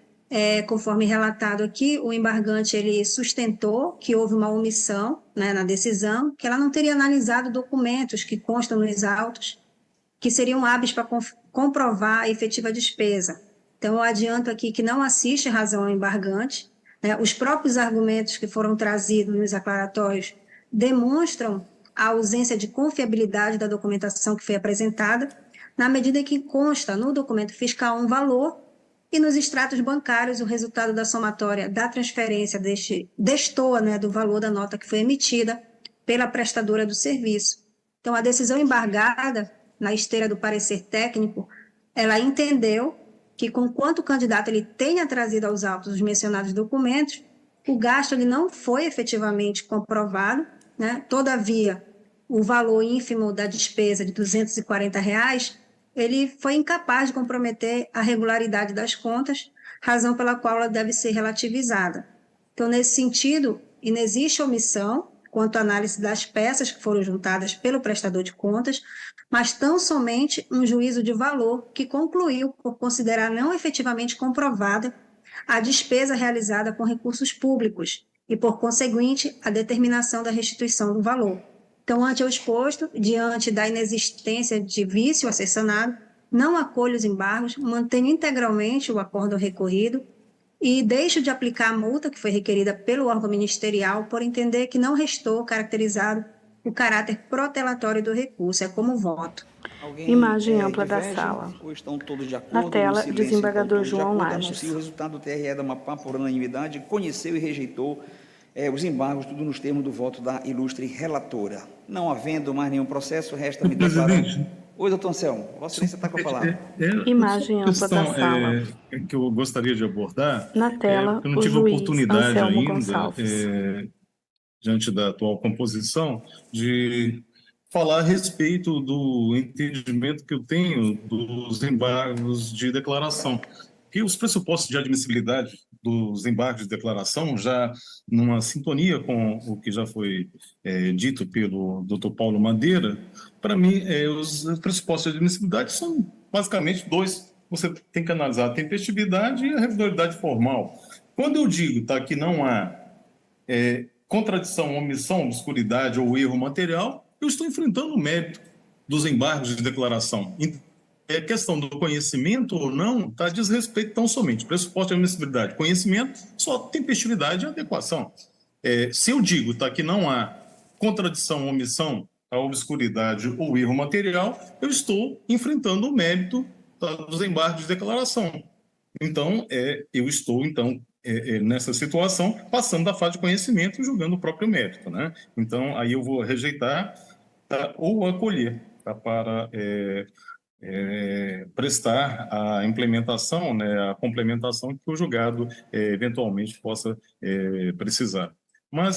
conforme relatado aqui, o embargante ele sustentou que houve uma omissão, né, na decisão, que ela não teria analisado documentos que constam nos autos, que seriam hábeis para comprovar a efetiva despesa. Então, eu adianto aqui que não assiste razão ao embargante, né, os próprios argumentos que foram trazidos nos declaratórios demonstram a ausência de confiabilidade da documentação que foi apresentada, na medida que consta no documento fiscal um valor e nos extratos bancários o resultado da somatória da transferência destoa, né, do valor da nota que foi emitida pela prestadora do serviço. Então, a decisão embargada, na esteira do parecer técnico, ela entendeu que, conquanto o candidato ele tenha trazido aos autos os mencionados documentos, o gasto ele não foi efetivamente comprovado, né? Todavia, o valor ínfimo da despesa de R$ 240, ele foi incapaz de comprometer a regularidade das contas, razão pela qual ela deve ser relativizada. Então, nesse sentido, inexiste omissão quanto à análise das peças que foram juntadas pelo prestador de contas, mas tão somente um juízo de valor que concluiu por considerar não efetivamente comprovada a despesa realizada com recursos públicos e, por conseguinte, a determinação da restituição do valor. Então, ante o exposto, diante da inexistência de vício a ser sanado, não acolho os embargos, mantenho integralmente o acórdão recorrido e deixo de aplicar a multa que foi requerida pelo órgão ministerial por entender que não restou caracterizado o caráter protelatório do recurso. É como voto. Imagem ampla da sala. Ou estão todos de acordo? Na tela, silêncio, desembargador todos de João acordo, Lages. anuncio o resultado do TRE da Amapá por unanimidade, conheceu e rejeitou os embargos, tudo nos termos do voto da ilustre relatora. Não havendo mais nenhum processo, resta-me declarar... Oi, doutor Anselmo, Vossa Excelência está com a palavra. Imagem ampla da sala. Que eu gostaria de abordar, Na tela, eu não o tive juiz oportunidade Anselmo ainda Gonçalves. diante da atual composição, de falar a respeito do entendimento que eu tenho dos embargos de declaração. Que os pressupostos de admissibilidade dos embargos de declaração, já numa sintonia com o que já foi dito pelo Dr. Paulo Madeira, para mim, os pressupostos de admissibilidade são basicamente dois. Você tem que analisar a tempestividade e a regularidade formal. Quando eu digo que não há contradição, omissão, obscuridade ou erro material, eu estou enfrentando o mérito dos embargos de declaração. Questão do conhecimento ou não está diz respeito tão somente. Pressuposto de admissibilidade, conhecimento, só tempestividade e adequação. Se eu digo que não há contradição, omissão, a obscuridade ou erro material, eu estou enfrentando o mérito dos embargos de declaração. Então, eu estou, nessa situação, passando da fase de conhecimento e julgando o próprio mérito, né? Então, aí eu vou rejeitar ou acolher para prestar a implementação, a complementação que o julgado eventualmente possa precisar. Mas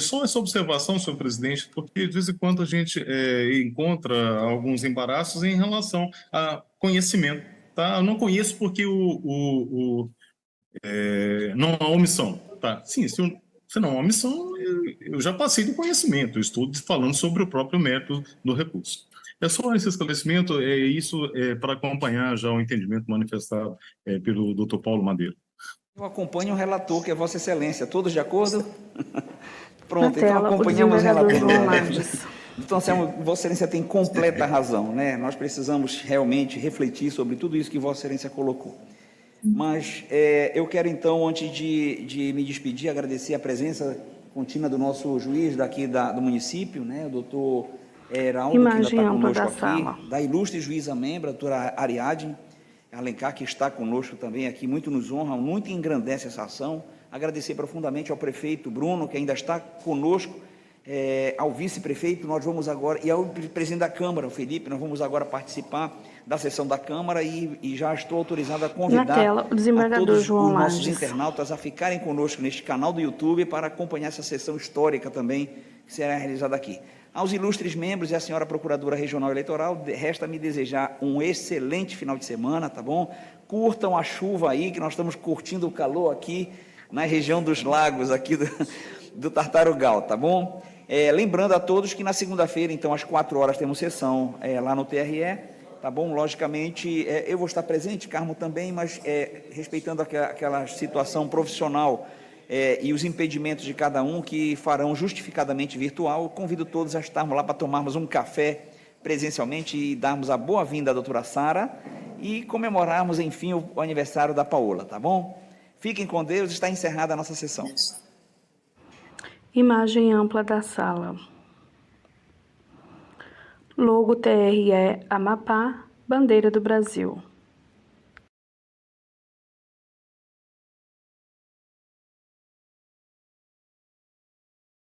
só essa observação, senhor presidente, porque de vez em quando a gente encontra alguns embaraços em relação a conhecimento. Tá? Eu não conheço porque não há omissão. Tá? Sim, se não há omissão, eu já passei do conhecimento, eu estou falando sobre o próprio mérito do recurso. É só esse esclarecimento, isso para acompanhar já o entendimento manifestado pelo Dr. Paulo Madeira. Eu acompanho o relator, que é Vossa Excelência. Todos de acordo? Pronto, Na tela, então acompanhamos o relator. João Marques. Então, Vossa Excelência tem completa razão, né? Nós precisamos realmente refletir sobre tudo isso que Vossa Excelência colocou. Mas eu quero, então, antes de me despedir, agradecer a presença contínua do nosso juiz daqui do município, né? O doutor Heraldo, que ainda está conosco aqui, sala. Da ilustre juíza membro, a doutora Ariadne Alencar, que está conosco também aqui, muito nos honra, muito engrandece essa ação. Agradecer profundamente ao prefeito Bruno, que ainda está conosco, ao vice-prefeito, nós vamos agora, e ao presidente da Câmara, o Felipe, nós vamos agora participar da sessão da Câmara e já estou autorizado a convidar tela, a todos os nossos internautas a ficarem conosco neste canal do YouTube para acompanhar essa sessão histórica também, que será realizada aqui. Aos ilustres membros e à senhora Procuradora Regional Eleitoral, resta-me desejar um excelente final de semana, tá bom? Curtam a chuva aí, que nós estamos curtindo o calor aqui na região dos lagos aqui do Tartarugal, tá bom? Lembrando a todos que na segunda-feira, então, às 4 horas, temos sessão lá no TRE, tá bom? Logicamente, eu vou estar presente, Carmo também, mas respeitando aquela situação profissional e os impedimentos de cada um que farão justificadamente virtual, eu convido todos a estarmos lá para tomarmos um café presencialmente e darmos a boa-vinda à doutora Sara e comemorarmos, enfim, o aniversário da Paola, tá bom? Fiquem com Deus, está encerrada a nossa sessão. Imagem ampla da sala. Logo TRE Amapá, bandeira do Brasil.